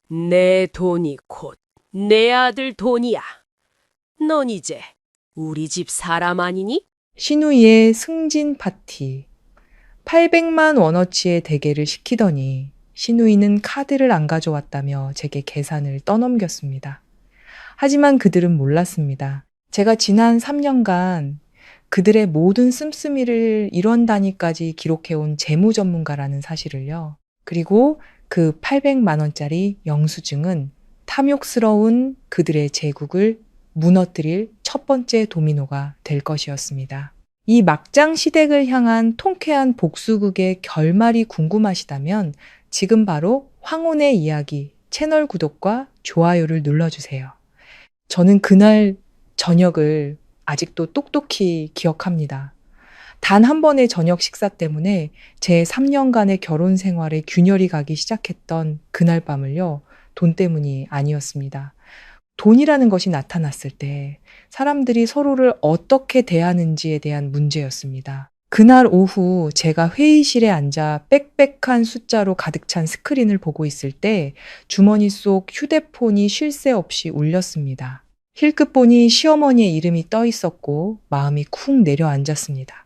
내 돈이 곧 내 아들 돈이야. 넌 이제 우리 집 사람 아니니? 신우이의 승진 파티. 800만 원어치의 대게를 시키더니 신우이는 카드를 안 가져왔다며 제게 계산을 떠넘겼습니다. 하지만 그들은 몰랐습니다. 제가 지난 3년간 그들의 모든 씀씀이를 1원 단위까지 기록해온 재무 전문가라는 사실을요. 그리고 그 800만 원짜리 영수증은 탐욕스러운 그들의 제국을 무너뜨릴 첫 번째 도미노가 될 것이었습니다. 이 막장 시댁을 향한 통쾌한 복수극의 결말이 궁금하시다면 지금 바로 황혼의 이야기 채널 구독과 좋아요를 눌러주세요. 저는 그날 저녁을 아직도 똑똑히 기억합니다. 단 한 번의 저녁 식사 때문에 제 3년간의 결혼 생활에 균열이 가기 시작했던 그날 밤을요, 돈 때문이 아니었습니다. 돈이라는 것이 나타났을 때 사람들이 서로를 어떻게 대하는지에 대한 문제였습니다. 그날 오후 제가 회의실에 앉아 빽빽한 숫자로 가득 찬 스크린을 보고 있을 때 주머니 속 휴대폰이 쉴 새 없이 울렸습니다. 힐끗 보니 시어머니의 이름이 떠 있었고 마음이 쿵 내려앉았습니다.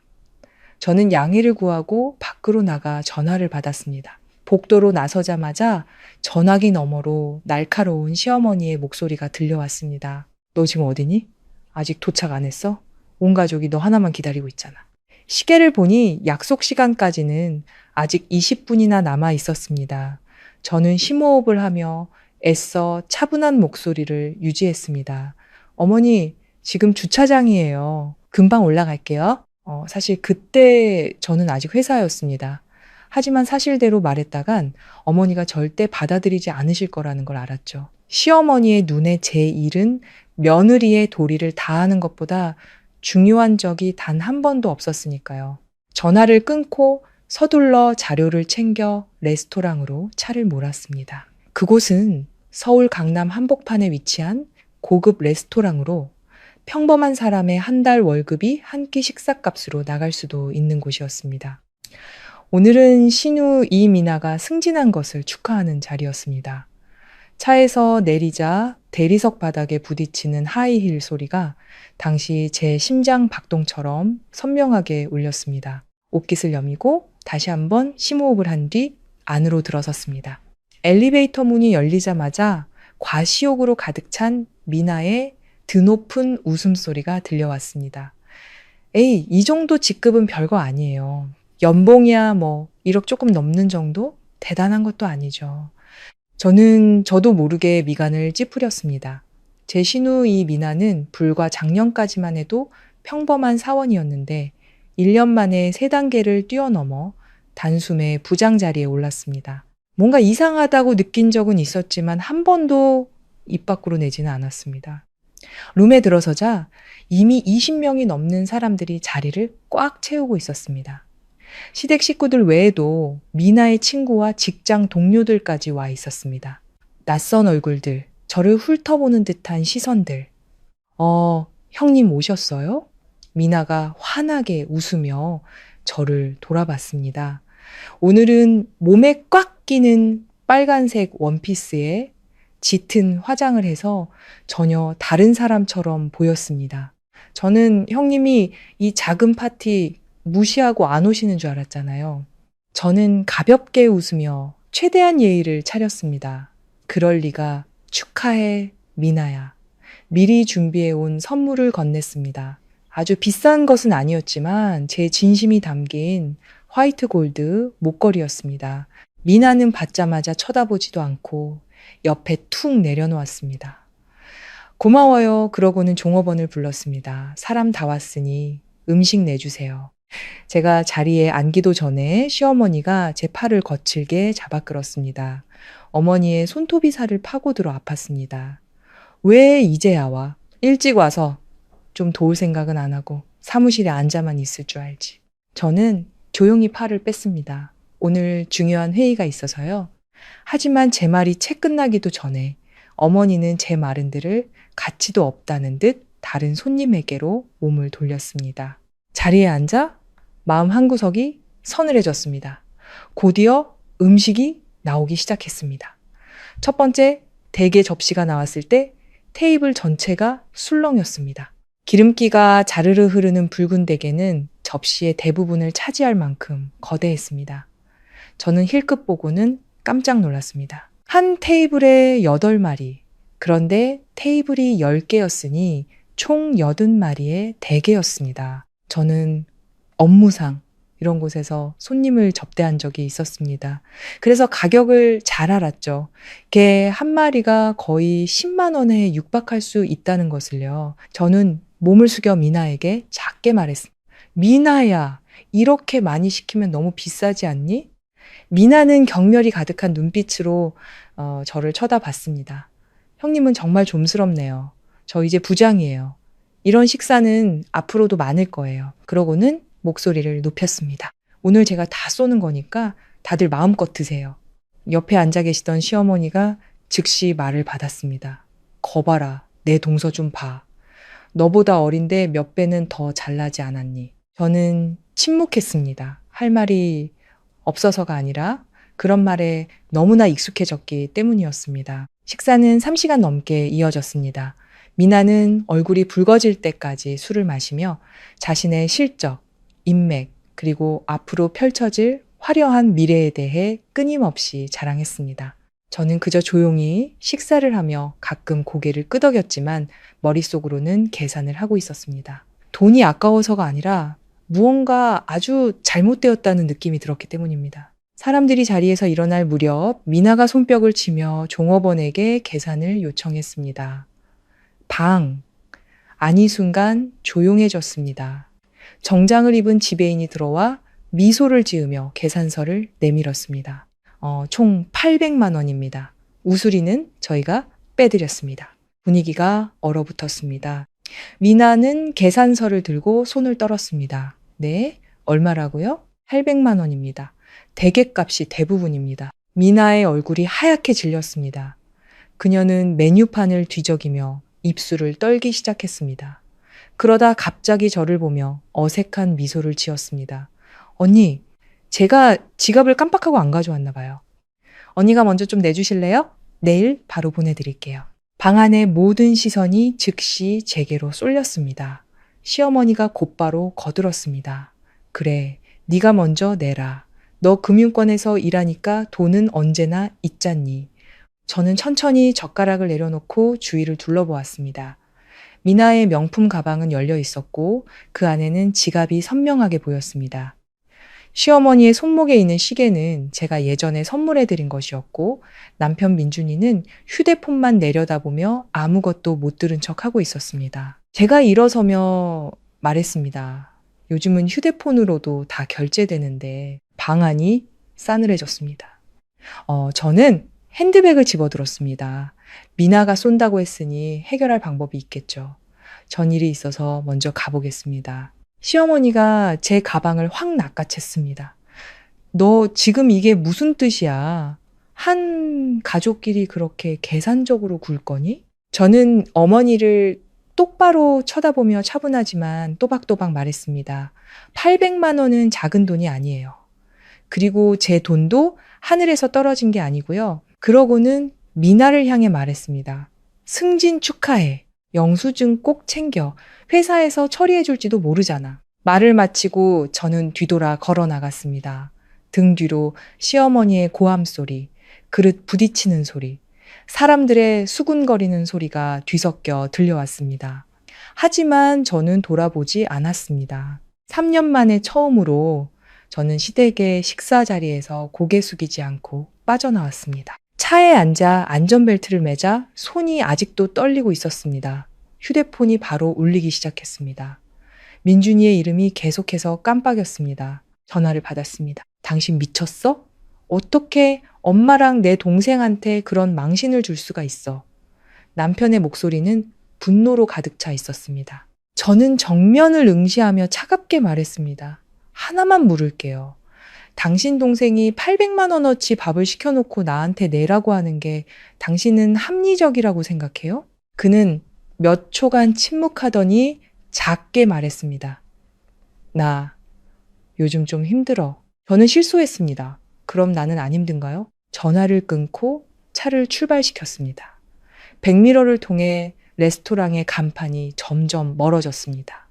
저는 양해를 구하고 밖으로 나가 전화를 받았습니다. 복도로 나서자마자 전화기 너머로 날카로운 시어머니의 목소리가 들려왔습니다. 너 지금 어디니? 아직 도착 안 했어? 온 가족이 너 하나만 기다리고 있잖아. 시계를 보니 약속 시간까지는 아직 20분이나 남아 있었습니다. 저는 심호흡을 하며 애써 차분한 목소리를 유지했습니다. 어머니, 지금 주차장이에요. 금방 올라갈게요. 사실 그때 저는 아직 회사였습니다. 하지만 사실대로 말했다간 어머니가 절대 받아들이지 않으실 거라는 걸 알았죠. 시어머니의 눈에 제 일은 며느리의 도리를 다하는 것보다 중요한 적이 단 한 번도 없었으니까요. 전화를 끊고 서둘러 자료를 챙겨 레스토랑으로 차를 몰았습니다. 그곳은 서울 강남 한복판에 위치한 고급 레스토랑으로 평범한 사람의 한 달 월급이 한 끼 식사값으로 나갈 수도 있는 곳이었습니다. 오늘은 신우 이미나가 승진한 것을 축하하는 자리였습니다. 차에서 내리자 대리석 바닥에 부딪히는 하이힐 소리가 당시 제 심장 박동처럼 선명하게 울렸습니다. 옷깃을 여미고 다시 한번 심호흡을 한 뒤 안으로 들어섰습니다. 엘리베이터 문이 열리자마자 과시욕으로 가득 찬 미나의 드높은 웃음소리가 들려왔습니다. 에이, 이 정도 직급은 별거 아니에요. 연봉이야 1억 조금 넘는 정도? 대단한 것도 아니죠. 저도 모르게 미간을 찌푸렸습니다. 제 신우이 미나는 불과 작년까지만 해도 평범한 사원이었는데 1년 만에 3단계를 뛰어넘어 단숨에 부장 자리에 올랐습니다. 뭔가 이상하다고 느낀 적은 있었지만 한 번도 입 밖으로 내지는 않았습니다. 룸에 들어서자 이미 20명이 넘는 사람들이 자리를 꽉 채우고 있었습니다. 시댁 식구들 외에도 미나의 친구와 직장 동료들까지 와 있었습니다. 낯선 얼굴들, 저를 훑어보는 듯한 시선들. 형님 오셨어요? 미나가 환하게 웃으며 저를 돌아봤습니다. 오늘은 몸에 꽉 끼는 빨간색 원피스에 짙은 화장을 해서 전혀 다른 사람처럼 보였습니다. 저는 형님이 이 작은 파티 무시하고 안 오시는 줄 알았잖아요. 저는 가볍게 웃으며 최대한 예의를 차렸습니다. 그럴 리가. 축하해, 미나야. 미리 준비해온 선물을 건넸습니다. 아주 비싼 것은 아니었지만 제 진심이 담긴 화이트 골드 목걸이였습니다. 미나는 받자마자 쳐다보지도 않고 옆에 툭 내려놓았습니다. 고마워요. 그러고는 종업원을 불렀습니다. 사람 다 왔으니 음식 내주세요. 제가 자리에 앉기도 전에 시어머니가 제 팔을 거칠게 잡아 끌었습니다. 어머니의 손톱이 살을 파고들어 아팠습니다. 왜 이제야 와? 일찍 와서 좀 도울 생각은 안 하고 사무실에 앉아만 있을 줄 알지. 저는 조용히 팔을 뺐습니다. 오늘 중요한 회의가 있어서요. 하지만 제 말이 채 끝나기도 전에 어머니는 제 말은들을 가치도 없다는 듯 다른 손님에게로 몸을 돌렸습니다. 자리에 앉아 마음 한구석이 서늘해졌습니다. 곧이어 음식이 나오기 시작했습니다. 첫 번째, 대게 접시가 나왔을 때 테이블 전체가 술렁였습니다. 기름기가 자르르 흐르는 붉은 대게는 접시의 대부분을 차지할 만큼 거대했습니다. 저는 힐끗 보고는 깜짝 놀랐습니다. 한 테이블에 8마리, 그런데 테이블이 10개였으니 총 80마리의 대게였습니다. 저는 업무상 이런 곳에서 손님을 접대한 적이 있었습니다. 그래서 가격을 잘 알았죠. 게 한 마리가 거의 10만 원에 육박할 수 있다는 것을요. 저는 몸을 숙여 미나에게 작게 말했습니다. 미나야, 이렇게 많이 시키면 너무 비싸지 않니? 미나는 경멸이 가득한 눈빛으로 저를 쳐다봤습니다. 형님은 정말 좀스럽네요. 저 이제 부장이에요. 이런 식사는 앞으로도 많을 거예요. 그러고는 목소리를 높였습니다. 오늘 제가 다 쏘는 거니까 다들 마음껏 드세요. 옆에 앉아 계시던 시어머니가 즉시 말을 받았습니다. 거봐라, 내 동서 좀 봐. 너보다 어린데 몇 배는 더 잘나지 않았니? 저는 침묵했습니다. 할 말이 없어서가 아니라 그런 말에 너무나 익숙해졌기 때문이었습니다. 식사는 3시간 넘게 이어졌습니다. 미나는 얼굴이 붉어질 때까지 술을 마시며 자신의 실적, 인맥, 그리고 앞으로 펼쳐질 화려한 미래에 대해 끊임없이 자랑했습니다. 저는 그저 조용히 식사를 하며 가끔 고개를 끄덕였지만 머릿속으로는 계산을 하고 있었습니다. 돈이 아까워서가 아니라 무언가 아주 잘못되었다는 느낌이 들었기 때문입니다. 사람들이 자리에서 일어날 무렵 미나가 손뼉을 치며 종업원에게 계산을 요청했습니다. 방. 아니 순간 조용해졌습니다. 정장을 입은 지배인이 들어와 미소를 지으며 계산서를 내밀었습니다. 총 800만 원입니다. 우수리는 저희가 빼드렸습니다. 분위기가 얼어붙었습니다. 미나는 계산서를 들고 손을 떨었습니다. 네, 얼마라고요? 800만 원입니다. 대게값이 대부분입니다. 미나의 얼굴이 하얗게 질렸습니다. 그녀는 메뉴판을 뒤적이며 입술을 떨기 시작했습니다. 그러다 갑자기 저를 보며 어색한 미소를 지었습니다. 언니, 제가 지갑을 깜빡하고 안 가져왔나 봐요. 언니가 먼저 좀 내주실래요? 내일 바로 보내드릴게요. 방 안의 모든 시선이 즉시 제게로 쏠렸습니다. 시어머니가 곧바로 거들었습니다. 그래, 네가 먼저 내라. 너 금융권에서 일하니까 돈은 언제나 있잖니. 저는 천천히 젓가락을 내려놓고 주위를 둘러보았습니다. 미나의 명품 가방은 열려 있었고 그 안에는 지갑이 선명하게 보였습니다. 시어머니의 손목에 있는 시계는 제가 예전에 선물해드린 것이었고 남편 민준이는 휴대폰만 내려다보며 아무것도 못 들은 척하고 있었습니다. 제가 일어서며 말했습니다. 요즘은 휴대폰으로도 다 결제되는데 방안이 싸늘해졌습니다. 저는 핸드백을 집어들었습니다. 미나가 쏜다고 했으니 해결할 방법이 있겠죠. 전 일이 있어서 먼저 가보겠습니다. 시어머니가 제 가방을 확 낚아챘습니다. 너 지금 이게 무슨 뜻이야? 한 가족끼리 그렇게 계산적으로 굴 거니? 저는 어머니를 똑바로 쳐다보며 차분하지만 또박또박 말했습니다. 800만 원은 작은 돈이 아니에요. 그리고 제 돈도 하늘에서 떨어진 게 아니고요. 그러고는 미나를 향해 말했습니다. 승진 축하해. 영수증 꼭 챙겨. 회사에서 처리해 줄지도 모르잖아. 말을 마치고 저는 뒤돌아 걸어 나갔습니다. 등 뒤로 시어머니의 고함 소리, 그릇 부딪히는 소리, 사람들의 수군거리는 소리가 뒤섞여 들려왔습니다. 하지만 저는 돌아보지 않았습니다. 3년 만에 처음으로 저는 시댁의 식사 자리에서 고개 숙이지 않고 빠져나왔습니다. 차에 앉아 안전벨트를 매자 손이 아직도 떨리고 있었습니다. 휴대폰이 바로 울리기 시작했습니다. 민준이의 이름이 계속해서 깜빡였습니다. 전화를 받았습니다. 당신 미쳤어? 어떻게 엄마랑 내 동생한테 그런 망신을 줄 수가 있어? 남편의 목소리는 분노로 가득 차 있었습니다. 저는 정면을 응시하며 차갑게 말했습니다. 하나만 물을게요. 당신 동생이 800만 원어치 밥을 시켜놓고 나한테 내라고 하는 게 당신은 합리적이라고 생각해요? 그는 몇 초간 침묵하더니 작게 말했습니다. 나 요즘 좀 힘들어. 저는 실소했습니다. 그럼 나는 안 힘든가요? 전화를 끊고 차를 출발시켰습니다. 백미러를 통해 레스토랑의 간판이 점점 멀어졌습니다.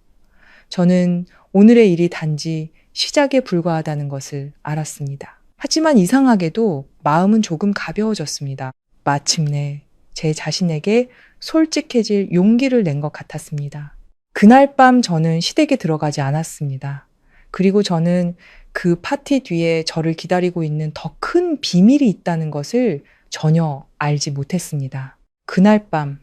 저는 오늘의 일이 단지 시작에 불과하다는 것을 알았습니다. 하지만 이상하게도 마음은 조금 가벼워졌습니다. 마침내 제 자신에게 솔직해질 용기를 낸 것 같았습니다. 그날 밤 저는 시댁에 들어가지 않았습니다. 그리고 저는 그 파티 뒤에 저를 기다리고 있는 더 큰 비밀이 있다는 것을 전혀 알지 못했습니다. 그날 밤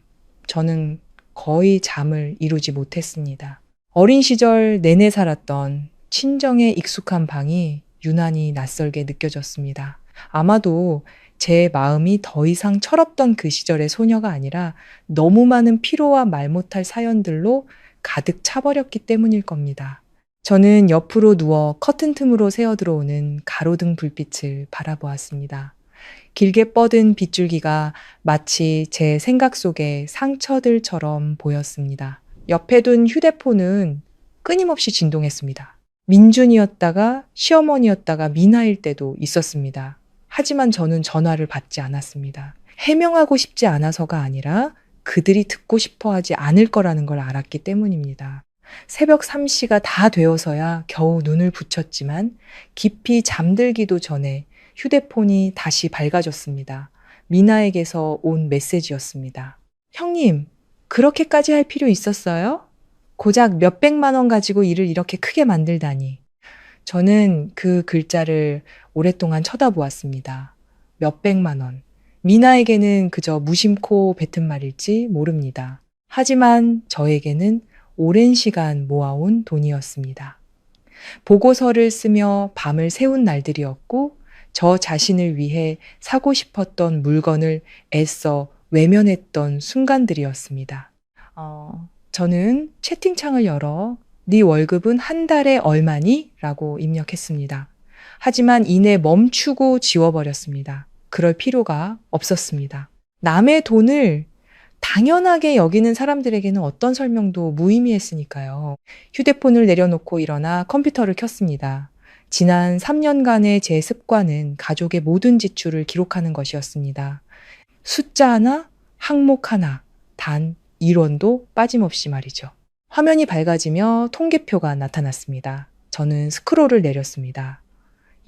저는 거의 잠을 이루지 못했습니다. 어린 시절 내내 살았던 친정의 익숙한 방이 유난히 낯설게 느껴졌습니다. 아마도 제 마음이 더 이상 철없던 그 시절의 소녀가 아니라 너무 많은 피로와 말 못할 사연들로 가득 차버렸기 때문일 겁니다. 저는 옆으로 누워 커튼 틈으로 새어 들어오는 가로등 불빛을 바라보았습니다. 길게 뻗은 빗줄기가 마치 제 생각 속의 상처들처럼 보였습니다. 옆에 둔 휴대폰은 끊임없이 진동했습니다. 민준이었다가 시어머니였다가 미나일 때도 있었습니다. 하지만 저는 전화를 받지 않았습니다. 해명하고 싶지 않아서가 아니라 그들이 듣고 싶어 하지 않을 거라는 걸 알았기 때문입니다. 새벽 3시가 다 되어서야 겨우 눈을 붙였지만 깊이 잠들기도 전에 휴대폰이 다시 밝아졌습니다. 미나에게서 온 메시지였습니다. 형님, 그렇게까지 할 필요 있었어요? 고작 몇백만 원 가지고 일을 이렇게 크게 만들다니. 저는 그 글자를 오랫동안 쳐다보았습니다. 몇백만 원. 미나에게는 그저 무심코 뱉은 말일지 모릅니다. 하지만 저에게는 오랜 시간 모아온 돈이었습니다. 보고서를 쓰며 밤을 새운 날들이었고 저 자신을 위해 사고 싶었던 물건을 애써 외면했던 순간들이었습니다. 저는 채팅창을 열어 네 월급은 한 달에 얼마니? 라고 입력했습니다. 하지만 이내 멈추고 지워버렸습니다. 그럴 필요가 없었습니다. 남의 돈을 당연하게 여기는 사람들에게는 어떤 설명도 무의미했으니까요. 휴대폰을 내려놓고 일어나 컴퓨터를 켰습니다. 지난 3년간의 제 습관은 가족의 모든 지출을 기록하는 것이었습니다. 숫자 하나, 항목 하나, 단 1원도 빠짐없이 말이죠. 화면이 밝아지며 통계표가 나타났습니다. 저는 스크롤을 내렸습니다.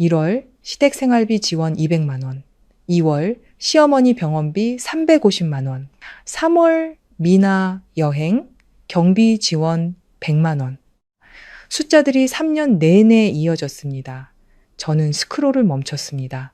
1월 시댁 생활비 지원 200만 원, 2월 시어머니 병원비 350만 원, 3월 미나 여행 경비 지원 100만 원. 숫자들이 3년 내내 이어졌습니다. 저는 스크롤을 멈췄습니다.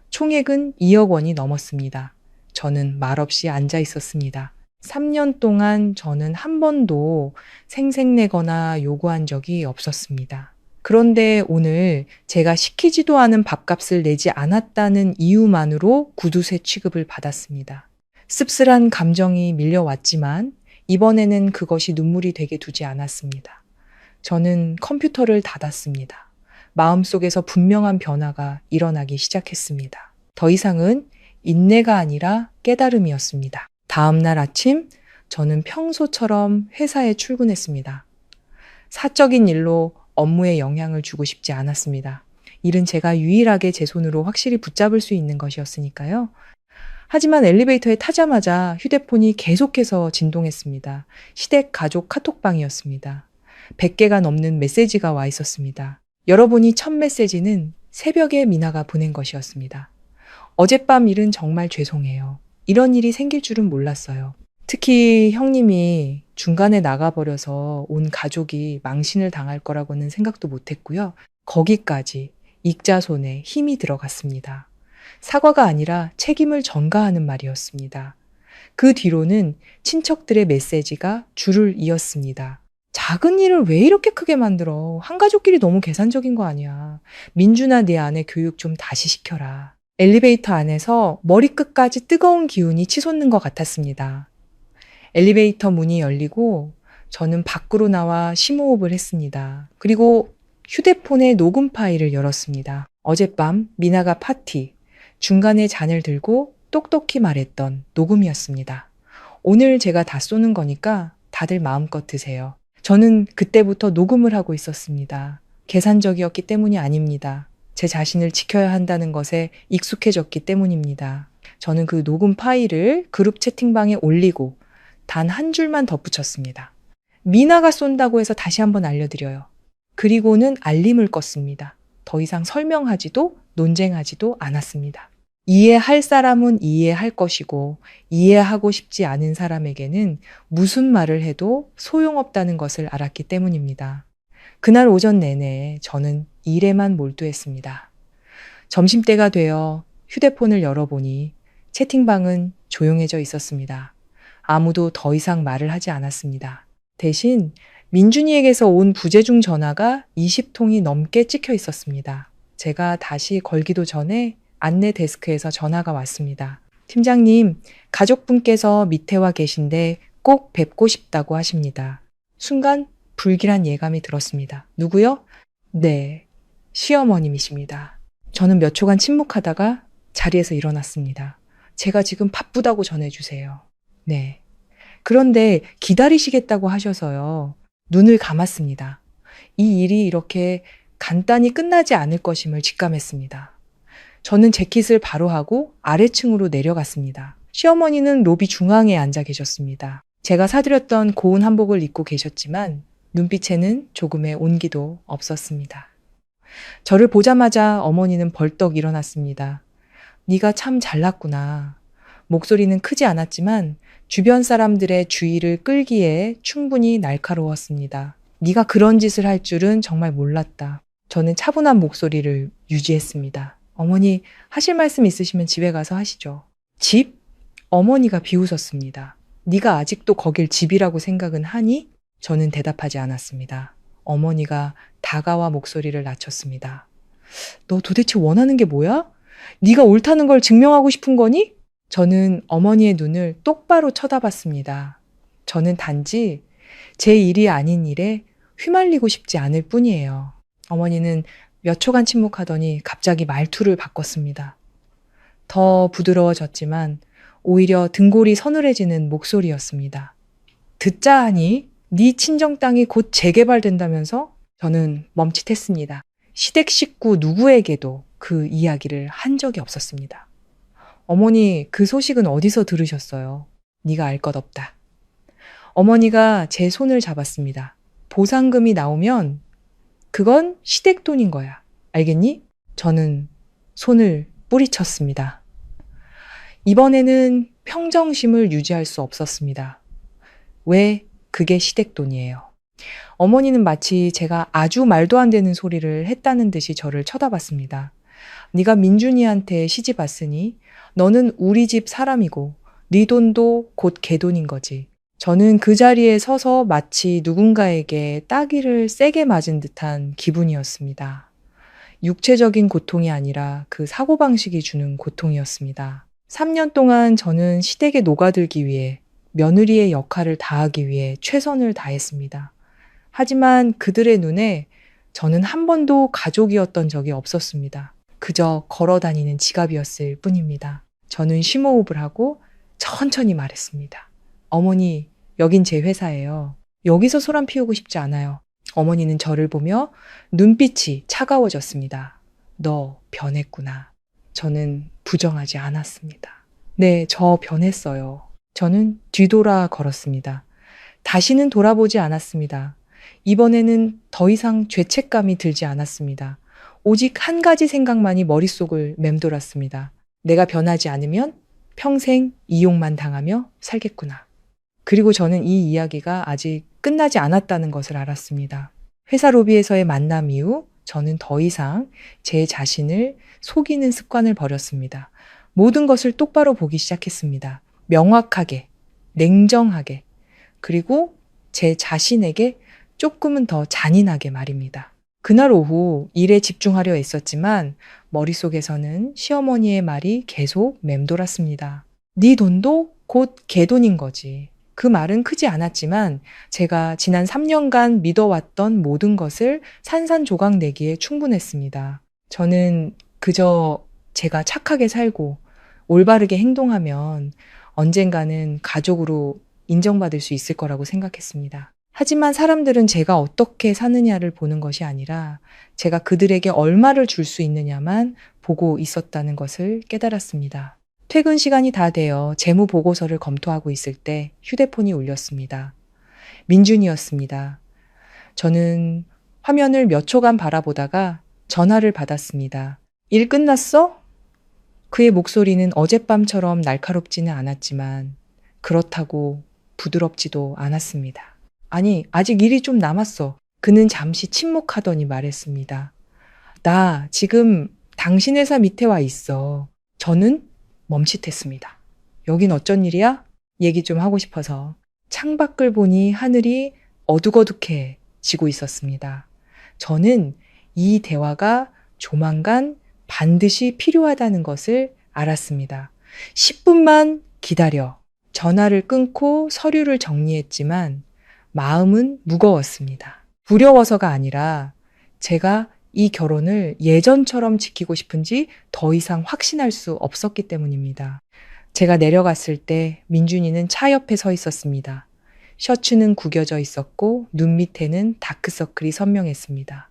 총액은 2억 원이 넘었습니다. 저는 말없이 앉아 있었습니다. 3년 동안 저는 한 번도 생색내거나 요구한 적이 없었습니다. 그런데 오늘 제가 시키지도 않은 밥값을 내지 않았다는 이유만으로 구두쇠 취급을 받았습니다. 씁쓸한 감정이 밀려왔지만 이번에는 그것이 눈물이 되게 두지 않았습니다. 저는 컴퓨터를 닫았습니다. 마음속에서 분명한 변화가 일어나기 시작했습니다. 더 이상은 인내가 아니라 깨달음이었습니다. 다음 날 아침 저는 평소처럼 회사에 출근했습니다. 사적인 일로 업무에 영향을 주고 싶지 않았습니다. 일은 제가 유일하게 제 손으로 확실히 붙잡을 수 있는 것이었으니까요. 하지만 엘리베이터에 타자마자 휴대폰이 계속해서 진동했습니다. 시댁 가족 카톡방이었습니다. 100개가 넘는 메시지가 와 있었습니다. 열어보니 첫 메시지는 새벽에 미나가 보낸 것이었습니다. 어젯밤 일은 정말 죄송해요. 이런 일이 생길 줄은 몰랐어요. 특히 형님이 중간에 나가버려서 온 가족이 망신을 당할 거라고는 생각도 못했고요. 거기까지 익자손에 힘이 들어갔습니다. 사과가 아니라 책임을 전가하는 말이었습니다. 그 뒤로는 친척들의 메시지가 줄을 이었습니다. 작은 일을 왜 이렇게 크게 만들어? 한 가족끼리 너무 계산적인 거 아니야. 민준아, 네 아내 교육 좀 다시 시켜라. 엘리베이터 안에서 머리끝까지 뜨거운 기운이 치솟는 것 같았습니다. 엘리베이터 문이 열리고 저는 밖으로 나와 심호흡을 했습니다. 그리고 휴대폰의 녹음 파일을 열었습니다. 어젯밤 미나가 파티, 중간에 잔을 들고 똑똑히 말했던 녹음이었습니다. 오늘 제가 다 쏘는 거니까 다들 마음껏 드세요. 저는 그때부터 녹음을 하고 있었습니다. 계산적이었기 때문이 아닙니다. 제 자신을 지켜야 한다는 것에 익숙해졌기 때문입니다. 저는 그 녹음 파일을 그룹 채팅방에 올리고 단 한 줄만 덧붙였습니다. 미나가 쏜다고 해서 다시 한번 알려드려요. 그리고는 알림을 껐습니다. 더 이상 설명하지도 논쟁하지도 않았습니다. 이해할 사람은 이해할 것이고 이해하고 싶지 않은 사람에게는 무슨 말을 해도 소용없다는 것을 알았기 때문입니다. 그날 오전 내내 저는 일에만 몰두했습니다. 점심때가 되어 휴대폰을 열어보니 채팅방은 조용해져 있었습니다. 아무도 더 이상 말을 하지 않았습니다. 대신 민준이에게서 온 부재중 전화가 20통이 넘게 찍혀 있었습니다. 제가 다시 걸기도 전에 안내 데스크에서 전화가 왔습니다. 팀장님, 가족분께서 밑에 와 계신데 꼭 뵙고 싶다고 하십니다. 순간 불길한 예감이 들었습니다. 누구요? 네, 시어머님이십니다. 저는 몇 초간 침묵하다가 자리에서 일어났습니다. 제가 지금 바쁘다고 전해주세요. 네. 그런데 기다리시겠다고 하셔서요. 눈을 감았습니다. 이 일이 이렇게 간단히 끝나지 않을 것임을 직감했습니다. 저는 재킷을 바로 하고 아래층으로 내려갔습니다. 시어머니는 로비 중앙에 앉아 계셨습니다. 제가 사드렸던 고운 한복을 입고 계셨지만 눈빛에는 조금의 온기도 없었습니다. 저를 보자마자 어머니는 벌떡 일어났습니다. 네가 참 잘났구나. 목소리는 크지 않았지만 주변 사람들의 주의를 끌기에 충분히 날카로웠습니다. 네가 그런 짓을 할 줄은 정말 몰랐다. 저는 차분한 목소리를 유지했습니다. 어머니, 하실 말씀 있으시면 집에 가서 하시죠. 집? 어머니가 비웃었습니다. 네가 아직도 거길 집이라고 생각은 하니? 저는 대답하지 않았습니다. 어머니가 다가와 목소리를 낮췄습니다. 너 도대체 원하는 게 뭐야? 네가 옳다는 걸 증명하고 싶은 거니? 저는 어머니의 눈을 똑바로 쳐다봤습니다. 저는 단지 제 일이 아닌 일에 휘말리고 싶지 않을 뿐이에요. 어머니는 몇 초간 침묵하더니 갑자기 말투를 바꿨습니다. 더 부드러워졌지만 오히려 등골이 서늘해지는 목소리였습니다. 듣자 하니 네 친정 땅이 곧 재개발된다면서? 저는 멈칫했습니다. 시댁 식구 누구에게도 그 이야기를 한 적이 없었습니다. 어머니, 그 소식은 어디서 들으셨어요? 네가 알 것 없다. 어머니가 제 손을 잡았습니다. 보상금이 나오면 그건 시댁 돈인 거야. 알겠니? 저는 손을 뿌리쳤습니다. 이번에는 평정심을 유지할 수 없었습니다. 왜 그게 시댁 돈이에요? 어머니는 마치 제가 아주 말도 안 되는 소리를 했다는 듯이 저를 쳐다봤습니다. 네가 민준이한테 시집 왔으니 너는 우리 집 사람이고 네 돈도 곧 걔 돈인 거지. 저는 그 자리에 서서 마치 누군가에게 따귀를 세게 맞은 듯한 기분이었습니다. 육체적인 고통이 아니라 그 사고방식이 주는 고통이었습니다. 3년 동안 저는 시댁에 녹아들기 위해 며느리의 역할을 다하기 위해 최선을 다했습니다. 하지만 그들의 눈에 저는 한 번도 가족이었던 적이 없었습니다. 그저 걸어다니는 지갑이었을 뿐입니다. 저는 심호흡을 하고 천천히 말했습니다. 어머니, 여긴 제 회사예요. 여기서 소란 피우고 싶지 않아요. 어머니는 저를 보며 눈빛이 차가워졌습니다. 너 변했구나. 저는 부정하지 않았습니다. 네, 저 변했어요. 저는 뒤돌아 걸었습니다. 다시는 돌아보지 않았습니다. 이번에는 더 이상 죄책감이 들지 않았습니다. 오직 한 가지 생각만이 머릿속을 맴돌았습니다. 내가 변하지 않으면 평생 이용만 당하며 살겠구나. 그리고 저는 이 이야기가 아직 끝나지 않았다는 것을 알았습니다. 회사 로비에서의 만남 이후 저는 더 이상 제 자신을 속이는 습관을 버렸습니다. 모든 것을 똑바로 보기 시작했습니다. 명확하게, 냉정하게, 그리고 제 자신에게 조금은 더 잔인하게 말입니다. 그날 오후 일에 집중하려 했었지만 머릿속에서는 시어머니의 말이 계속 맴돌았습니다. 네 돈도 곧 걔 돈인 거지. 그 말은 크지 않았지만 제가 지난 3년간 믿어왔던 모든 것을 산산조각 내기에 충분했습니다. 저는 그저 제가 착하게 살고 올바르게 행동하면 언젠가는 가족으로 인정받을 수 있을 거라고 생각했습니다. 하지만 사람들은 제가 어떻게 사느냐를 보는 것이 아니라 제가 그들에게 얼마를 줄 수 있느냐만 보고 있었다는 것을 깨달았습니다. 퇴근 시간이 다 되어 재무 보고서를 검토하고 있을 때 휴대폰이 울렸습니다. 민준이었습니다. 저는 화면을 몇 초간 바라보다가 전화를 받았습니다. 일 끝났어? 그의 목소리는 어젯밤처럼 날카롭지는 않았지만 그렇다고 부드럽지도 않았습니다. 아니, 아직 일이 좀 남았어. 그는 잠시 침묵하더니 말했습니다. 나 지금 당신 회사 밑에 와 있어. 저는 멈칫했습니다. 여긴 어쩐 일이야? 얘기 좀 하고 싶어서. 창밖을 보니 하늘이 어둑어둑해지고 있었습니다. 저는 이 대화가 조만간 반드시 필요하다는 것을 알았습니다. 10분만 기다려. 전화를 끊고 서류를 정리했지만 마음은 무거웠습니다. 두려워서가 아니라 제가 이 결혼을 예전처럼 지키고 싶은지 더 이상 확신할 수 없었기 때문입니다. 제가 내려갔을 때 민준이는 차 옆에 서 있었습니다. 셔츠는 구겨져 있었고 눈 밑에는 다크서클이 선명했습니다.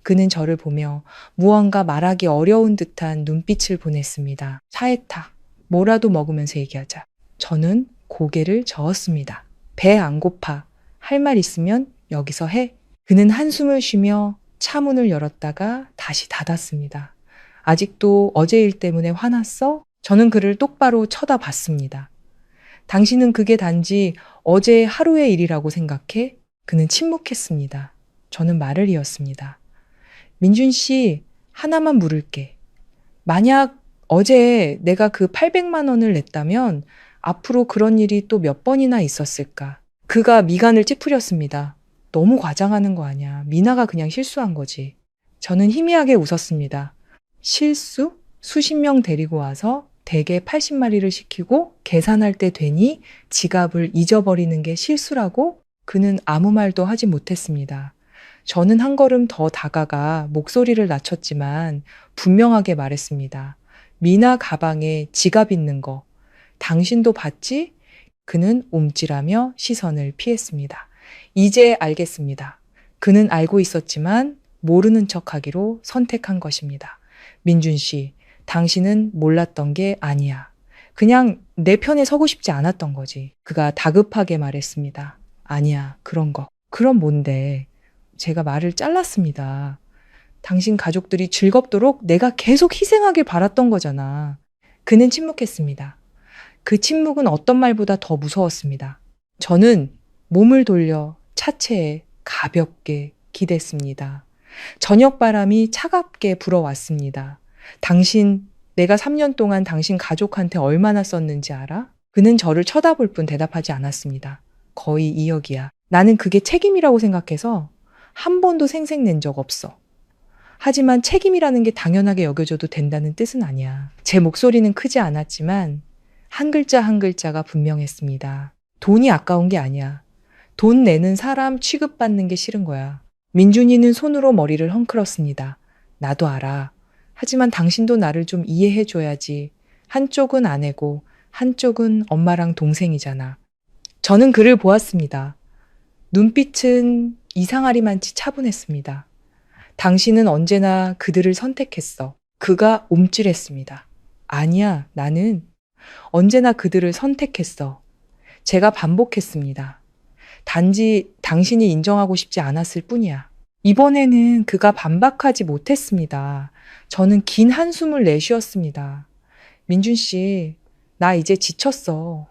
그는 저를 보며 무언가 말하기 어려운 듯한 눈빛을 보냈습니다. 차에 타. 뭐라도 먹으면서 얘기하자. 저는 고개를 저었습니다. 배 안 고파. 할 말 있으면 여기서 해. 그는 한숨을 쉬며 차 문을 열었다가 다시 닫았습니다. 아직도 어제 일 때문에 화났어? 저는 그를 똑바로 쳐다봤습니다. 당신은 그게 단지 어제 하루의 일이라고 생각해? 그는 침묵했습니다. 저는 말을 이었습니다. 민준 씨, 하나만 물을게. 만약 어제 내가 그 800만 원을 냈다면 앞으로 그런 일이 또 몇 번이나 있었을까? 그가 미간을 찌푸렸습니다. 너무 과장하는 거 아니야. 미나가 그냥 실수한 거지. 저는 희미하게 웃었습니다. 실수? 수십 명 데리고 와서 대게 80마리를 시키고 계산할 때 되니 지갑을 잊어버리는 게 실수라고? 그는 아무 말도 하지 못했습니다. 저는 한 걸음 더 다가가 목소리를 낮췄지만 분명하게 말했습니다. 미나 가방에 지갑 있는 거 당신도 봤지? 그는 움찔하며 시선을 피했습니다. 이제 알겠습니다. 그는 알고 있었지만 모르는 척하기로 선택한 것입니다. 민준 씨, 당신은 몰랐던 게 아니야. 그냥 내 편에 서고 싶지 않았던 거지. 그가 다급하게 말했습니다. 아니야, 그런 거. 그럼 뭔데? 제가 말을 잘랐습니다. 당신 가족들이 즐겁도록 내가 계속 희생하길 바랐던 거잖아. 그는 침묵했습니다. 그 침묵은 어떤 말보다 더 무서웠습니다. 저는 몸을 돌려 차체에 가볍게 기댔습니다. 저녁 바람이 차갑게 불어왔습니다. 당신, 내가 3년 동안 당신 가족한테 얼마나 썼는지 알아? 그는 저를 쳐다볼 뿐 대답하지 않았습니다. 거의 2억이야. 나는 그게 책임이라고 생각해서 한 번도 생색낸 적 없어. 하지만 책임이라는 게 당연하게 여겨져도 된다는 뜻은 아니야. 제 목소리는 크지 않았지만 한 글자 한 글자가 분명했습니다. 돈이 아까운 게 아니야. 돈 내는 사람 취급받는 게 싫은 거야. 민준이는 손으로 머리를 헝클었습니다. 나도 알아. 하지만 당신도 나를 좀 이해해줘야지. 한쪽은 아내고 한쪽은 엄마랑 동생이잖아. 저는 그를 보았습니다. 눈빛은 이상하리만치 차분했습니다. 당신은 언제나 그들을 선택했어. 그가 움찔했습니다. 아니야, 나는 언제나 그들을 선택했어. 제가 반복했습니다. 단지 당신이 인정하고 싶지 않았을 뿐이야. 이번에는 그가 반박하지 못했습니다. 저는 긴 한숨을 내쉬었습니다. 민준 씨, 나 이제 지쳤어.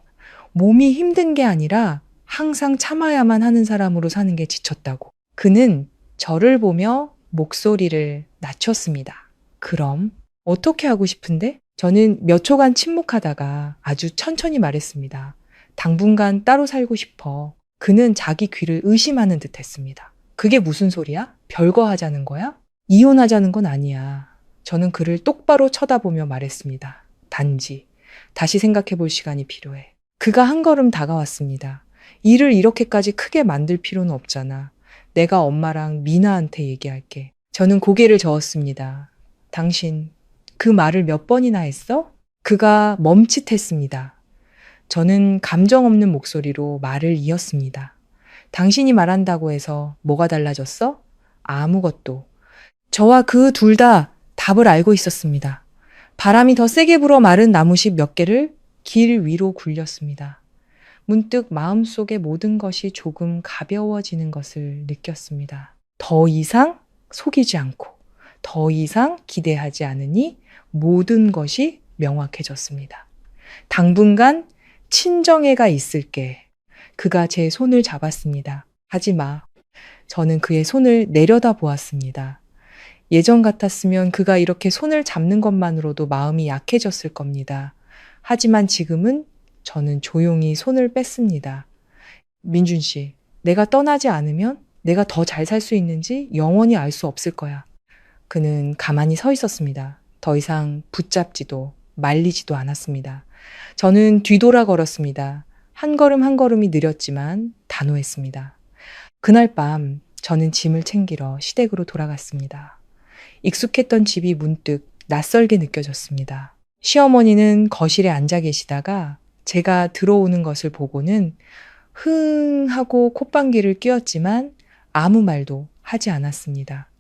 몸이 힘든 게 아니라 항상 참아야만 하는 사람으로 사는 게 지쳤다고. 그는 저를 보며 목소리를 낮췄습니다. 그럼 어떻게 하고 싶은데? 저는 몇 초간 침묵하다가 아주 천천히 말했습니다. 당분간 따로 살고 싶어. 그는 자기 귀를 의심하는 듯 했습니다. 그게 무슨 소리야? 별거 하자는 거야? 이혼하자는 건 아니야. 저는 그를 똑바로 쳐다보며 말했습니다. 단지 다시 생각해 볼 시간이 필요해. 그가 한 걸음 다가왔습니다. 일을 이렇게까지 크게 만들 필요는 없잖아. 내가 엄마랑 미나한테 얘기할게. 저는 고개를 저었습니다. 당신 그 말을 몇 번이나 했어? 그가 멈칫했습니다. 저는 감정 없는 목소리로 말을 이었습니다. 당신이 말한다고 해서 뭐가 달라졌어? 아무것도. 저와 그 둘 다 답을 알고 있었습니다. 바람이 더 세게 불어 마른 나무잎 몇 개를 길 위로 굴렸습니다. 문득 마음속의 모든 것이 조금 가벼워지는 것을 느꼈습니다. 더 이상 속이지 않고, 더 이상 기대하지 않으니 모든 것이 명확해졌습니다. 당분간 친정애가 있을게. 그가 제 손을 잡았습니다. 하지 마. 저는 그의 손을 내려다 보았습니다. 예전 같았으면 그가 이렇게 손을 잡는 것만으로도 마음이 약해졌을 겁니다. 하지만 지금은 저는 조용히 손을 뺐습니다. 민준 씨, 내가 떠나지 않으면 내가 더 잘 살 수 있는지 영원히 알 수 없을 거야. 그는 가만히 서 있었습니다. 더 이상 붙잡지도 말리지도 않았습니다. 저는 뒤돌아 걸었습니다. 한 걸음 한 걸음이 느렸지만 단호했습니다. 그날 밤 저는 짐을 챙기러 시댁으로 돌아갔습니다. 익숙했던 집이 문득 낯설게 느껴졌습니다. 시어머니는 거실에 앉아 계시다가 제가 들어오는 것을 보고는 흥 하고 콧방귀를 뀌었지만 아무 말도 하지 않았습니다.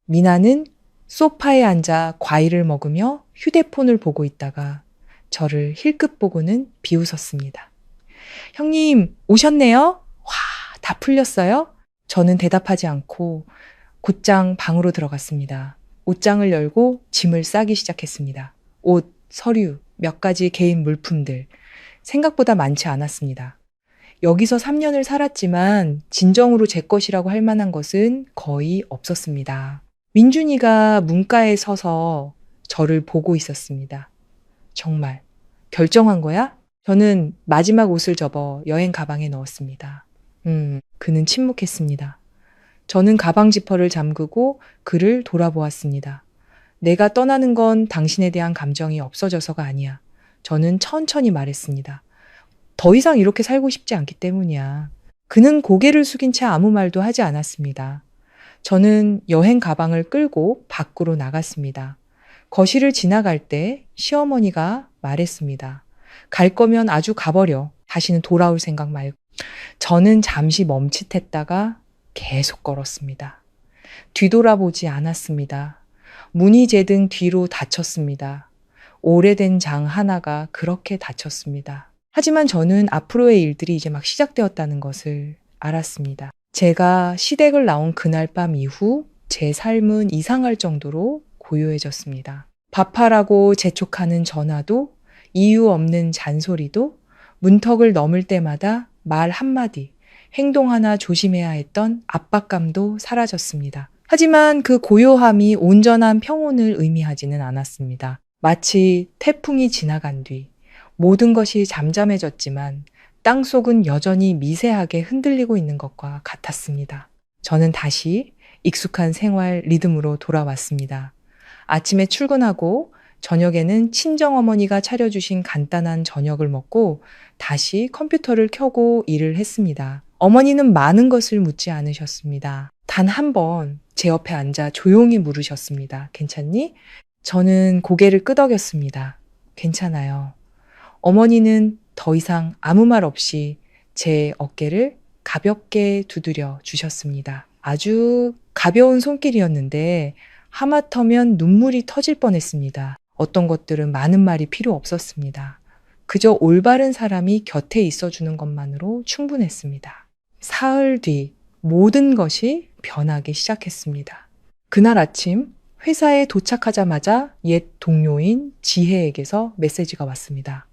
미나는 소파에 앉아 과일을 먹으며 휴대폰을 보고 있다가 저를 힐끗 보고는 비웃었습니다. 형님, 오셨네요? 와, 다 풀렸어요? 저는 대답하지 않고 곧장 방으로 들어갔습니다. 옷장을 열고 짐을 싸기 시작했습니다. 옷, 서류, 몇 가지 개인 물품들. 생각보다 많지 않았습니다. 여기서 3년을 살았지만 진정으로 제 것이라고 할 만한 것은 거의 없었습니다. 민준이가 문가에 서서 저를 보고 있었습니다. 정말 결정한 거야? 저는 마지막 옷을 접어 여행 가방에 넣었습니다. 그는 침묵했습니다. 저는 가방 지퍼를 잠그고 그를 돌아보았습니다. 내가 떠나는 건 당신에 대한 감정이 없어져서가 아니야. 저는 천천히 말했습니다. 더 이상 이렇게 살고 싶지 않기 때문이야. 그는 고개를 숙인 채 아무 말도 하지 않았습니다. 저는 여행 가방을 끌고 밖으로 나갔습니다. 거실을 지나갈 때 시어머니가 말했습니다. 갈 거면 아주 가버려. 다시는 돌아올 생각 말고. 저는 잠시 멈칫했다가 계속 걸었습니다. 뒤돌아보지 않았습니다. 문이 제 등 뒤로 닫혔습니다. 오래된 장 하나가 그렇게 닫혔습니다. 하지만 저는 앞으로의 일들이 이제 막 시작되었다는 것을 알았습니다. 제가 시댁을 나온 그날 밤 이후 제 삶은 이상할 정도로 고요해졌습니다. 밥하라고 재촉하는 전화도, 이유 없는 잔소리도, 문턱을 넘을 때마다 말 한마디, 행동 하나 조심해야 했던 압박감도 사라졌습니다. 하지만 그 고요함이 온전한 평온을 의미하지는 않았습니다. 마치 태풍이 지나간 뒤 모든 것이 잠잠해졌지만 땅속은 여전히 미세하게 흔들리고 있는 것과 같았습니다. 저는 다시 익숙한 생활 리듬으로 돌아왔습니다. 아침에 출근하고 저녁에는 친정어머니가 차려주신 간단한 저녁을 먹고 다시 컴퓨터를 켜고 일을 했습니다. 어머니는 많은 것을 묻지 않으셨습니다. 단 한 번 제 옆에 앉아 조용히 물으셨습니다. 괜찮니? 저는 고개를 끄덕였습니다. 괜찮아요. 어머니는 더 이상 아무 말 없이 제 어깨를 가볍게 두드려 주셨습니다. 아주 가벼운 손길이었는데 하마터면 눈물이 터질 뻔했습니다. 어떤 것들은 많은 말이 필요 없었습니다. 그저 올바른 사람이 곁에 있어주는 것만으로 충분했습니다. 사흘 뒤 모든 것이 변하기 시작했습니다. 그날 아침 회사에 도착하자마자 옛 동료인 지혜에게서 메시지가 왔습니다.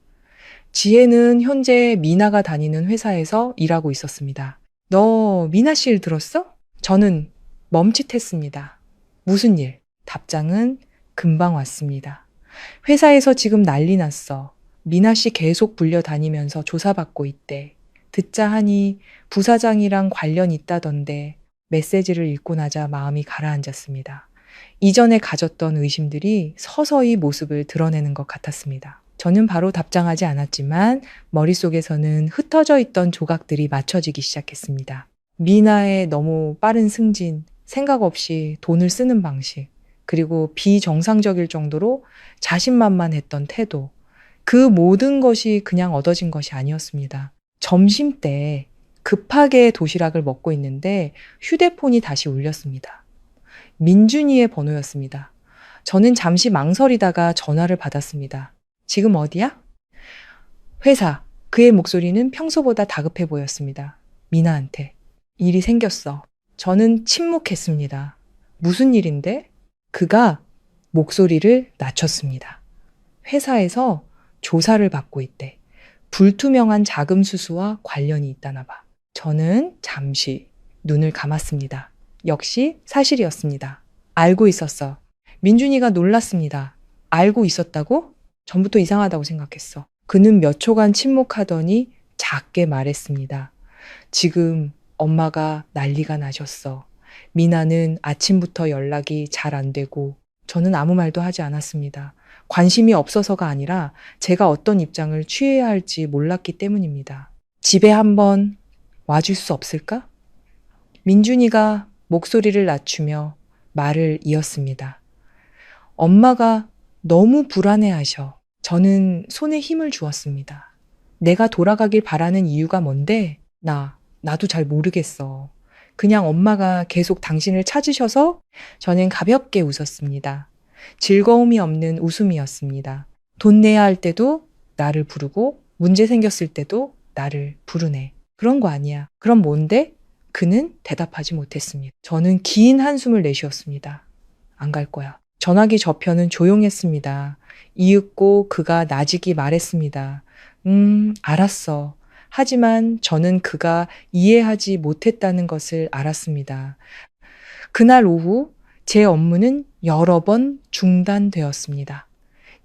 지혜는 현재 미나가 다니는 회사에서 일하고 있었습니다. 너 미나 씨 일 들었어? 저는 멈칫했습니다. 무슨 일? 답장은 금방 왔습니다. 회사에서 지금 난리 났어. 미나 씨 계속 불려다니면서 조사받고 있대. 듣자 하니 부사장이랑 관련 있다던데. 메시지를 읽고 나자 마음이 가라앉았습니다. 이전에 가졌던 의심들이 서서히 모습을 드러내는 것 같았습니다. 저는 바로 답장하지 않았지만 머릿속에서는 흩어져 있던 조각들이 맞춰지기 시작했습니다. 미나의 너무 빠른 승진, 생각 없이 돈을 쓰는 방식, 그리고 비정상적일 정도로 자신만만했던 태도, 그 모든 것이 그냥 얻어진 것이 아니었습니다. 점심 때 급하게 도시락을 먹고 있는데 휴대폰이 다시 울렸습니다. 민준이의 번호였습니다. 저는 잠시 망설이다가 전화를 받았습니다. 지금 어디야? 회사. 그의 목소리는 평소보다 다급해 보였습니다. 미나한테. 일이 생겼어. 저는 침묵했습니다. 무슨 일인데? 그가 목소리를 낮췄습니다. 회사에서 조사를 받고 있대. 불투명한 자금 수수와 관련이 있다나 봐. 저는 잠시 눈을 감았습니다. 역시 사실이었습니다. 알고 있었어. 민준이가 놀랐습니다. 알고 있었다고? 전부터 이상하다고 생각했어. 그는 몇 초간 침묵하더니 작게 말했습니다. 지금 엄마가 난리가 나셨어. 미나는 아침부터 연락이 잘 안 되고 저는 아무 말도 하지 않았습니다. 관심이 없어서가 아니라 제가 어떤 입장을 취해야 할지 몰랐기 때문입니다. 집에 한번 와줄 수 없을까? 민준이가 목소리를 낮추며 말을 이었습니다. 엄마가 너무 불안해하셔. 저는 손에 힘을 주었습니다. 내가 돌아가길 바라는 이유가 뭔데? 나도 잘 모르겠어. 그냥 엄마가 계속 당신을 찾으셔서 저는 가볍게 웃었습니다. 즐거움이 없는 웃음이었습니다. 돈 내야 할 때도 나를 부르고 문제 생겼을 때도 나를 부르네. 그런 거 아니야. 그럼 뭔데? 그는 대답하지 못했습니다. 저는 긴 한숨을 내쉬었습니다. 안 갈 거야. 전화기 저편은 조용했습니다. 이윽고 그가 나직이 말했습니다. 알았어. 하지만 저는 그가 이해하지 못했다는 것을 알았습니다. 그날 오후 제 업무는 여러 번 중단되었습니다.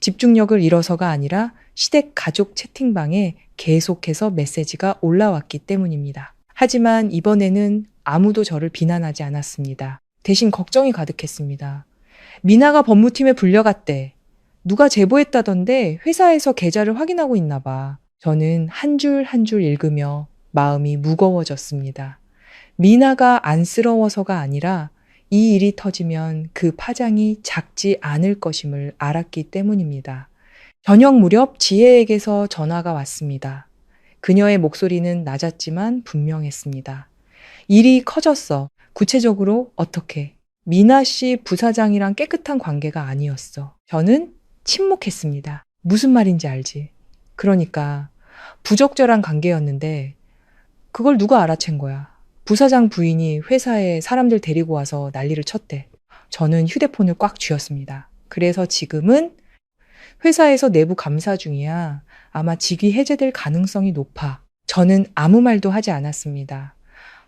집중력을 잃어서가 아니라 시댁 가족 채팅방에 계속해서 메시지가 올라왔기 때문입니다. 하지만 이번에는 아무도 저를 비난하지 않았습니다. 대신 걱정이 가득했습니다. 미나가 법무팀에 불려갔대. 누가 제보했다던데 회사에서 계좌를 확인하고 있나 봐. 저는 한 줄 한 줄 읽으며 마음이 무거워졌습니다. 미나가 안쓰러워서가 아니라 이 일이 터지면 그 파장이 작지 않을 것임을 알았기 때문입니다. 저녁 무렵 지혜에게서 전화가 왔습니다. 그녀의 목소리는 낮았지만 분명했습니다. 일이 커졌어. 구체적으로 어떻게? 미나 씨 부사장이랑 깨끗한 관계가 아니었어. 저는 침묵했습니다. 무슨 말인지 알지? 그러니까 부적절한 관계였는데 그걸 누가 알아챈 거야. 부사장 부인이 회사에 사람들 데리고 와서 난리를 쳤대. 저는 휴대폰을 꽉 쥐었습니다. 그래서 지금은 회사에서 내부 감사 중이야. 아마 직위 해제될 가능성이 높아. 저는 아무 말도 하지 않았습니다.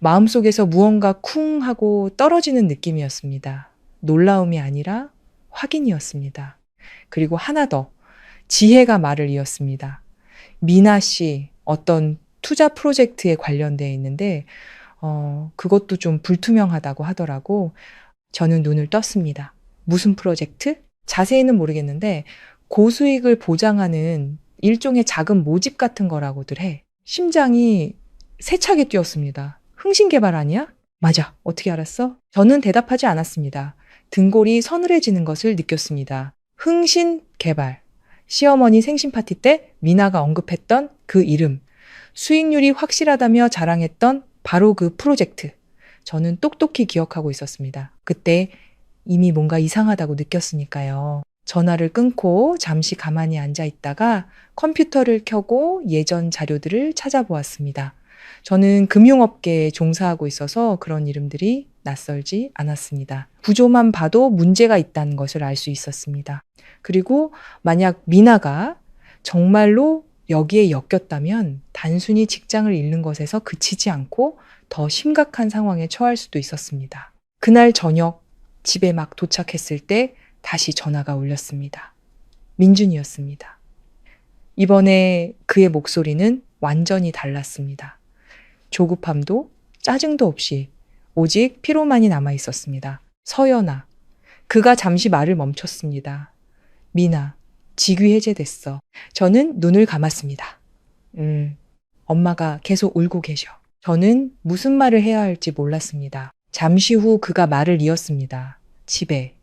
마음속에서 무언가 쿵 하고 떨어지는 느낌이었습니다. 놀라움이 아니라 확인이었습니다. 그리고 하나 더. 지혜가 말을 이었습니다. 미나 씨 어떤 투자 프로젝트에 관련되어 있는데 그것도 좀 불투명하다고 하더라고. 저는 눈을 떴습니다. 무슨 프로젝트? 자세히는 모르겠는데 고수익을 보장하는 일종의 작은 모집 같은 거라고들 해. 심장이 세차게 뛰었습니다. 흥신개발 아니야? 맞아. 어떻게 알았어? 저는 대답하지 않았습니다. 등골이 서늘해지는 것을 느꼈습니다. 흥신개발. 시어머니 생신 파티 때 미나가 언급했던 그 이름. 수익률이 확실하다며 자랑했던 바로 그 프로젝트. 저는 똑똑히 기억하고 있었습니다. 그때 이미 뭔가 이상하다고 느꼈으니까요. 전화를 끊고 잠시 가만히 앉아 있다가 컴퓨터를 켜고 예전 자료들을 찾아보았습니다. 저는 금융업계에 종사하고 있어서 그런 이름들이 낯설지 않았습니다. 구조만 봐도 문제가 있다는 것을 알 수 있었습니다. 그리고 만약 미나가 정말로 여기에 엮였다면 단순히 직장을 잃는 것에서 그치지 않고 더 심각한 상황에 처할 수도 있었습니다. 그날 저녁 집에 막 도착했을 때 다시 전화가 울렸습니다. 민준이었습니다. 이번에 그의 목소리는 완전히 달랐습니다. 조급함도 짜증도 없이 오직 피로만이 남아 있었습니다. 서연아. 그가 잠시 말을 멈췄습니다. 미나, 직위 해제됐어. 저는 눈을 감았습니다. 엄마가 계속 울고 계셔. 저는 무슨 말을 해야 할지 몰랐습니다. 잠시 후 그가 말을 이었습니다. 집에.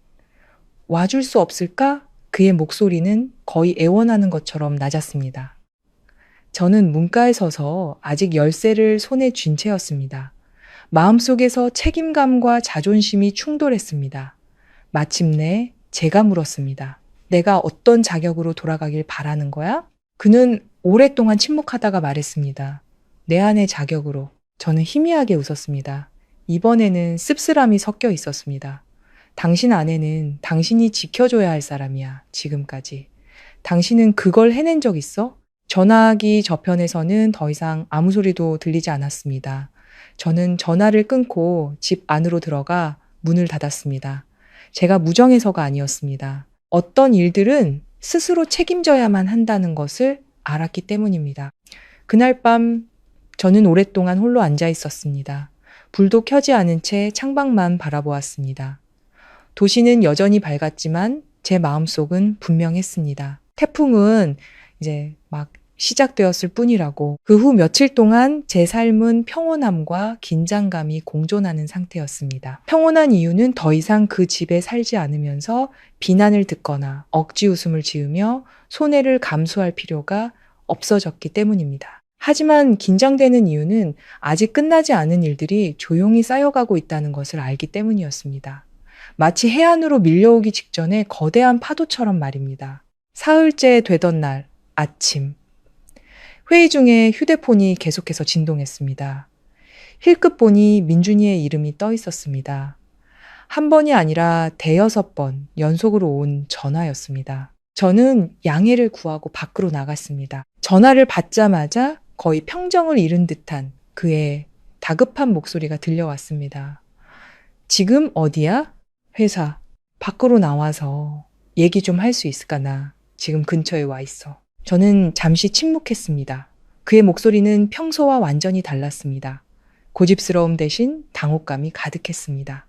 와줄 수 없을까? 그의 목소리는 거의 애원하는 것처럼 낮았습니다. 저는 문가에 서서 아직 열쇠를 손에 쥔 채였습니다. 마음속에서 책임감과 자존심이 충돌했습니다. 마침내 제가 물었습니다. 내가 어떤 자격으로 돌아가길 바라는 거야? 그는 오랫동안 침묵하다가 말했습니다. 내 안의 자격으로. 저는 희미하게 웃었습니다. 이번에는 씁쓸함이 섞여 있었습니다. 당신 아내는 당신이 지켜줘야 할 사람이야, 지금까지. 당신은 그걸 해낸 적 있어? 전화기 저편에서는 더 이상 아무 소리도 들리지 않았습니다. 저는 전화를 끊고 집 안으로 들어가 문을 닫았습니다. 제가 무정해서가 아니었습니다. 어떤 일들은 스스로 책임져야만 한다는 것을 알았기 때문입니다. 그날 밤 저는 오랫동안 홀로 앉아 있었습니다. 불도 켜지 않은 채 창밖만 바라보았습니다. 도시는 여전히 밝았지만 제 마음속은 분명했습니다. 태풍은 이제 막 시작되었을 뿐이라고. 그 후 며칠 동안 제 삶은 평온함과 긴장감이 공존하는 상태였습니다. 평온한 이유는 더 이상 그 집에 살지 않으면서 비난을 듣거나 억지 웃음을 지으며 손해를 감수할 필요가 없어졌기 때문입니다. 하지만 긴장되는 이유는 아직 끝나지 않은 일들이 조용히 쌓여가고 있다는 것을 알기 때문이었습니다. 마치 해안으로 밀려오기 직전에 거대한 파도처럼 말입니다. 사흘째 되던 날 아침. 회의 중에 휴대폰이 계속해서 진동했습니다. 힐끗 보니 민준이의 이름이 떠 있었습니다. 한 번이 아니라 대여섯 번 연속으로 온 전화였습니다. 저는 양해를 구하고 밖으로 나갔습니다. 전화를 받자마자 거의 평정을 잃은 듯한 그의 다급한 목소리가 들려왔습니다. 지금 어디야? 회사. 밖으로 나와서 얘기 좀 할 수 있을까 나. 지금 근처에 와 있어. 저는 잠시 침묵했습니다. 그의 목소리는 평소와 완전히 달랐습니다. 고집스러움 대신 당혹감이 가득했습니다.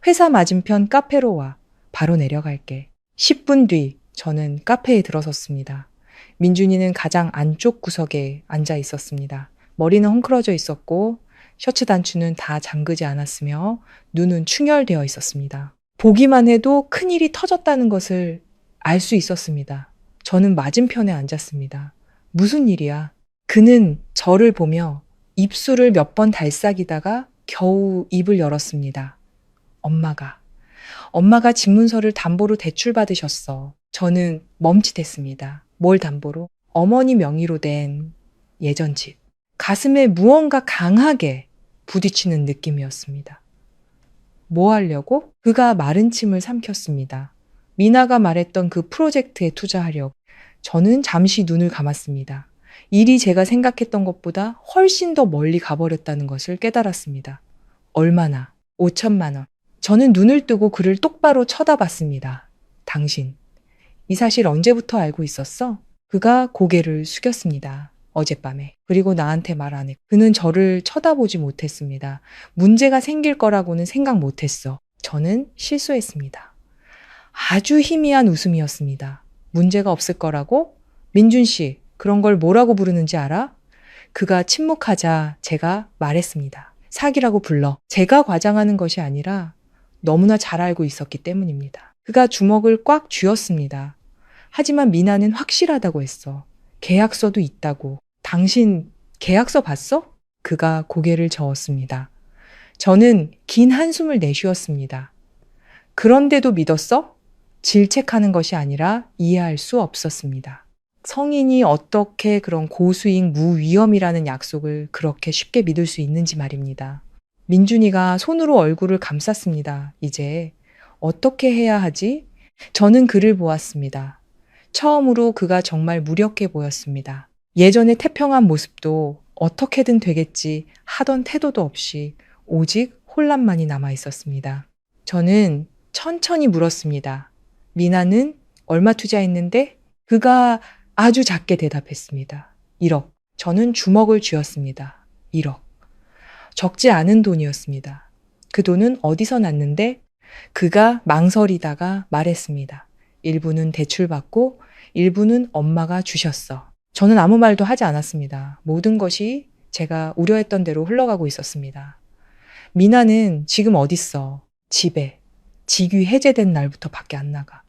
회사 맞은편 카페로 와. 바로 내려갈게. 10분 뒤 저는 카페에 들어섰습니다. 민준이는 가장 안쪽 구석에 앉아 있었습니다. 머리는 헝클어져 있었고 셔츠 단추는 다 잠그지 않았으며 눈은 충혈되어 있었습니다. 보기만 해도 큰일이 터졌다는 것을 알 수 있었습니다. 저는 맞은편에 앉았습니다. 무슨 일이야? 그는 저를 보며 입술을 몇 번 달싹이다가 겨우 입을 열었습니다. 엄마가 집문서를 담보로 대출받으셨어. 저는 멈칫했습니다. 뭘 담보로? 어머니 명의로 된 예전 집. 가슴에 무언가 강하게 부딪히는 느낌이었습니다. 뭐 하려고? 그가 마른 침을 삼켰습니다. 미나가 말했던 그 프로젝트에 투자하려고. 저는 잠시 눈을 감았습니다. 일이 제가 생각했던 것보다 훨씬 더 멀리 가버렸다는 것을 깨달았습니다. 얼마나? 5천만 원. 저는 눈을 뜨고 그를 똑바로 쳐다봤습니다. 당신, 이 사실 언제부터 알고 있었어? 그가 고개를 숙였습니다. 어젯밤에. 그리고 나한테 말 안 했고. 그는 저를 쳐다보지 못했습니다. 문제가 생길 거라고는 생각 못했어. 저는 실수했습니다. 아주 희미한 웃음이었습니다. 문제가 없을 거라고? 민준 씨, 그런 걸 뭐라고 부르는지 알아? 그가 침묵하자 제가 말했습니다. 사기라고 불러. 제가 과장하는 것이 아니라 너무나 잘 알고 있었기 때문입니다. 그가 주먹을 꽉 쥐었습니다. 하지만 미나는 확실하다고 했어. 계약서도 있다고. 당신 계약서 봤어? 그가 고개를 저었습니다. 저는 긴 한숨을 내쉬었습니다. 그런데도 믿었어? 질책하는 것이 아니라 이해할 수 없었습니다. 성인이 어떻게 그런 고수익 무위험이라는 약속을 그렇게 쉽게 믿을 수 있는지 말입니다. 민준이가 손으로 얼굴을 감쌌습니다. 이제 어떻게 해야 하지? 저는 그를 보았습니다. 처음으로 그가 정말 무력해 보였습니다. 예전의 태평한 모습도 어떻게든 되겠지 하던 태도도 없이 오직 혼란만이 남아 있었습니다. 저는 천천히 물었습니다. 미나는 얼마 투자했는데? 그가 아주 작게 대답했습니다. 1억. 저는 주먹을 쥐었습니다. 1억. 적지 않은 돈이었습니다. 그 돈은 어디서 났는데? 그가 망설이다가 말했습니다. 일부는 대출받고 일부는 엄마가 주셨어. 저는 아무 말도 하지 않았습니다. 모든 것이 제가 우려했던 대로 흘러가고 있었습니다. 미나는 지금 어딨어? 집에. 직위 해제된 날부터 밖에 안 나가.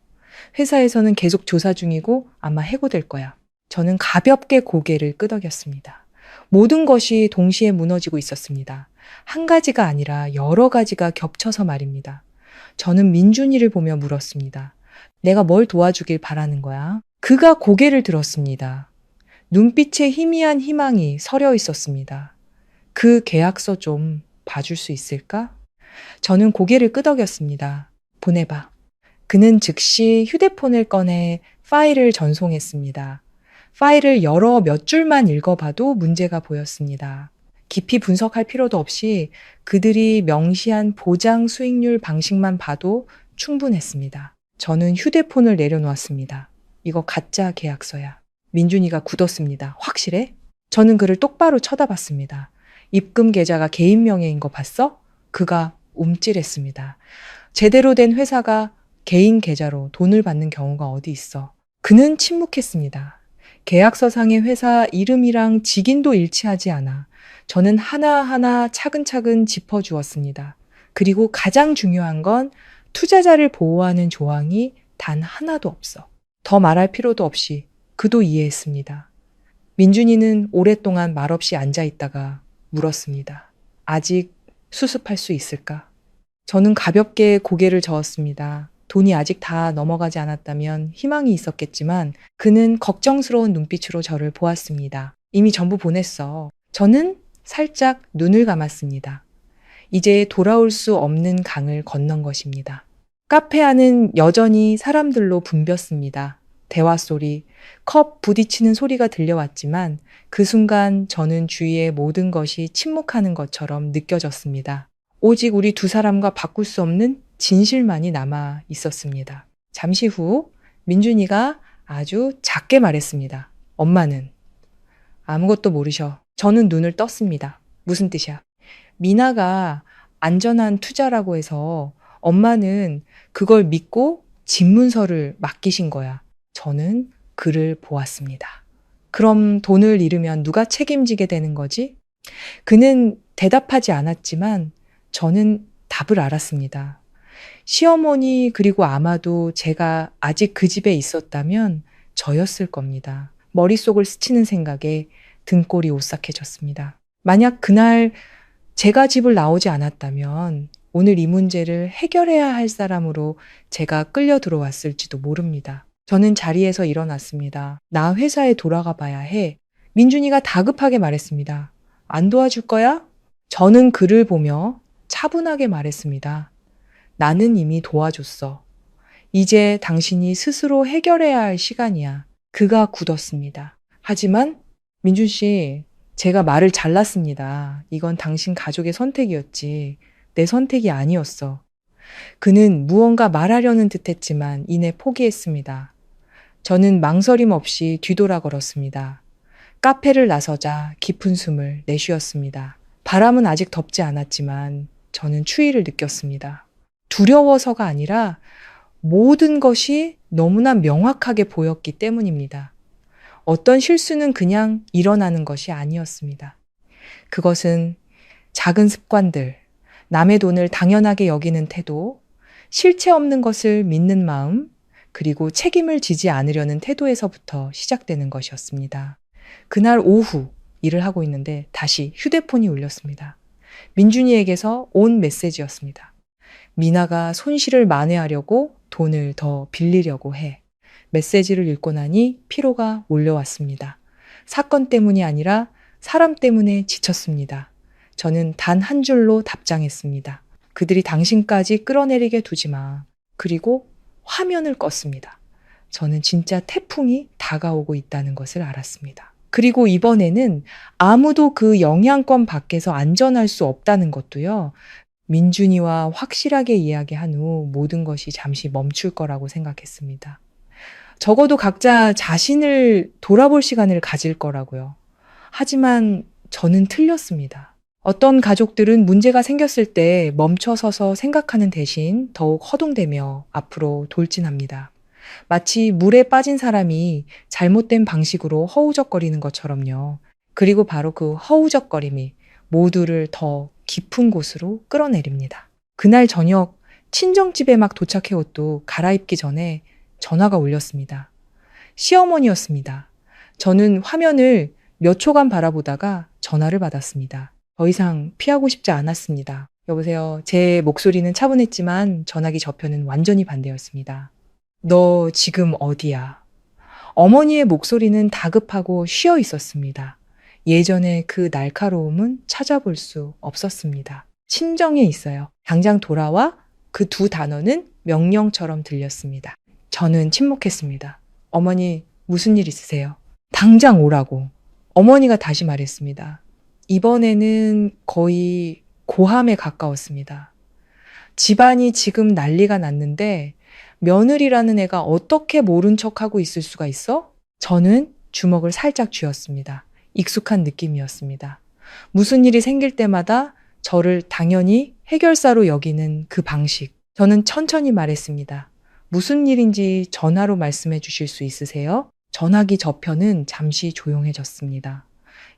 회사에서는 계속 조사 중이고 아마 해고될 거야. 저는 가볍게 고개를 끄덕였습니다. 모든 것이 동시에 무너지고 있었습니다. 한 가지가 아니라 여러 가지가 겹쳐서 말입니다. 저는 민준이를 보며 물었습니다. 내가 뭘 도와주길 바라는 거야? 그가 고개를 들었습니다. 눈빛에 희미한 희망이 서려 있었습니다. 그 계약서 좀 봐줄 수 있을까? 저는 고개를 끄덕였습니다. 보내봐. 그는 즉시 휴대폰을 꺼내 파일을 전송했습니다. 파일을 열어 몇 줄만 읽어봐도 문제가 보였습니다. 깊이 분석할 필요도 없이 그들이 명시한 보장 수익률 방식만 봐도 충분했습니다. 저는 휴대폰을 내려놓았습니다. 이거 가짜 계약서야. 민준이가 굳었습니다. 확실해? 저는 그를 똑바로 쳐다봤습니다. 입금 계좌가 개인 명예인 거 봤어? 그가 움찔했습니다. 제대로 된 회사가 개인 계좌로 돈을 받는 경우가 어디 있어? 그는 침묵했습니다. 계약서상의 회사 이름이랑 직인도 일치하지 않아 저는 하나하나 차근차근 짚어주었습니다. 그리고 가장 중요한 건 투자자를 보호하는 조항이 단 하나도 없어. 더 말할 필요도 없이 그도 이해했습니다. 민준이는 오랫동안 말없이 앉아 있다가 물었습니다. 아직 수습할 수 있을까? 저는 가볍게 고개를 저었습니다. 돈이 아직 다 넘어가지 않았다면 희망이 있었겠지만 그는 걱정스러운 눈빛으로 저를 보았습니다. 이미 전부 보냈어. 저는 살짝 눈을 감았습니다. 이제 돌아올 수 없는 강을 건넌 것입니다. 카페 안은 여전히 사람들로 붐볐습니다. 대화 소리, 컵 부딪히는 소리가 들려왔지만 그 순간 저는 주위의 모든 것이 침묵하는 것처럼 느껴졌습니다. 오직 우리 두 사람과 바꿀 수 없는 진실만이 남아 있었습니다. 잠시 후 민준이가 아주 작게 말했습니다. 엄마는 아무것도 모르셔. 저는 눈을 떴습니다. 무슨 뜻이야? 미나가 안전한 투자라고 해서 엄마는 그걸 믿고 집문서를 맡기신 거야. 저는 그를 보았습니다. 그럼 돈을 잃으면 누가 책임지게 되는 거지? 그는 대답하지 않았지만 저는 답을 알았습니다. 시어머니 그리고 아마도 제가 아직 그 집에 있었다면 저였을 겁니다. 머릿속을 스치는 생각에 등골이 오싹해졌습니다. 만약 그날 제가 집을 나오지 않았다면 오늘 이 문제를 해결해야 할 사람으로 제가 끌려 들어왔을지도 모릅니다. 저는 자리에서 일어났습니다. 나 회사에 돌아가 봐야 해. 민준이가 다급하게 말했습니다. 안 도와줄 거야? 저는 그를 보며 차분하게 말했습니다. 나는 이미 도와줬어. 이제 당신이 스스로 해결해야 할 시간이야. 그가 굳었습니다. 하지만 민준 씨, 제가 말을 잘랐습니다. 이건 당신 가족의 선택이었지. 내 선택이 아니었어. 그는 무언가 말하려는 듯했지만 이내 포기했습니다. 저는 망설임 없이 뒤돌아 걸었습니다. 카페를 나서자 깊은 숨을 내쉬었습니다. 바람은 아직 덥지 않았지만 저는 추위를 느꼈습니다. 두려워서가 아니라 모든 것이 너무나 명확하게 보였기 때문입니다. 어떤 실수는 그냥 일어나는 것이 아니었습니다. 그것은 작은 습관들, 남의 돈을 당연하게 여기는 태도, 실체 없는 것을 믿는 마음, 그리고 책임을 지지 않으려는 태도에서부터 시작되는 것이었습니다. 그날 오후 일을 하고 있는데 다시 휴대폰이 울렸습니다. 민준이에게서 온 메시지였습니다. 미나가 손실을 만회하려고 돈을 더 빌리려고 해. 메시지를 읽고 나니 피로가 몰려왔습니다. 사건 때문이 아니라 사람 때문에 지쳤습니다. 저는 단 한 줄로 답장했습니다. 그들이 당신까지 끌어내리게 두지 마. 그리고 화면을 껐습니다. 저는 진짜 태풍이 다가오고 있다는 것을 알았습니다. 그리고 이번에는 아무도 그 영향권 밖에서 안전할 수 없다는 것도요. 민준이와 확실하게 이야기한 후 모든 것이 잠시 멈출 거라고 생각했습니다. 적어도 각자 자신을 돌아볼 시간을 가질 거라고요. 하지만 저는 틀렸습니다. 어떤 가족들은 문제가 생겼을 때 멈춰서서 생각하는 대신 더욱 허둥대며 앞으로 돌진합니다. 마치 물에 빠진 사람이 잘못된 방식으로 허우적거리는 것처럼요. 그리고 바로 그 허우적거림이 모두를 더 깊은 곳으로 끌어내립니다. 그날 저녁 친정집에 막 도착해 옷도 갈아입기 전에 전화가 울렸습니다. 시어머니였습니다. 저는 화면을 몇 초간 바라보다가 전화를 받았습니다. 더 이상 피하고 싶지 않았습니다. 여보세요. 제 목소리는 차분했지만 전화기 저편은 완전히 반대였습니다. 너 지금 어디야? 어머니의 목소리는 다급하고 쉬어 있었습니다. 예전에 그 날카로움은 찾아볼 수 없었습니다. 친정에 있어요. 당장 돌아와. 그 두 단어는 명령처럼 들렸습니다. 저는 침묵했습니다. 어머니, 무슨 일 있으세요? 당장 오라고. 어머니가 다시 말했습니다. 이번에는 거의 고함에 가까웠습니다. 집안이 지금 난리가 났는데 며느리라는 애가 어떻게 모른 척하고 있을 수가 있어? 저는 주먹을 살짝 쥐었습니다. 익숙한 느낌이었습니다. 무슨 일이 생길 때마다 저를 당연히 해결사로 여기는 그 방식. 저는 천천히 말했습니다. 무슨 일인지 전화로 말씀해 주실 수 있으세요? 전화기 저편은 잠시 조용해졌습니다.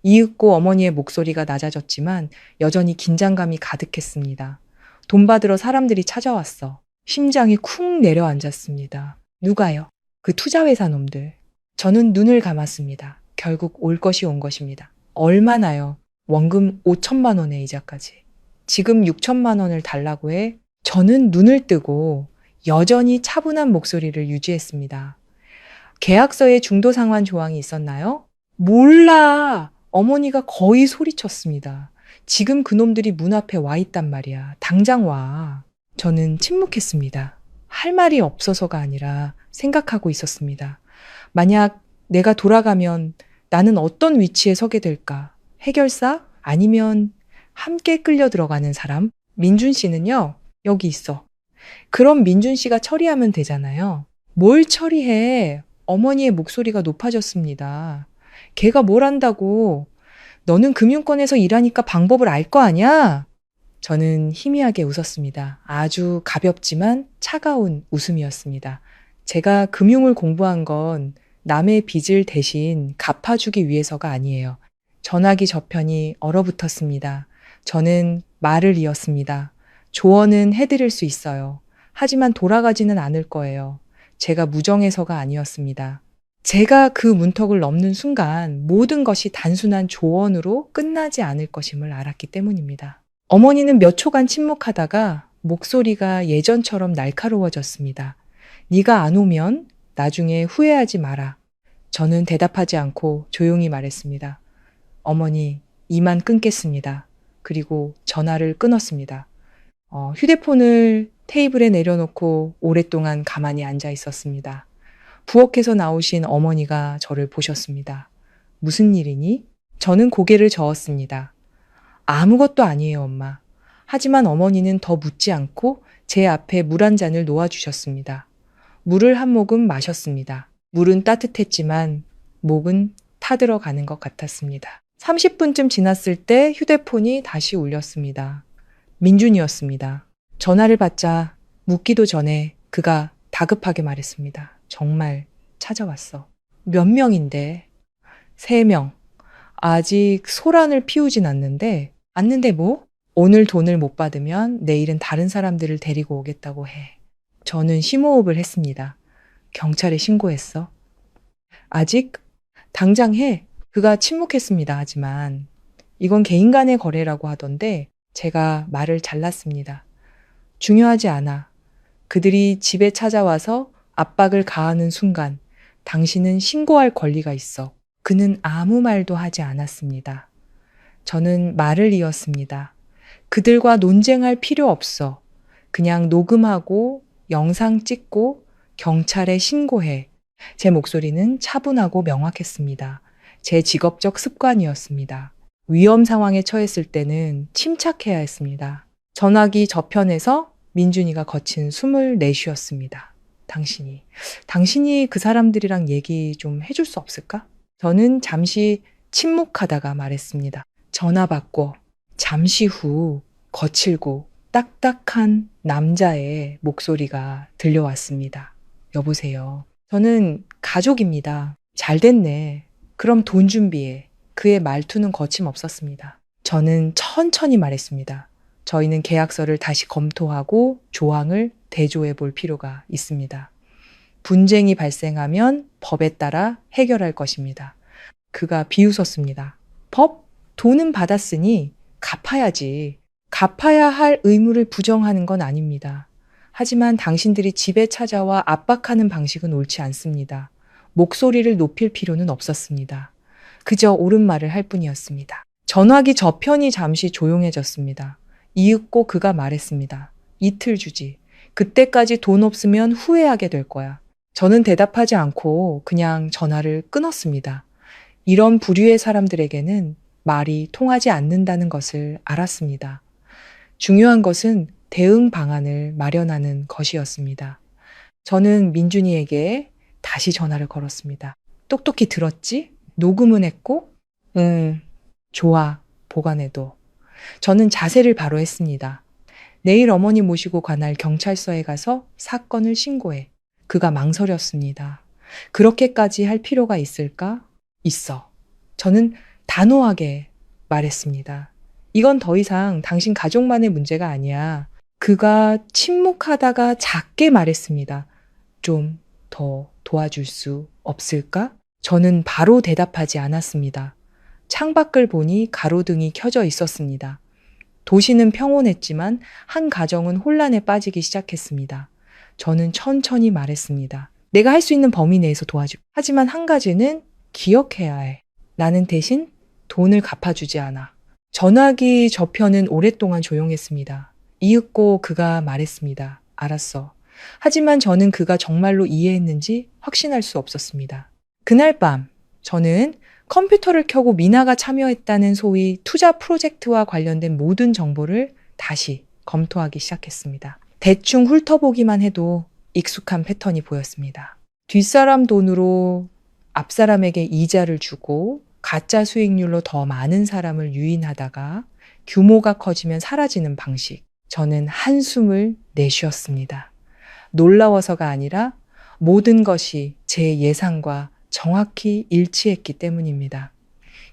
이윽고 어머니의 목소리가 낮아졌지만 여전히 긴장감이 가득했습니다. 돈 받으러 사람들이 찾아왔어. 심장이 쿵 내려앉았습니다. 누가요? 그 투자회사 놈들. 저는 눈을 감았습니다. 결국 올 것이 온 것입니다. 얼마나요? 원금 5천만 원의 이자까지. 지금 6천만 원을 달라고 해. 저는 눈을 뜨고 여전히 차분한 목소리를 유지했습니다. 계약서에 중도 상환 조항이 있었나요? 몰라. 어머니가 거의 소리쳤습니다. 지금 그놈들이 문 앞에 와 있단 말이야. 당장 와. 저는 침묵했습니다. 할 말이 없어서가 아니라 생각하고 있었습니다. 만약 내가 돌아가면 나는 어떤 위치에 서게 될까? 해결사? 아니면 함께 끌려 들어가는 사람? 민준 씨는요, 여기 있어. 그럼 민준 씨가 처리하면 되잖아요. 뭘 처리해? 어머니의 목소리가 높아졌습니다. 걔가 뭘 한다고? 너는 금융권에서 일하니까 방법을 알 거 아니야? 저는 희미하게 웃었습니다. 아주 가볍지만 차가운 웃음이었습니다. 제가 금융을 공부한 건 남의 빚을 대신 갚아주기 위해서가 아니에요. 전화기 저편이 얼어붙었습니다. 저는 말을 이었습니다. 조언은 해드릴 수 있어요. 하지만 돌아가지는 않을 거예요. 제가 무정해서가 아니었습니다. 제가 그 문턱을 넘는 순간 모든 것이 단순한 조언으로 끝나지 않을 것임을 알았기 때문입니다. 어머니는 몇 초간 침묵하다가 목소리가 예전처럼 날카로워졌습니다. 네가 안 오면 나중에 후회하지 마라. 저는 대답하지 않고 조용히 말했습니다. 어머니, 이만 끊겠습니다. 그리고 전화를 끊었습니다. 휴대폰을 테이블에 내려놓고 오랫동안 가만히 앉아 있었습니다. 부엌에서 나오신 어머니가 저를 보셨습니다. 무슨 일이니? 저는 고개를 저었습니다. 아무것도 아니에요, 엄마. 하지만 어머니는 더 묻지 않고 제 앞에 물 한 잔을 놓아주셨습니다. 물을 한 모금 마셨습니다. 물은 따뜻했지만 목은 타들어가는 것 같았습니다. 30분쯤 지났을 때 휴대폰이 다시 울렸습니다. 민준이었습니다. 전화를 받자 묻기도 전에 그가 다급하게 말했습니다. 정말 찾아왔어. 몇 명인데? 3명. 아직 소란을 피우진 않는데 뭐? 오늘 돈을 못 받으면 내일은 다른 사람들을 데리고 오겠다고 해. 저는 심호흡을 했습니다. 경찰에 신고했어? 아직? 당장 해. 그가 침묵했습니다. 하지만 이건 개인 간의 거래라고 하던데 제가 말을 잘랐습니다. 중요하지 않아. 그들이 집에 찾아와서 압박을 가하는 순간 당신은 신고할 권리가 있어. 그는 아무 말도 하지 않았습니다. 저는 말을 이었습니다. 그들과 논쟁할 필요 없어. 그냥 녹음하고 영상 찍고 경찰에 신고해. 제 목소리는 차분하고 명확했습니다. 제 직업적 습관이었습니다. 위험 상황에 처했을 때는 침착해야 했습니다. 전화기 저편에서 민준이가 거친 숨을 내쉬었습니다. 당신이 그 사람들이랑 얘기 좀 해줄 수 없을까? 저는 잠시 침묵하다가 말했습니다. 전화 받고 잠시 후 거칠고 딱딱한 남자의 목소리가 들려왔습니다. 여보세요. 저는 가족입니다. 잘 됐네. 그럼 돈 준비해. 그의 말투는 거침없었습니다. 저는 천천히 말했습니다. 저희는 계약서를 다시 검토하고 조항을 대조해 볼 필요가 있습니다. 분쟁이 발생하면 법에 따라 해결할 것입니다. 그가 비웃었습니다. 법? 돈은 받았으니 갚아야지. 갚아야 할 의무를 부정하는 건 아닙니다. 하지만 당신들이 집에 찾아와 압박하는 방식은 옳지 않습니다. 목소리를 높일 필요는 없었습니다. 그저 옳은 말을 할 뿐이었습니다. 전화기 저편이 잠시 조용해졌습니다. 이윽고 그가 말했습니다. 이틀 주지. 그때까지 돈 없으면 후회하게 될 거야. 저는 대답하지 않고 그냥 전화를 끊었습니다. 이런 부류의 사람들에게는 말이 통하지 않는다는 것을 알았습니다. 중요한 것은 대응 방안을 마련하는 것이었습니다. 저는 민준이에게 다시 전화를 걸었습니다. 똑똑히 들었지? 녹음은 했고? 응, 좋아, 보관해둬. 저는 자세를 바로 했습니다. 내일 어머니 모시고 관할 경찰서에 가서 사건을 신고해. 그가 망설였습니다. 그렇게까지 할 필요가 있을까? 있어. 저는 단호하게 말했습니다. 이건 더 이상 당신 가족만의 문제가 아니야. 그가 침묵하다가 작게 말했습니다. 좀 더 도와줄 수 없을까? 저는 바로 대답하지 않았습니다. 창밖을 보니 가로등이 켜져 있었습니다. 도시는 평온했지만 한 가정은 혼란에 빠지기 시작했습니다. 저는 천천히 말했습니다. 내가 할 수 있는 범위 내에서 도와줘. 하지만 한 가지는 기억해야 해. 나는 대신 돈을 갚아주지 않아. 전화기 저편은 오랫동안 조용했습니다. 이윽고 그가 말했습니다. 알았어. 하지만 저는 그가 정말로 이해했는지 확신할 수 없었습니다. 그날 밤 저는 컴퓨터를 켜고 미나가 참여했다는 소위 투자 프로젝트와 관련된 모든 정보를 다시 검토하기 시작했습니다. 대충 훑어보기만 해도 익숙한 패턴이 보였습니다. 뒷사람 돈으로 앞사람에게 이자를 주고 가짜 수익률로 더 많은 사람을 유인하다가 규모가 커지면 사라지는 방식. 저는 한숨을 내쉬었습니다. 놀라워서가 아니라 모든 것이 제 예상과 정확히 일치했기 때문입니다.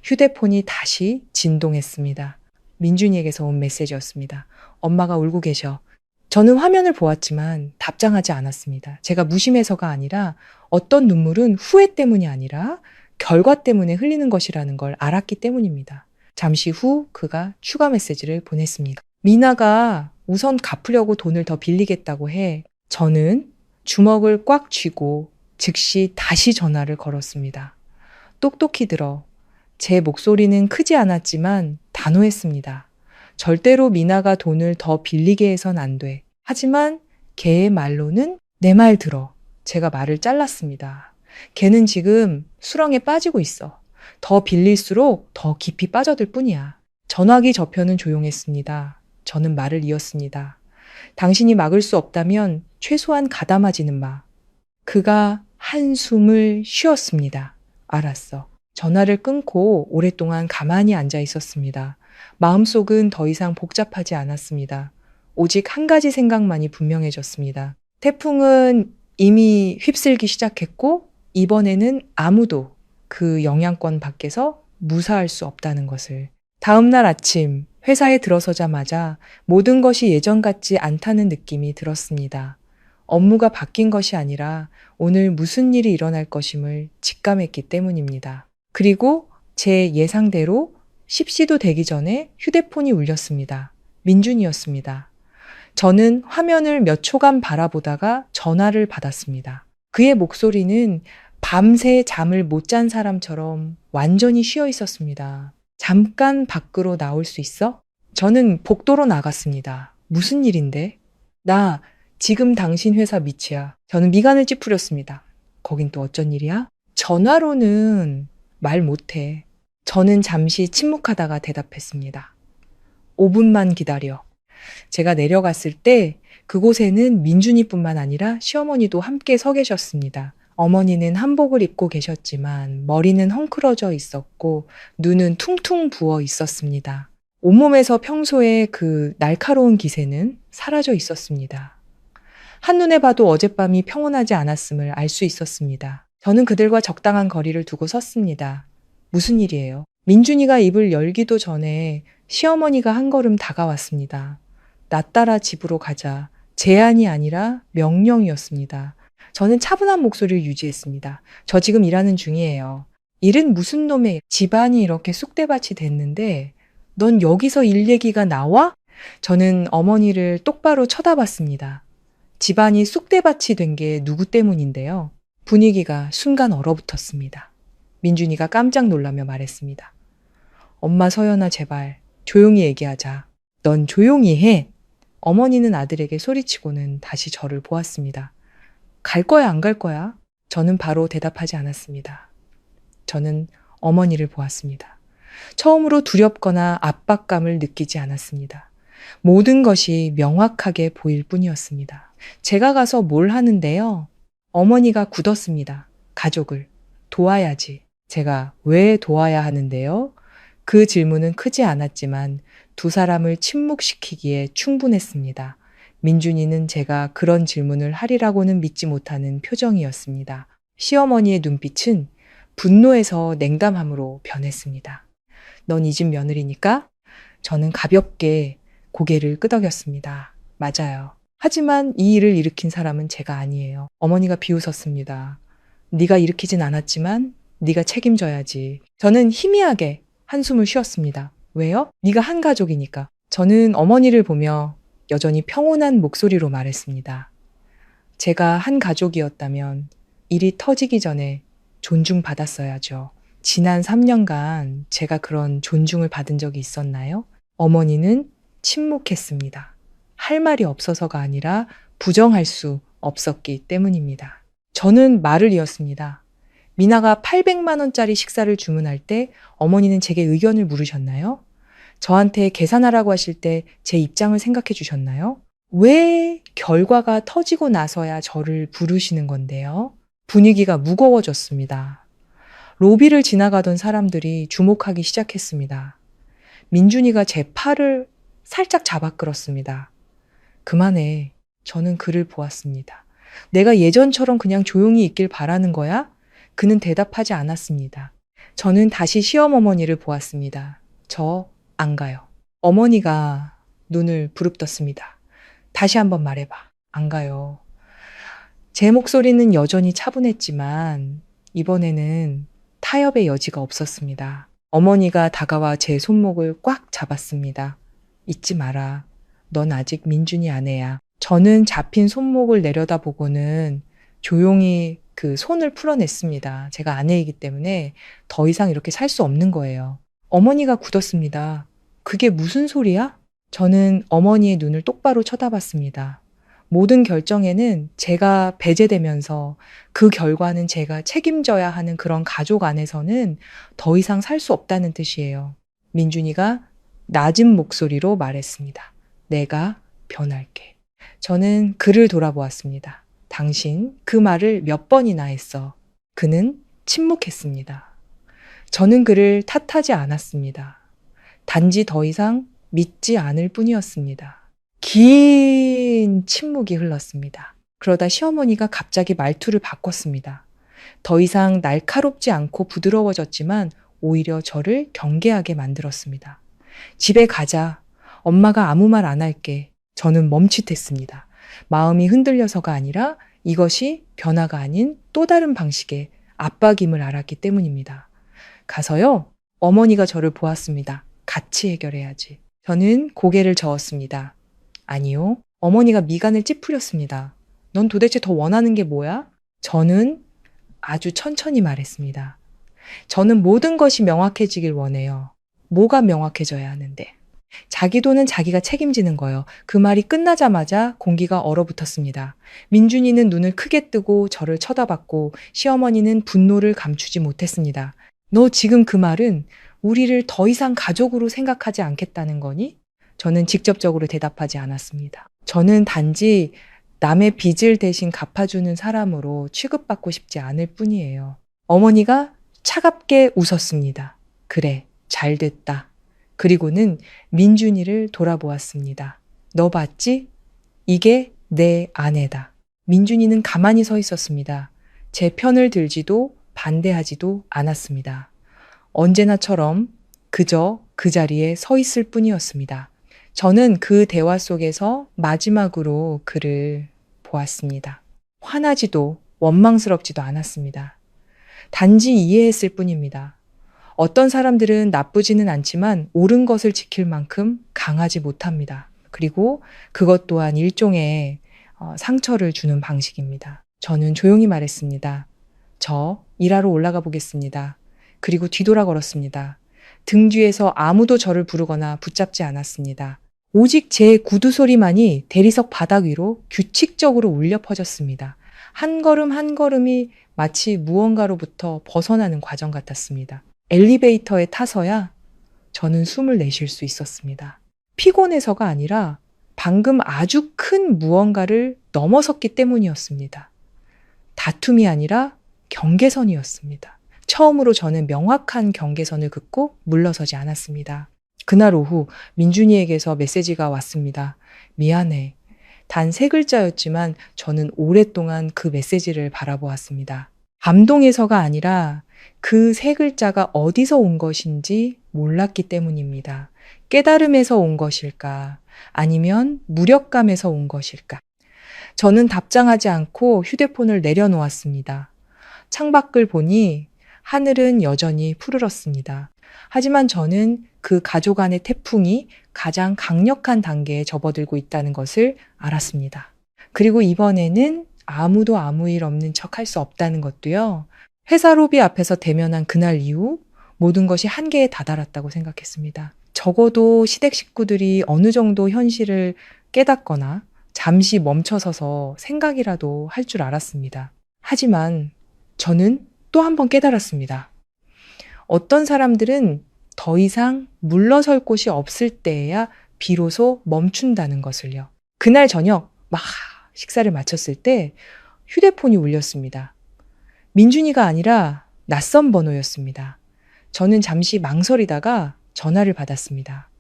휴대폰이 다시 진동했습니다. 민준이에게서 온 메시지였습니다. 엄마가 울고 계셔. 저는 화면을 보았지만 답장하지 않았습니다. 제가 무심해서가 아니라 어떤 눈물은 후회 때문이 아니라 결과 때문에 흘리는 것이라는 걸 알았기 때문입니다. 잠시 후 그가 추가 메시지를 보냈습니다. 미나가 우선 갚으려고 돈을 더 빌리겠다고 해. 저는 주먹을 꽉 쥐고 즉시 다시 전화를 걸었습니다. 똑똑히 들어. 제 목소리는 크지 않았지만 단호했습니다. 절대로 미나가 돈을 더 빌리게 해선 안 돼. 하지만 걔의 말로는 내 말 들어. 제가 말을 잘랐습니다. 걔는 지금 수렁에 빠지고 있어. 더 빌릴수록 더 깊이 빠져들 뿐이야. 전화기 저편은 조용했습니다. 저는 말을 이었습니다. 당신이 막을 수 없다면 최소한 가다마지는 마. 그가 한숨을 쉬었습니다. 알았어. 전화를 끊고 오랫동안 가만히 앉아 있었습니다. 마음속은 더 이상 복잡하지 않았습니다. 오직 한 가지 생각만이 분명해졌습니다. 태풍은 이미 휩쓸기 시작했고 이번에는 아무도 그 영향권 밖에서 무사할 수 없다는 것을. 다음 날 아침 회사에 들어서자마자 모든 것이 예전 같지 않다는 느낌이 들었습니다. 업무가 바뀐 것이 아니라 오늘 무슨 일이 일어날 것임을 직감했기 때문입니다. 그리고 제 예상대로 10시도 되기 전에 휴대폰이 울렸습니다. 민준이었습니다. 저는 화면을 몇 초간 바라보다가 전화를 받았습니다. 그의 목소리는 밤새 잠을 못 잔 사람처럼 완전히 쉬어 있었습니다. 잠깐 밖으로 나올 수 있어? 저는 복도로 나갔습니다. 무슨 일인데? 나 지금 당신 회사 밑이야. 저는 미간을 찌푸렸습니다. 거긴 또 어쩐 일이야? 전화로는 말 못해. 저는 잠시 침묵하다가 대답했습니다. 5분만 기다려. 제가 내려갔을 때 그곳에는 민준이뿐만 아니라 시어머니도 함께 서 계셨습니다. 어머니는 한복을 입고 계셨지만 머리는 헝클어져 있었고 눈은 퉁퉁 부어 있었습니다. 온몸에서 평소에 그 날카로운 기세는 사라져 있었습니다. 한눈에 봐도 어젯밤이 평온하지 않았음을 알 수 있었습니다. 저는 그들과 적당한 거리를 두고 섰습니다. 무슨 일이에요? 민준이가 입을 열기도 전에 시어머니가 한 걸음 다가왔습니다. 나 따라 집으로 가자. 제안이 아니라 명령이었습니다. 저는 차분한 목소리를 유지했습니다. 저 지금 일하는 중이에요. 일은 무슨 놈의 집안이 이렇게 쑥대밭이 됐는데 넌 여기서 일 얘기가 나와? 저는 어머니를 똑바로 쳐다봤습니다. 집안이 쑥대밭이 된 게 누구 때문인데요. 분위기가 순간 얼어붙었습니다. 민준이가 깜짝 놀라며 말했습니다. 엄마 서연아 제발 조용히 얘기하자. 넌 조용히 해. 어머니는 아들에게 소리치고는 다시 저를 보았습니다. 갈 거야 안 갈 거야? 저는 바로 대답하지 않았습니다. 저는 어머니를 보았습니다. 처음으로 두렵거나 압박감을 느끼지 않았습니다. 모든 것이 명확하게 보일 뿐이었습니다. 제가 가서 뭘 하는데요? 어머니가 굳었습니다. 가족을 도와야지. 제가 왜 도와야 하는데요? 그 질문은 크지 않았지만 두 사람을 침묵시키기에 충분했습니다. 민준이는 제가 그런 질문을 하리라고는 믿지 못하는 표정이었습니다. 시어머니의 눈빛은 분노에서 냉담함으로 변했습니다. 넌 이 집 며느리니까? 저는 가볍게 고개를 끄덕였습니다. 맞아요. 하지만 이 일을 일으킨 사람은 제가 아니에요. 어머니가 비웃었습니다. 네가 일으키진 않았지만 네가 책임져야지. 저는 희미하게 한숨을 쉬었습니다. 왜요? 네가 한 가족이니까. 저는 어머니를 보며 여전히 평온한 목소리로 말했습니다. 제가 한 가족이었다면 일이 터지기 전에 존중받았어야죠. 지난 3년간 제가 그런 존중을 받은 적이 있었나요? 어머니는 침묵했습니다. 할 말이 없어서가 아니라 부정할 수 없었기 때문입니다. 저는 말을 이었습니다. 미나가 800만 원짜리 식사를 주문할 때 어머니는 제게 의견을 물으셨나요? 저한테 계산하라고 하실 때 제 입장을 생각해 주셨나요? 왜 결과가 터지고 나서야 저를 부르시는 건데요? 분위기가 무거워졌습니다. 로비를 지나가던 사람들이 주목하기 시작했습니다. 민준이가 제 팔을 살짝 잡아 끌었습니다. 그만해. 저는 그를 보았습니다. 내가 예전처럼 그냥 조용히 있길 바라는 거야? 그는 대답하지 않았습니다. 저는 다시 시어머니를 보았습니다. 저 안 가요. 어머니가 눈을 부릅떴습니다. 다시 한번 말해봐. 안 가요. 제 목소리는 여전히 차분했지만 이번에는 타협의 여지가 없었습니다. 어머니가 다가와 제 손목을 꽉 잡았습니다. 잊지 마라. 넌 아직 민준이 아내야. 저는 잡힌 손목을 내려다보고는 조용히 그 손을 풀어냈습니다. 제가 아내이기 때문에 더 이상 이렇게 살 수 없는 거예요. 어머니가 굳었습니다. 그게 무슨 소리야? 저는 어머니의 눈을 똑바로 쳐다봤습니다. 모든 결정에는 제가 배제되면서 그 결과는 제가 책임져야 하는 그런 가족 안에서는 더 이상 살 수 없다는 뜻이에요. 민준이가 낮은 목소리로 말했습니다. 내가 변할게. 저는 그를 돌아보았습니다. 당신 그 말을 몇 번이나 했어. 그는 침묵했습니다. 저는 그를 탓하지 않았습니다. 단지 더 이상 믿지 않을 뿐이었습니다. 긴 침묵이 흘렀습니다. 그러다 시어머니가 갑자기 말투를 바꿨습니다. 더 이상 날카롭지 않고 부드러워졌지만 오히려 저를 경계하게 만들었습니다. 집에 가자. 엄마가 아무 말 안 할게. 저는 멈칫했습니다. 마음이 흔들려서가 아니라 이것이 변화가 아닌 또 다른 방식의 압박임을 알았기 때문입니다. 가서요. 어머니가 저를 보았습니다. 같이 해결해야지. 저는 고개를 저었습니다. 아니요. 어머니가 미간을 찌푸렸습니다. 넌 도대체 더 원하는 게 뭐야? 저는 아주 천천히 말했습니다. 저는 모든 것이 명확해지길 원해요. 뭐가 명확해져야 하는데? 자기 돈은 자기가 책임지는 거요. 그 말이 끝나자마자 공기가 얼어붙었습니다. 민준이는 눈을 크게 뜨고 저를 쳐다봤고 시어머니는 분노를 감추지 못했습니다. 너 지금 그 말은 우리를 더 이상 가족으로 생각하지 않겠다는 거니? 저는 직접적으로 대답하지 않았습니다. 저는 단지 남의 빚을 대신 갚아주는 사람으로 취급받고 싶지 않을 뿐이에요. 어머니가 차갑게 웃었습니다. 그래, 잘 됐다. 그리고는 민준이를 돌아보았습니다. 너 봤지? 이게 내 아내다. 민준이는 가만히 서 있었습니다. 제 편을 들지도 반대하지도 않았습니다. 언제나처럼 그저 그 자리에 서 있을 뿐이었습니다. 저는 그 대화 속에서 마지막으로 그를 보았습니다. 화나지도 원망스럽지도 않았습니다. 단지 이해했을 뿐입니다. 어떤 사람들은 나쁘지는 않지만 옳은 것을 지킬 만큼 강하지 못합니다. 그리고 그것 또한 일종의 상처를 주는 방식입니다. 저는 조용히 말했습니다. 저 일하러 올라가 보겠습니다. 그리고 뒤돌아 걸었습니다. 등 뒤에서 아무도 저를 부르거나 붙잡지 않았습니다. 오직 제 구두 소리만이 대리석 바닥 위로 규칙적으로 울려 퍼졌습니다. 한 걸음 한 걸음이 마치 무언가로부터 벗어나는 과정 같았습니다. 엘리베이터에 타서야 저는 숨을 내쉴 수 있었습니다. 피곤해서가 아니라 방금 아주 큰 무언가를 넘어섰기 때문이었습니다. 다툼이 아니라 경계선이었습니다. 처음으로 저는 명확한 경계선을 긋고 물러서지 않았습니다. 그날 오후 민준이에게서 메시지가 왔습니다. 미안해. 단 3글자였지만 저는 오랫동안 그 메시지를 바라보았습니다. 감동에서가 아니라 그 3글자가 어디서 온 것인지 몰랐기 때문입니다. 깨달음에서 온 것일까? 아니면 무력감에서 온 것일까? 저는 답장하지 않고 휴대폰을 내려놓았습니다. 창밖을 보니 하늘은 여전히 푸르렀습니다. 하지만 저는 그 가족 안의 태풍이 가장 강력한 단계에 접어들고 있다는 것을 알았습니다. 그리고 이번에는 아무도 아무 일 없는 척 할 수 없다는 것도요. 회사 로비 앞에서 대면한 그날 이후 모든 것이 한계에 다다랐다고 생각했습니다. 적어도 시댁 식구들이 어느 정도 현실을 깨닫거나 잠시 멈춰서서 생각이라도 할 줄 알았습니다. 하지만 저는 또 한 번 깨달았습니다. 어떤 사람들은 더 이상 물러설 곳이 없을 때에야 비로소 멈춘다는 것을요. 그날 저녁 막 식사를 마쳤을 때 휴대폰이 울렸습니다. 민준이가 아니라 낯선 번호였습니다. 저는 잠시 망설이다가 전화를 받았습니다.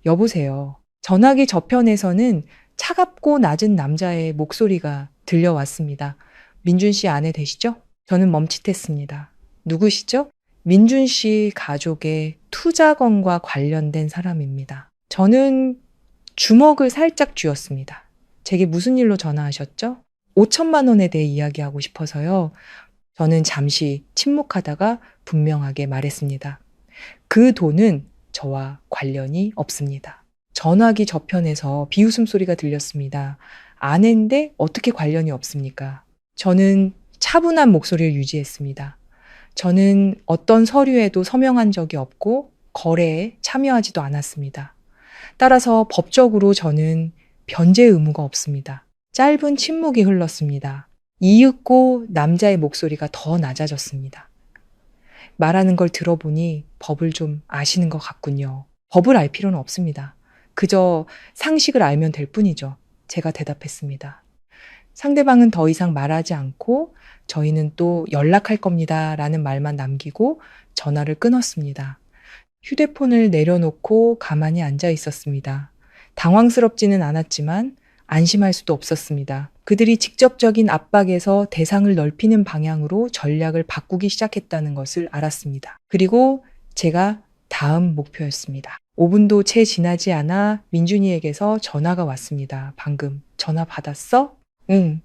여보세요. 전화기 저편에서는 차갑고 낮은 남자의 목소리가 들려왔습니다. 민준 씨 아내 되시죠? 저는 멈칫했습니다. 누구시죠? 민준 씨 가족의 투자건과 관련된 사람입니다. 저는 주먹을 살짝 쥐었습니다. 제게 무슨 일로 전화하셨죠? 5천만 원에 대해 이야기하고 싶어서요. 저는 잠시 침묵하다가 분명하게 말했습니다. 그 돈은 저와 관련이 없습니다. 전화기 저편에서 비웃음 소리가 들렸습니다. 아내인데 어떻게 관련이 없습니까? 저는 차분한 목소리를 유지했습니다. 저는 어떤 서류에도 서명한 적이 없고 거래에 참여하지도 않았습니다. 따라서 법적으로 저는 변제 의무가 없습니다. 짧은 침묵이 흘렀습니다. 이윽고 남자의 목소리가 더 낮아졌습니다. 말하는 걸 들어보니 법을 좀 아시는 것 같군요. 법을 알 필요는 없습니다. 그저 상식을 알면 될 뿐이죠. 제가 대답했습니다. 상대방은 더 이상 말하지 않고 저희는 또 연락할 겁니다 라는 말만 남기고 전화를 끊었습니다. 휴대폰을 내려놓고 가만히 앉아 있었습니다. 당황스럽지는 않았지만 안심할 수도 없었습니다. 그들이 직접적인 압박에서 대상을 넓히는 방향으로 전략을 바꾸기 시작했다는 것을 알았습니다. 그리고 제가 다음 목표였습니다. 5분도 채 지나지 않아 민준이에게서 전화가 왔습니다. 방금 전화 받았어? 응.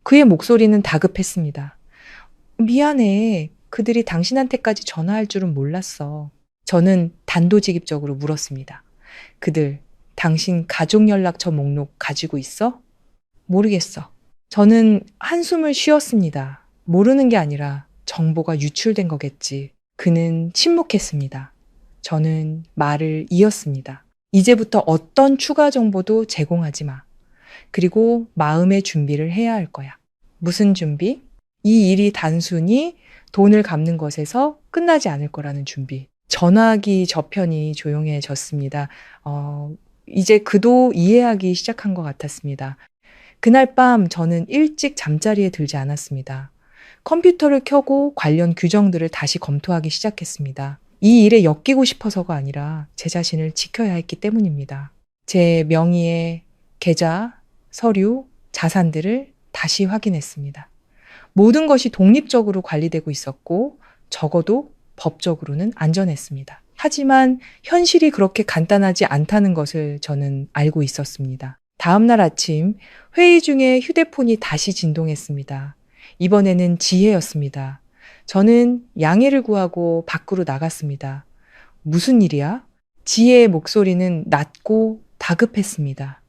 그의 목소리는 다급했습니다. 미안해. 그들이 당신한테까지 전화할 줄은 몰랐어. 저는 단도직입적으로 물었습니다. 그들 당신 가족 연락처 목록 가지고 있어? 모르겠어. 저는 한숨을 쉬었습니다. 모르는 게 아니라 정보가 유출된 거겠지. 그는 침묵했습니다. 저는 말을 이었습니다. 이제부터 어떤 추가 정보도 제공하지 마. 그리고 마음의 준비를 해야 할 거야. 무슨 준비? 이 일이 단순히 돈을 갚는 것에서 끝나지 않을 거라는 준비. 전화기 저편이 조용해졌습니다. 이제 그도 이해하기 시작한 것 같았습니다. 그날 밤 저는 일찍 잠자리에 들지 않았습니다. 컴퓨터를 켜고 관련 규정들을 다시 검토하기 시작했습니다. 이 일에 엮이고 싶어서가 아니라 제 자신을 지켜야 했기 때문입니다. 제 명의의 계좌, 서류, 자산들을 다시 확인했습니다. 모든 것이 독립적으로 관리되고 있었고 적어도 법적으로는 안전했습니다. 하지만 현실이 그렇게 간단하지 않다는 것을 저는 알고 있었습니다. 다음 날 아침 회의 중에 휴대폰이 다시 진동했습니다. 이번에는 지혜였습니다. 저는 양해를 구하고 밖으로 나갔습니다. 무슨 일이야? 지혜의 목소리는 낮고 다급했습니다.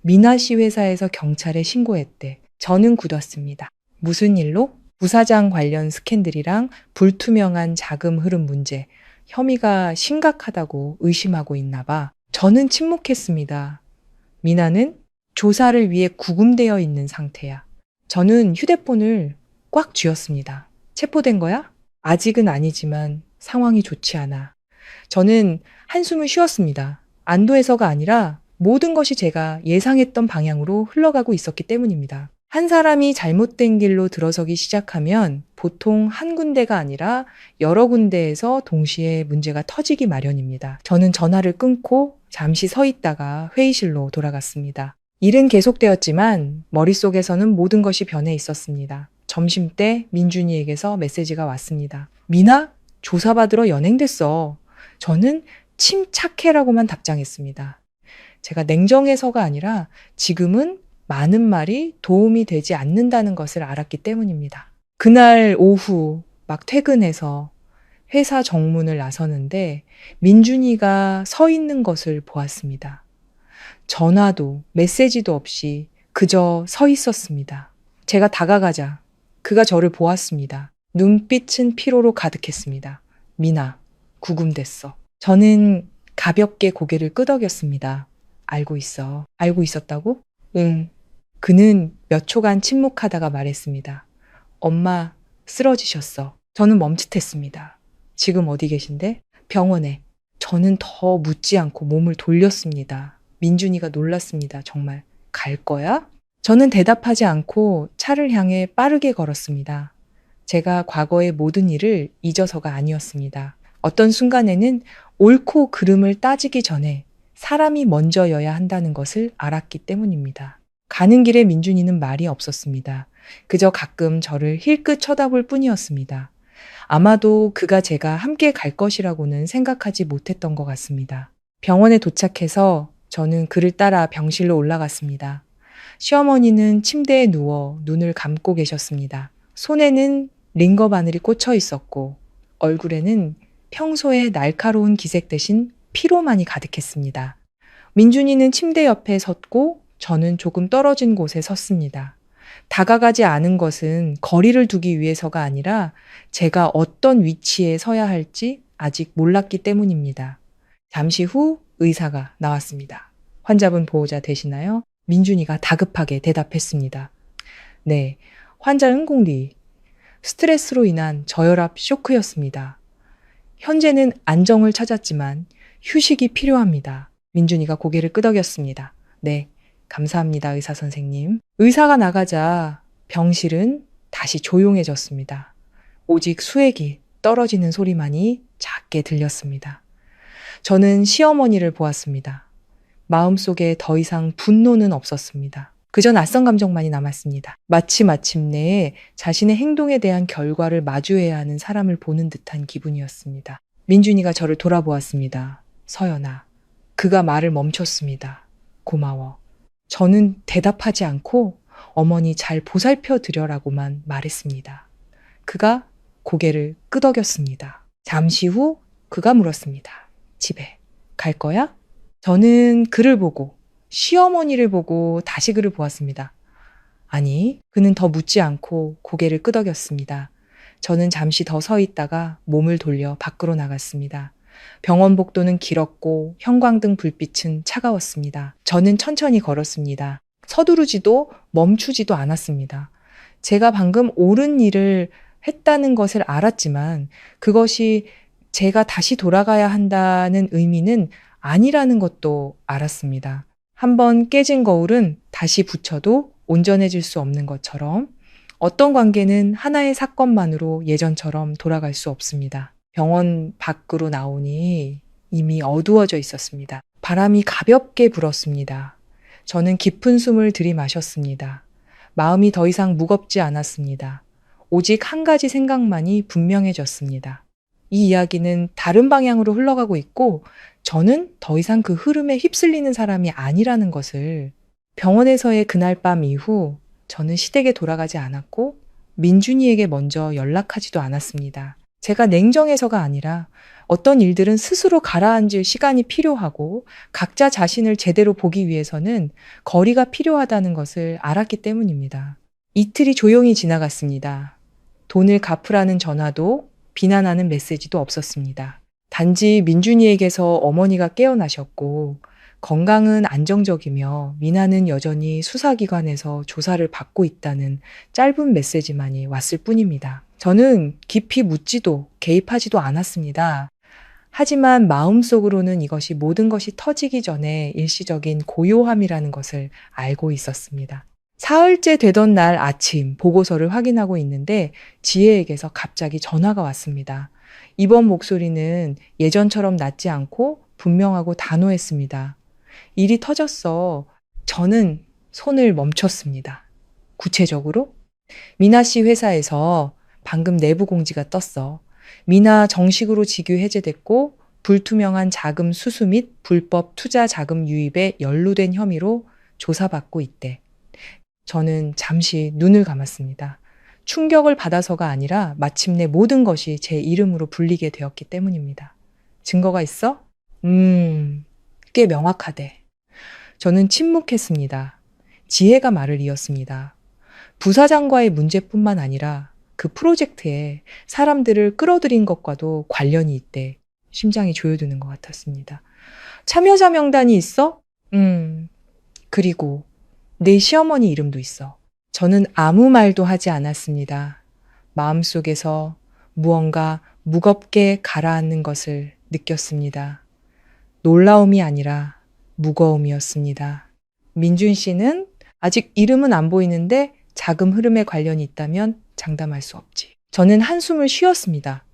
미나 씨 회사에서 경찰에 신고했대. 저는 굳었습니다. 무슨 일로? 부사장 관련 스캔들이랑 불투명한 자금 흐름 문제, 혐의가 심각하다고 의심하고 있나 봐. 저는 침묵했습니다. 미나는 조사를 위해 구금되어 있는 상태야. 저는 휴대폰을 꽉 쥐었습니다. 체포된 거야? 아직은 아니지만 상황이 좋지 않아. 저는 한숨을 쉬었습니다. 안도해서가 아니라 모든 것이 제가 예상했던 방향으로 흘러가고 있었기 때문입니다. 한 사람이 잘못된 길로 들어서기 시작하면 보통 한 군데가 아니라 여러 군데에서 동시에 문제가 터지기 마련입니다. 저는 전화를 끊고 잠시 서 있다가 회의실로 돌아갔습니다. 일은 계속되었지만 머릿속에서는 모든 것이 변해 있었습니다. 점심때 민준이에게서 메시지가 왔습니다. 미나? 조사받으러 연행됐어. 저는 침착해라고만 답장했습니다. 제가 냉정해서가 아니라 지금은 많은 말이 도움이 되지 않는다는 것을 알았기 때문입니다. 그날 오후 막 퇴근해서 회사 정문을 나서는데 민준이가 서 있는 것을 보았습니다. 전화도 메시지도 없이 그저 서 있었습니다. 제가 다가가자 그가 저를 보았습니다. 눈빛은 피로로 가득했습니다. 미나, 구금됐어. 저는 가볍게 고개를 끄덕였습니다. 알고 있어. 알고 있었다고? 응. 그는 몇 초간 침묵하다가 말했습니다. 엄마, 쓰러지셨어. 저는 멈칫했습니다. 지금 어디 계신데? 병원에. 저는 더 묻지 않고 몸을 돌렸습니다. 민준이가 놀랐습니다. 정말. 갈 거야? 저는 대답하지 않고 차를 향해 빠르게 걸었습니다. 제가 과거의 모든 일을 잊어서가 아니었습니다. 어떤 순간에는 옳고 그름을 따지기 전에 사람이 먼저여야 한다는 것을 알았기 때문입니다. 가는 길에 민준이는 말이 없었습니다. 그저 가끔 저를 힐끗 쳐다볼 뿐이었습니다. 아마도 그가 제가 함께 갈 것이라고는 생각하지 못했던 것 같습니다. 병원에 도착해서 저는 그를 따라 병실로 올라갔습니다. 시어머니는 침대에 누워 눈을 감고 계셨습니다. 손에는 링거 바늘이 꽂혀 있었고 얼굴에는 평소의 날카로운 기색 대신 피로만이 가득했습니다. 민준이는 침대 옆에 섰고 저는 조금 떨어진 곳에 섰습니다. 다가가지 않은 것은 거리를 두기 위해서가 아니라 제가 어떤 위치에 서야 할지 아직 몰랐기 때문입니다. 잠시 후 의사가 나왔습니다. 환자분 보호자 되시나요? 민준이가 다급하게 대답했습니다. 네, 환자 응공리. 스트레스로 인한 저혈압 쇼크였습니다. 현재는 안정을 찾았지만 휴식이 필요합니다. 민준이가 고개를 끄덕였습니다. 네, 감사합니다, 의사 선생님. 의사가 나가자 병실은 다시 조용해졌습니다. 오직 수액이 떨어지는 소리만이 작게 들렸습니다. 저는 시어머니를 보았습니다. 마음속에 더 이상 분노는 없었습니다. 그저 낯선 감정만이 남았습니다. 마치 마침내 자신의 행동에 대한 결과를 마주해야 하는 사람을 보는 듯한 기분이었습니다. 민준이가 저를 돌아보았습니다. 서연아. 그가 말을 멈췄습니다. 고마워. 저는 대답하지 않고 어머니 잘 보살펴 드려라고만 말했습니다. 그가 고개를 끄덕였습니다. 잠시 후 그가 물었습니다. 집에 갈 거야? 저는 그를 보고 시어머니를 보고 다시 그를 보았습니다. 아니, 그는 더 묻지 않고 고개를 끄덕였습니다. 저는 잠시 더 서 있다가 몸을 돌려 밖으로 나갔습니다. 병원 복도는 길었고 형광등 불빛은 차가웠습니다. 저는 천천히 걸었습니다. 서두르지도 멈추지도 않았습니다. 제가 방금 옳은 일을 했다는 것을 알았지만 그것이 제가 다시 돌아가야 한다는 의미는 아니라는 것도 알았습니다. 한번 깨진 거울은 다시 붙여도 온전해질 수 없는 것처럼 어떤 관계는 하나의 사건만으로 예전처럼 돌아갈 수 없습니다. 병원 밖으로 나오니 이미 어두워져 있었습니다. 바람이 가볍게 불었습니다. 저는 깊은 숨을 들이마셨습니다. 마음이 더 이상 무겁지 않았습니다. 오직 한 가지 생각만이 분명해졌습니다. 이 이야기는 다른 방향으로 흘러가고 있고 저는 더 이상 그 흐름에 휩쓸리는 사람이 아니라는 것을. 병원에서의 그날 밤 이후 저는 시댁에 돌아가지 않았고 민준이에게 먼저 연락하지도 않았습니다. 제가 냉정해서가 아니라 어떤 일들은 스스로 가라앉을 시간이 필요하고 각자 자신을 제대로 보기 위해서는 거리가 필요하다는 것을 알았기 때문입니다. 이틀이 조용히 지나갔습니다. 돈을 갚으라는 전화도 비난하는 메시지도 없었습니다. 단지 민준이에게서 어머니가 깨어나셨고 건강은 안정적이며 미나는 여전히 수사기관에서 조사를 받고 있다는 짧은 메시지만이 왔을 뿐입니다. 저는 깊이 묻지도 개입하지도 않았습니다. 하지만 마음속으로는 이것이 모든 것이 터지기 전에 일시적인 고요함이라는 것을 알고 있었습니다. 사흘째 되던 날 아침 보고서를 확인하고 있는데 지혜에게서 갑자기 전화가 왔습니다. 이번 목소리는 예전처럼 낮지 않고 분명하고 단호했습니다. 일이 터졌어. 저는 손을 멈췄습니다. 구체적으로? 미나 씨 회사에서 방금 내부 공지가 떴어. 미나 정식으로 직유 해제됐고 불투명한 자금 수수 및 불법 투자 자금 유입에 연루된 혐의로 조사받고 있대. 저는 잠시 눈을 감았습니다. 충격을 받아서가 아니라 마침내 모든 것이 제 이름으로 불리게 되었기 때문입니다. 증거가 있어? 꽤 명확하대. 저는 침묵했습니다. 지혜가 말을 이었습니다. 부사장과의 문제뿐만 아니라 그 프로젝트에 사람들을 끌어들인 것과도 관련이 있대. 심장이 조여드는 것 같았습니다. 참여자 명단이 있어? 그리고 내 시어머니 이름도 있어. 저는 아무 말도 하지 않았습니다. 마음속에서 무언가 무겁게 가라앉는 것을 느꼈습니다. 놀라움이 아니라 무거움이었습니다. 민준 씨는 아직 이름은 안 보이는데 자금 흐름에 관련이 있다면 장담할 수 없지. 저는 한숨을 쉬었습니다.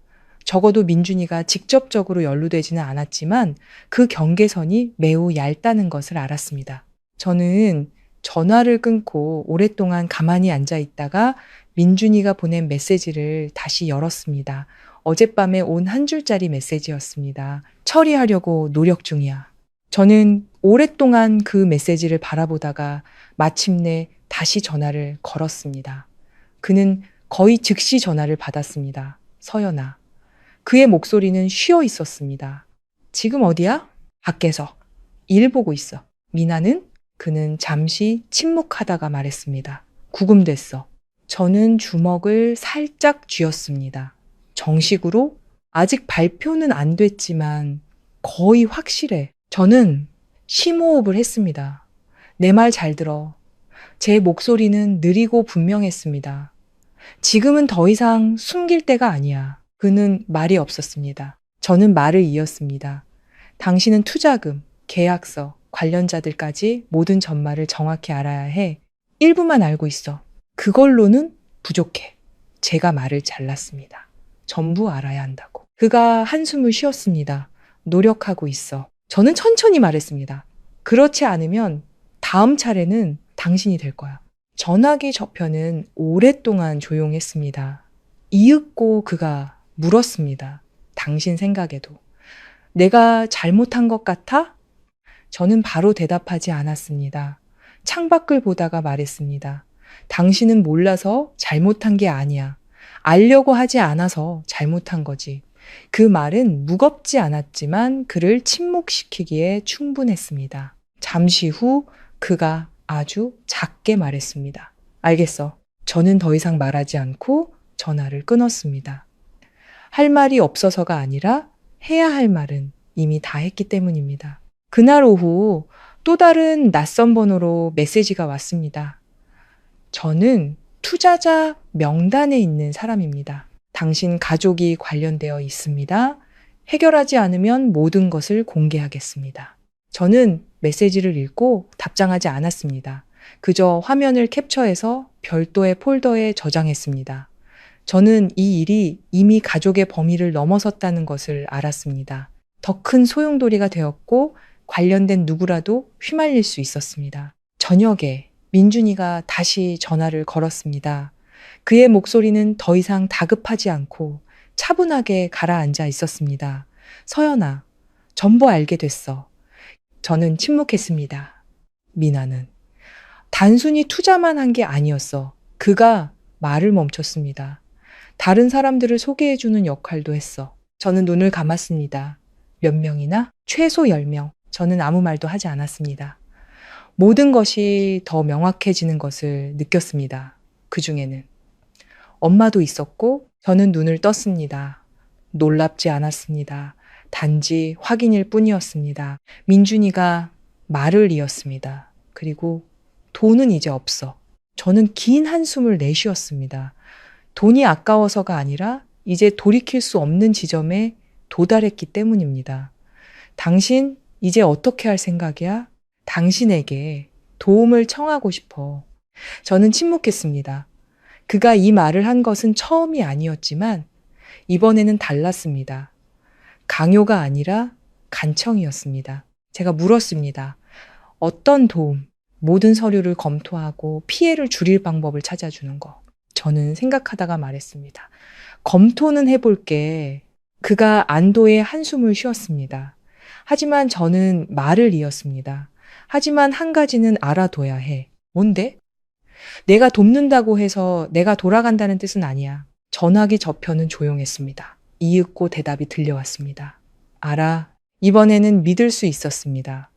적어도 민준이가 직접적으로 연루되지는 않았지만 그 경계선이 매우 얇다는 것을 알았습니다. 저는 전화를 끊고 오랫동안 가만히 앉아 있다가 민준이가 보낸 메시지를 다시 열었습니다. 어젯밤에 온 한 줄짜리 메시지였습니다. 처리하려고 노력 중이야. 저는 오랫동안 그 메시지를 바라보다가 마침내 다시 전화를 걸었습니다. 그는 거의 즉시 전화를 받았습니다. 서연아. 그의 목소리는 쉬어 있었습니다. 지금 어디야? 밖에서. 일 보고 있어. 미나는? 그는 잠시 침묵하다가 말했습니다. 구금됐어. 저는 주먹을 살짝 쥐었습니다. 정식으로? 아직 발표는 안 됐지만 거의 확실해. 저는 심호흡을 했습니다. 내 말 잘 들어. 제 목소리는 느리고 분명했습니다. 지금은 더 이상 숨길 때가 아니야. 그는 말이 없었습니다. 저는 말을 이었습니다. 당신은 투자금, 계약서, 관련자들까지 모든 전말을 정확히 알아야 해. 일부만 알고 있어. 그걸로는 부족해. 제가 말을 잘랐습니다. 전부 알아야 한다고. 그가 한숨을 쉬었습니다. 노력하고 있어. 저는 천천히 말했습니다. 그렇지 않으면 다음 차례는 당신이 될 거야. 전화기 저편은 오랫동안 조용했습니다. 이윽고 그가 물었습니다. 당신 생각에도. 내가 잘못한 것 같아? 저는 바로 대답하지 않았습니다. 창밖을 보다가 말했습니다. 당신은 몰라서 잘못한 게 아니야. 알려고 하지 않아서 잘못한 거지. 그 말은 무겁지 않았지만 그를 침묵시키기에 충분했습니다. 잠시 후 그가 아주 작게 말했습니다. 알겠어. 저는 더 이상 말하지 않고 전화를 끊었습니다. 할 말이 없어서가 아니라 해야 할 말은 이미 다 했기 때문입니다. 그날 오후 또 다른 낯선 번호로 메시지가 왔습니다. 저는 투자자 명단에 있는 사람입니다. 당신 가족이 관련되어 있습니다. 해결하지 않으면 모든 것을 공개하겠습니다. 저는 메시지를 읽고 답장하지 않았습니다. 그저 화면을 캡처해서 별도의 폴더에 저장했습니다. 저는 이 일이 이미 가족의 범위를 넘어섰다는 것을 알았습니다. 더 큰 소용돌이가 되었고 관련된 누구라도 휘말릴 수 있었습니다. 저녁에 민준이가 다시 전화를 걸었습니다. 그의 목소리는 더 이상 다급하지 않고 차분하게 가라앉아 있었습니다. 서연아, 전부 알게 됐어. 저는 침묵했습니다. 미나는. 단순히 투자만 한 게 아니었어. 그가 말을 멈췄습니다. 다른 사람들을 소개해주는 역할도 했어. 저는 눈을 감았습니다. 몇 명이나? 최소 10명. 저는 아무 말도 하지 않았습니다. 모든 것이 더 명확해지는 것을 느꼈습니다. 그 중에는 엄마도 있었고 저는 눈을 떴습니다. 놀랍지 않았습니다. 단지 확인일 뿐이었습니다. 민준이가 말을 이었습니다. 그리고 돈은 이제 없어. 저는 긴 한숨을 내쉬었습니다. 돈이 아까워서가 아니라 이제 돌이킬 수 없는 지점에 도달했기 때문입니다. 당신 이제 어떻게 할 생각이야? 당신에게 도움을 청하고 싶어. 저는 침묵했습니다. 그가 이 말을 한 것은 처음이 아니었지만 이번에는 달랐습니다. 강요가 아니라 간청이었습니다. 제가 물었습니다. 어떤 도움? 모든 서류를 검토하고 피해를 줄일 방법을 찾아주는 거. 저는 생각하다가 말했습니다. 검토는 해볼게. 그가 안도의 한숨을 쉬었습니다. 하지만 저는 말을 이었습니다. 하지만 한 가지는 알아둬야 해. 뭔데? 내가 돕는다고 해서 내가 돌아간다는 뜻은 아니야. 전화기 저편은 조용했습니다. 이윽고 대답이 들려왔습니다. 알아. 이번에는 믿을 수 있었습니다.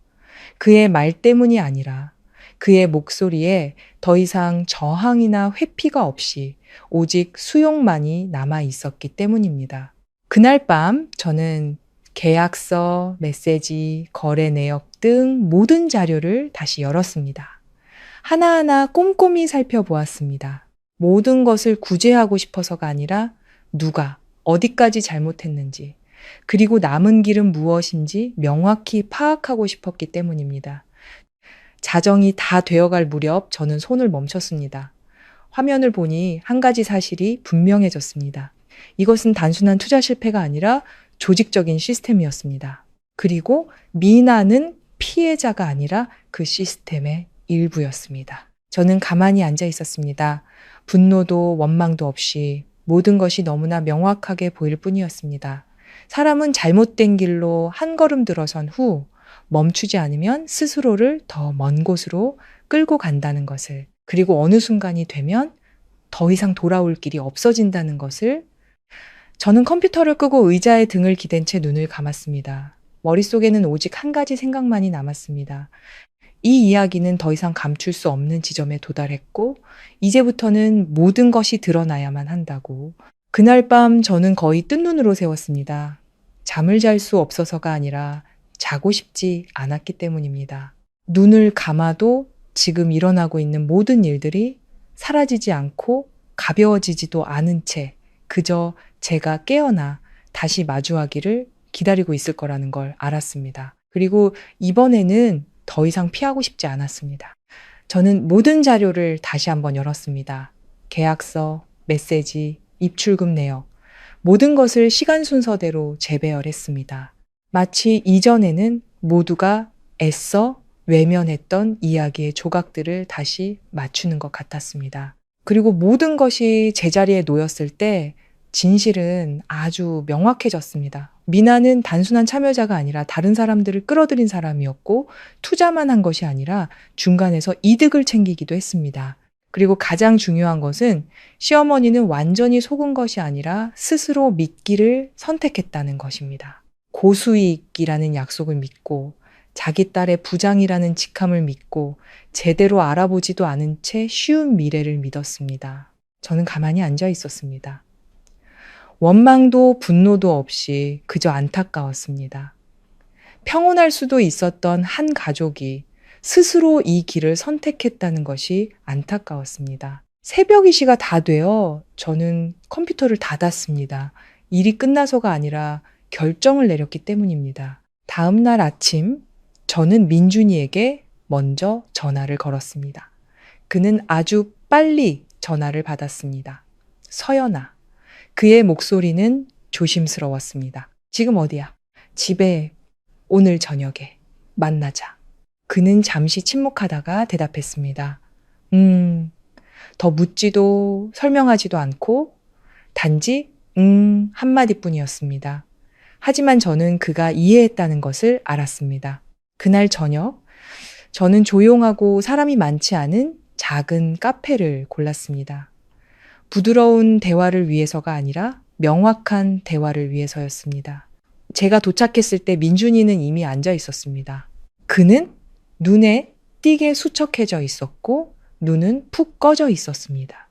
그의 말 때문이 아니라 그의 목소리에 더 이상 저항이나 회피가 없이 오직 수용만이 남아 있었기 때문입니다. 그날 밤 저는 계약서, 메시지, 거래 내역 등 모든 자료를 다시 열었습니다. 하나하나 꼼꼼히 살펴보았습니다. 모든 것을 구제하고 싶어서가 아니라 누가, 어디까지 잘못했는지, 그리고 남은 길은 무엇인지 명확히 파악하고 싶었기 때문입니다. 자정이 다 되어갈 무렵 저는 손을 멈췄습니다. 화면을 보니 한 가지 사실이 분명해졌습니다. 이것은 단순한 투자 실패가 아니라 조직적인 시스템이었습니다. 그리고 미나는 피해자가 아니라 그 시스템의 일부였습니다. 저는 가만히 앉아 있었습니다. 분노도 원망도 없이 모든 것이 너무나 명확하게 보일 뿐이었습니다. 사람은 잘못된 길로 한 걸음 들어선 후 멈추지 않으면 스스로를 더 먼 곳으로 끌고 간다는 것을, 그리고 어느 순간이 되면 더 이상 돌아올 길이 없어진다는 것을. 저는 컴퓨터를 끄고 의자에 등을 기댄 채 눈을 감았습니다. 머릿속에는 오직 한 가지 생각만이 남았습니다. 이 이야기는 더 이상 감출 수 없는 지점에 도달했고 이제부터는 모든 것이 드러나야만 한다고. 그날 밤 저는 거의 뜬 눈으로 세웠습니다. 잠을 잘 수 없어서가 아니라 자고 싶지 않았기 때문입니다. 눈을 감아도 지금 일어나고 있는 모든 일들이 사라지지 않고 가벼워지지도 않은 채 그저 제가 깨어나 다시 마주하기를 기다리고 있을 거라는 걸 알았습니다. 그리고 이번에는 더 이상 피하고 싶지 않았습니다. 저는 모든 자료를 다시 한번 열었습니다. 계약서, 메시지, 입출금 내역, 모든 것을 시간 순서대로 재배열했습니다. 마치 이전에는 모두가 애써 외면했던 이야기의 조각들을 다시 맞추는 것 같았습니다. 그리고 모든 것이 제자리에 놓였을 때 진실은 아주 명확해졌습니다. 미나는 단순한 참여자가 아니라 다른 사람들을 끌어들인 사람이었고 투자만 한 것이 아니라 중간에서 이득을 챙기기도 했습니다. 그리고 가장 중요한 것은 시어머니는 완전히 속은 것이 아니라 스스로 믿기를 선택했다는 것입니다. 고수익이라는 약속을 믿고 자기 딸의 부장이라는 직함을 믿고 제대로 알아보지도 않은 채 쉬운 미래를 믿었습니다. 저는 가만히 앉아 있었습니다. 원망도 분노도 없이 그저 안타까웠습니다. 평온할 수도 있었던 한 가족이 스스로 이 길을 선택했다는 것이 안타까웠습니다. 새벽 2시가 다 되어 저는 컴퓨터를 닫았습니다. 일이 끝나서가 아니라 결정을 내렸기 때문입니다. 다음 날 아침 저는 민준이에게 먼저 전화를 걸었습니다. 그는 아주 빨리 전화를 받았습니다. 서연아. 그의 목소리는 조심스러웠습니다. 지금 어디야? 집에. 오늘 저녁에 만나자. 그는 잠시 침묵하다가 대답했습니다. 더 묻지도 설명하지도 않고 단지 한마디뿐이었습니다. 하지만 저는 그가 이해했다는 것을 알았습니다. 그날 저녁 저는 조용하고 사람이 많지 않은 작은 카페를 골랐습니다. 부드러운 대화를 위해서가 아니라 명확한 대화를 위해서였습니다. 제가 도착했을 때 민준이는 이미 앉아 있었습니다. 그는 눈에 띄게 수척해져 있었고 눈은 푹 꺼져 있었습니다.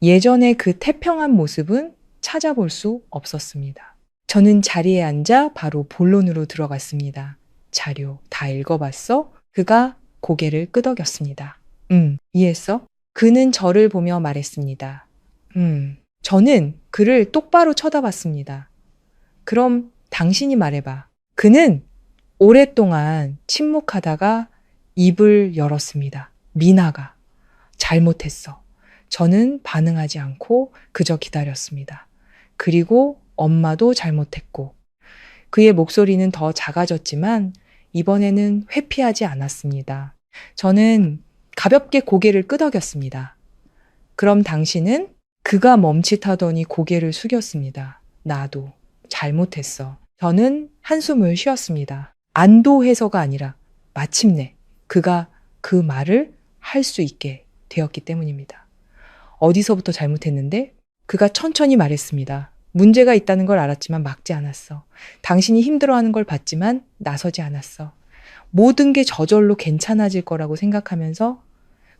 예전의 그 태평한 모습은 찾아볼 수 없었습니다. 저는 자리에 앉아 바로 본론으로 들어갔습니다. 자료 다 읽어봤어? 그가 고개를 끄덕였습니다. 이해했어? 그는 저를 보며 말했습니다. 저는 그를 똑바로 쳐다봤습니다. 그럼 당신이 말해봐. 그는 오랫동안 침묵하다가 입을 열었습니다. 미나가. 잘못했어. 저는 반응하지 않고 그저 기다렸습니다. 그리고 엄마도 잘못했고. 그의 목소리는 더 작아졌지만 이번에는 회피하지 않았습니다. 저는 가볍게 고개를 끄덕였습니다. 그럼 당신은? 그가 멈칫하더니 고개를 숙였습니다. 나도 잘못했어. 저는 한숨을 쉬었습니다. 안도해서가 아니라 마침내 그가 그 말을 할 수 있게 되었기 때문입니다. 어디서부터 잘못했는데? 그가 천천히 말했습니다. 문제가 있다는 걸 알았지만 막지 않았어. 당신이 힘들어하는 걸 봤지만 나서지 않았어. 모든 게 저절로 괜찮아질 거라고 생각하면서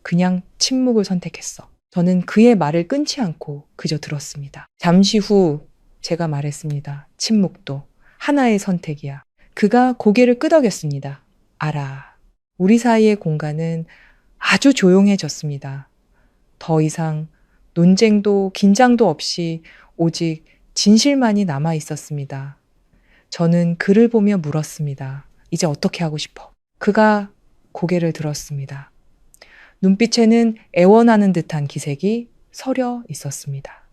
그냥 침묵을 선택했어. 저는 그의 말을 끊지 않고 그저 들었습니다. 잠시 후 제가 말했습니다. 침묵도 하나의 선택이야. 그가 고개를 끄덕였습니다. 알아. 우리 사이의 공간은 아주 조용해졌습니다. 더 이상 논쟁도 긴장도 없이 오직 진실만이 남아 있었습니다. 저는 그를 보며 물었습니다. 이제 어떻게 하고 싶어? 그가 고개를 들었습니다. 눈빛에는 애원하는 듯한 기색이 서려 있었습니다.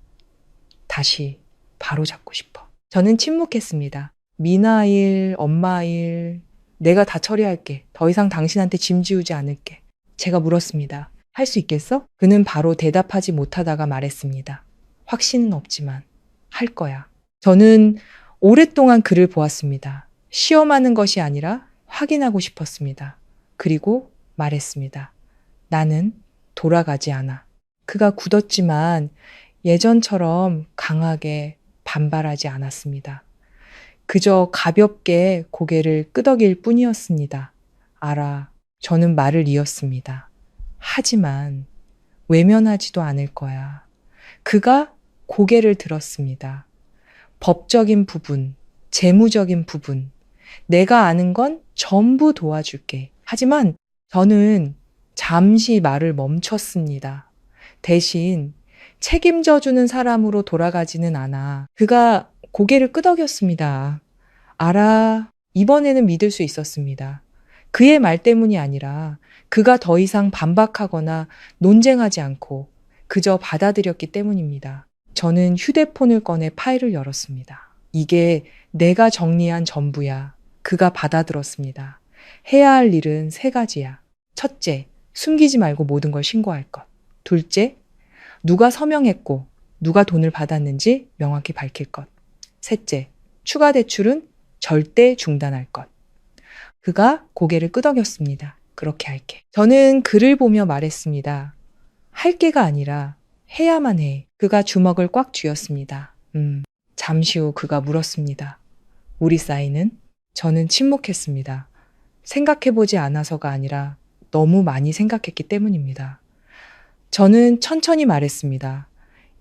다시 바로잡고 싶어. 저는 침묵했습니다. 미나 일, 엄마 일, 내가 다 처리할게. 더 이상 당신한테 짐 지우지 않을게. 제가 물었습니다. 할 수 있겠어? 그는 바로 대답하지 못하다가 말했습니다. 확신은 없지만 할 거야. 저는 오랫동안 그를 보았습니다. 시험하는 것이 아니라 확인하고 싶었습니다. 그리고 말했습니다. 나는 돌아가지 않아. 그가 굳었지만 예전처럼 강하게 반발하지 않았습니다. 그저 가볍게 고개를 끄덕일 뿐이었습니다. 알아. 저는 말을 이었습니다. 하지만 외면하지도 않을 거야. 그가 고개를 들었습니다. 법적인 부분, 재무적인 부분, 내가 아는 건 전부 도와줄게. 하지만 저는 잠시 말을 멈췄습니다. 대신 책임져주는 사람으로 돌아가지는 않아. 그가 고개를 끄덕였습니다. 알아. 이번에는 믿을 수 있었습니다. 그의 말 때문이 아니라 그가 더 이상 반박하거나 논쟁하지 않고 그저 받아들였기 때문입니다. 저는 휴대폰을 꺼내 파일을 열었습니다. 이게 내가 정리한 전부야. 그가 받아들었습니다. 해야 할 일은 3가지야. 첫째, 숨기지 말고 모든 걸 신고할 것. 둘째, 누가 서명했고 누가 돈을 받았는지 명확히 밝힐 것. 셋째, 추가 대출은 절대 중단할 것. 그가 고개를 끄덕였습니다. 그렇게 할게. 저는 그를 보며 말했습니다. 할게가 아니라 해야만 해. 그가 주먹을 꽉 쥐었습니다. 잠시 후 그가 물었습니다. 우리 사이는? 저는 침묵했습니다. 생각해보지 않아서가 아니라 너무 많이 생각했기 때문입니다. 저는 천천히 말했습니다.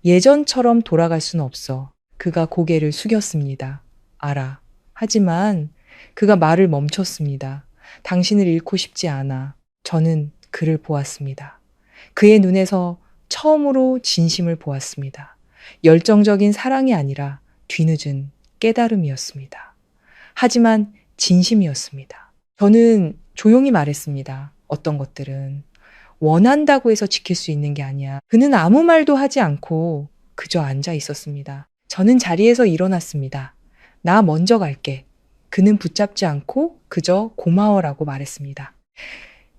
예전처럼 돌아갈 수는 없어. 그가 고개를 숙였습니다. 알아. 하지만 그가 말을 멈췄습니다. 당신을 잃고 싶지 않아. 저는 그를 보았습니다. 그의 눈에서 처음으로 진심을 보았습니다. 열정적인 사랑이 아니라 뒤늦은 깨달음이었습니다. 하지만 진심이었습니다. 저는 조용히 말했습니다. 어떤 것들은 원한다고 해서 지킬 수 있는 게 아니야. 그는 아무 말도 하지 않고 그저 앉아 있었습니다. 저는 자리에서 일어났습니다. 나 먼저 갈게. 그는 붙잡지 않고 그저 고마워라고 말했습니다.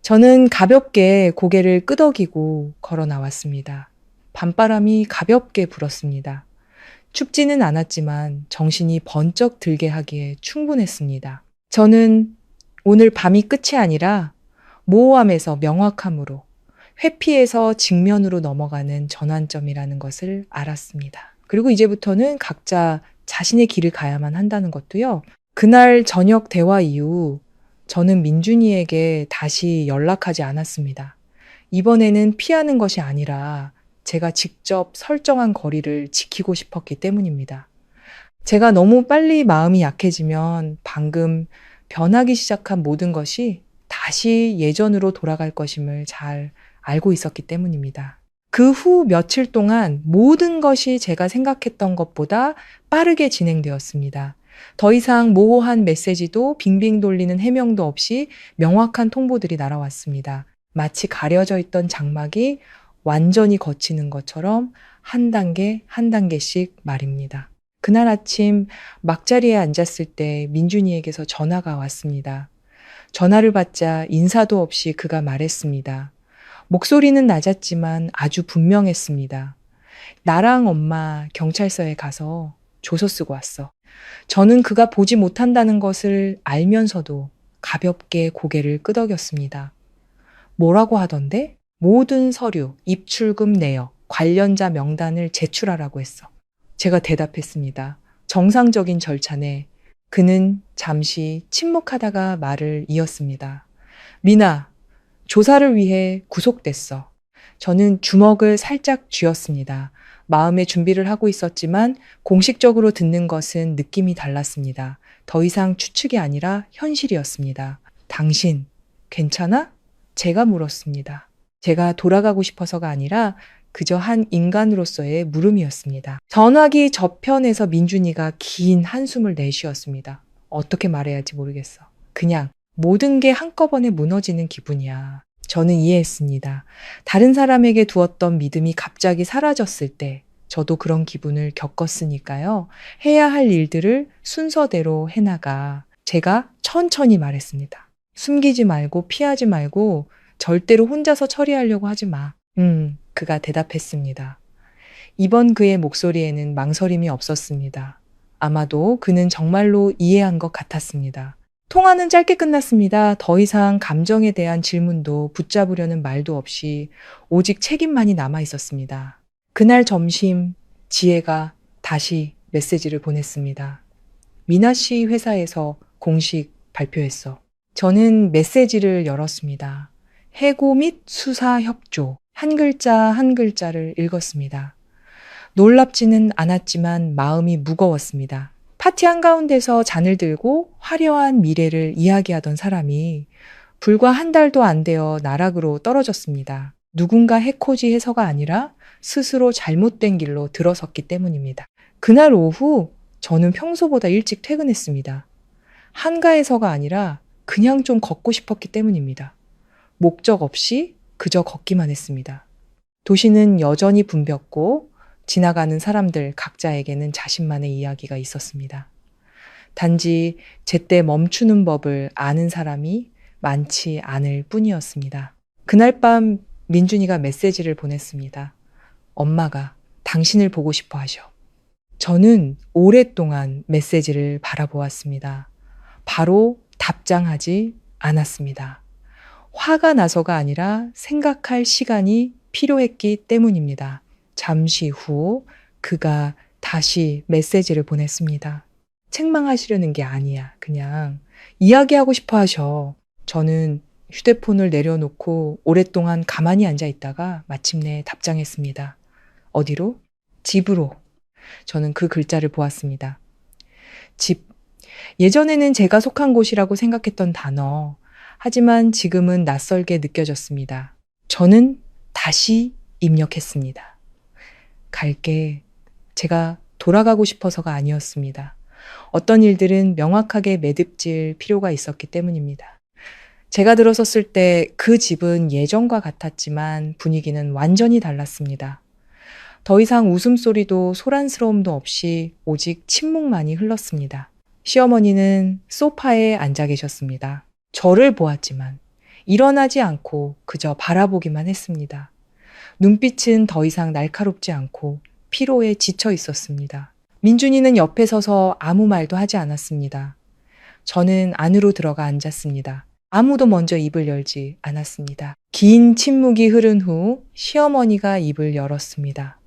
저는 가볍게 고개를 끄덕이고 걸어 나왔습니다. 밤바람이 가볍게 불었습니다. 춥지는 않았지만 정신이 번쩍 들게 하기에 충분했습니다. 저는 오늘 밤이 끝이 아니라 모호함에서 명확함으로, 회피에서 직면으로 넘어가는 전환점이라는 것을 알았습니다. 그리고 이제부터는 각자 자신의 길을 가야만 한다는 것도요. 그날 저녁 대화 이후 저는 민준이에게 다시 연락하지 않았습니다. 이번에는 피하는 것이 아니라 제가 직접 설정한 거리를 지키고 싶었기 때문입니다. 제가 너무 빨리 마음이 약해지면 방금 변하기 시작한 모든 것이 다시 예전으로 돌아갈 것임을 잘 알고 있었기 때문입니다. 그 후 며칠 동안 모든 것이 제가 생각했던 것보다 빠르게 진행되었습니다. 더 이상 모호한 메시지도 빙빙 돌리는 해명도 없이 명확한 통보들이 날아왔습니다. 마치 가려져 있던 장막이 완전히 걷히는 것처럼 한 단계 한 단계씩 말입니다. 그날 아침 막자리에 앉았을 때 민준이에게서 전화가 왔습니다. 전화를 받자 인사도 없이 그가 말했습니다. 목소리는 낮았지만 아주 분명했습니다. 나랑 엄마 경찰서에 가서 조서 쓰고 왔어. 저는 그가 보지 못한다는 것을 알면서도 가볍게 고개를 끄덕였습니다. 뭐라고 하던데? 모든 서류, 입출금 내역, 관련자 명단을 제출하라고 했어. 제가 대답했습니다. 정상적인 절차네. 그는 잠시 침묵하다가 말을 이었습니다. 미나, 조사를 위해 구속됐어. 저는 주먹을 살짝 쥐었습니다. 마음의 준비를 하고 있었지만 공식적으로 듣는 것은 느낌이 달랐습니다. 더 이상 추측이 아니라 현실이었습니다. 당신, 괜찮아? 제가 물었습니다. 제가 돌아가고 싶어서가 아니라 그저 한 인간으로서의 물음이었습니다. 전화기 저편에서 민준이가 긴 한숨을 내쉬었습니다. 어떻게 말해야 할지 모르겠어. 그냥 모든 게 한꺼번에 무너지는 기분이야. 저는 이해했습니다. 다른 사람에게 두었던 믿음이 갑자기 사라졌을 때 저도 그런 기분을 겪었으니까요. 해야 할 일들을 순서대로 해나가. 제가 천천히 말했습니다. 숨기지 말고 피하지 말고 절대로 혼자서 처리하려고 하지 마. 그가 대답했습니다. 이번 그의 목소리에는 망설임이 없었습니다. 아마도 그는 정말로 이해한 것 같았습니다. 통화는 짧게 끝났습니다. 더 이상 감정에 대한 질문도 붙잡으려는 말도 없이 오직 책임만이 남아 있었습니다. 그날 점심 지혜가 다시 메시지를 보냈습니다. 미나 씨 회사에서 공식 발표했어. 저는 메시지를 열었습니다. 해고 및 수사 협조. 한 글자 한 글자를 읽었습니다. 놀랍지는 않았지만 마음이 무거웠습니다. 파티 한가운데서 잔을 들고 화려한 미래를 이야기하던 사람이 불과 한 달도 안 되어 나락으로 떨어졌습니다. 누군가 해코지 해서가 아니라 스스로 잘못된 길로 들어섰기 때문입니다. 그날 오후 저는 평소보다 일찍 퇴근했습니다. 한가해서가 아니라 그냥 좀 걷고 싶었기 때문입니다. 목적 없이 그저 걷기만 했습니다. 도시는 여전히 붐볐고 지나가는 사람들 각자에게는 자신만의 이야기가 있었습니다. 단지 제때 멈추는 법을 아는 사람이 많지 않을 뿐이었습니다. 그날 밤 민준이가 메시지를 보냈습니다. 엄마가 당신을 보고 싶어 하셔. 저는 오랫동안 메시지를 바라보았습니다. 바로 답장하지 않았습니다. 화가 나서가 아니라 생각할 시간이 필요했기 때문입니다. 잠시 후 그가 다시 메시지를 보냈습니다. 책망하시려는 게 아니야. 그냥 이야기하고 싶어 하셔. 저는 휴대폰을 내려놓고 오랫동안 가만히 앉아 있다가 마침내 답장했습니다. 어디로? 집으로. 저는 그 글자를 보았습니다. 집. 예전에는 제가 속한 곳이라고 생각했던 단어. 하지만 지금은 낯설게 느껴졌습니다. 저는 다시 입력했습니다. 갈게. 제가 돌아가고 싶어서가 아니었습니다. 어떤 일들은 명확하게 매듭질 필요가 있었기 때문입니다. 제가 들어섰을 때 그 집은 예전과 같았지만 분위기는 완전히 달랐습니다. 더 이상 웃음소리도 소란스러움도 없이 오직 침묵만이 흘렀습니다. 시어머니는 소파에 앉아 계셨습니다. 저를 보았지만 일어나지 않고 그저 바라보기만 했습니다. 눈빛은 더 이상 날카롭지 않고 피로에 지쳐 있었습니다. 민준이는 옆에 서서 아무 말도 하지 않았습니다. 저는 안으로 들어가 앉았습니다. 아무도 먼저 입을 열지 않았습니다. 긴 침묵이 흐른 후 시어머니가 입을 열었습니다.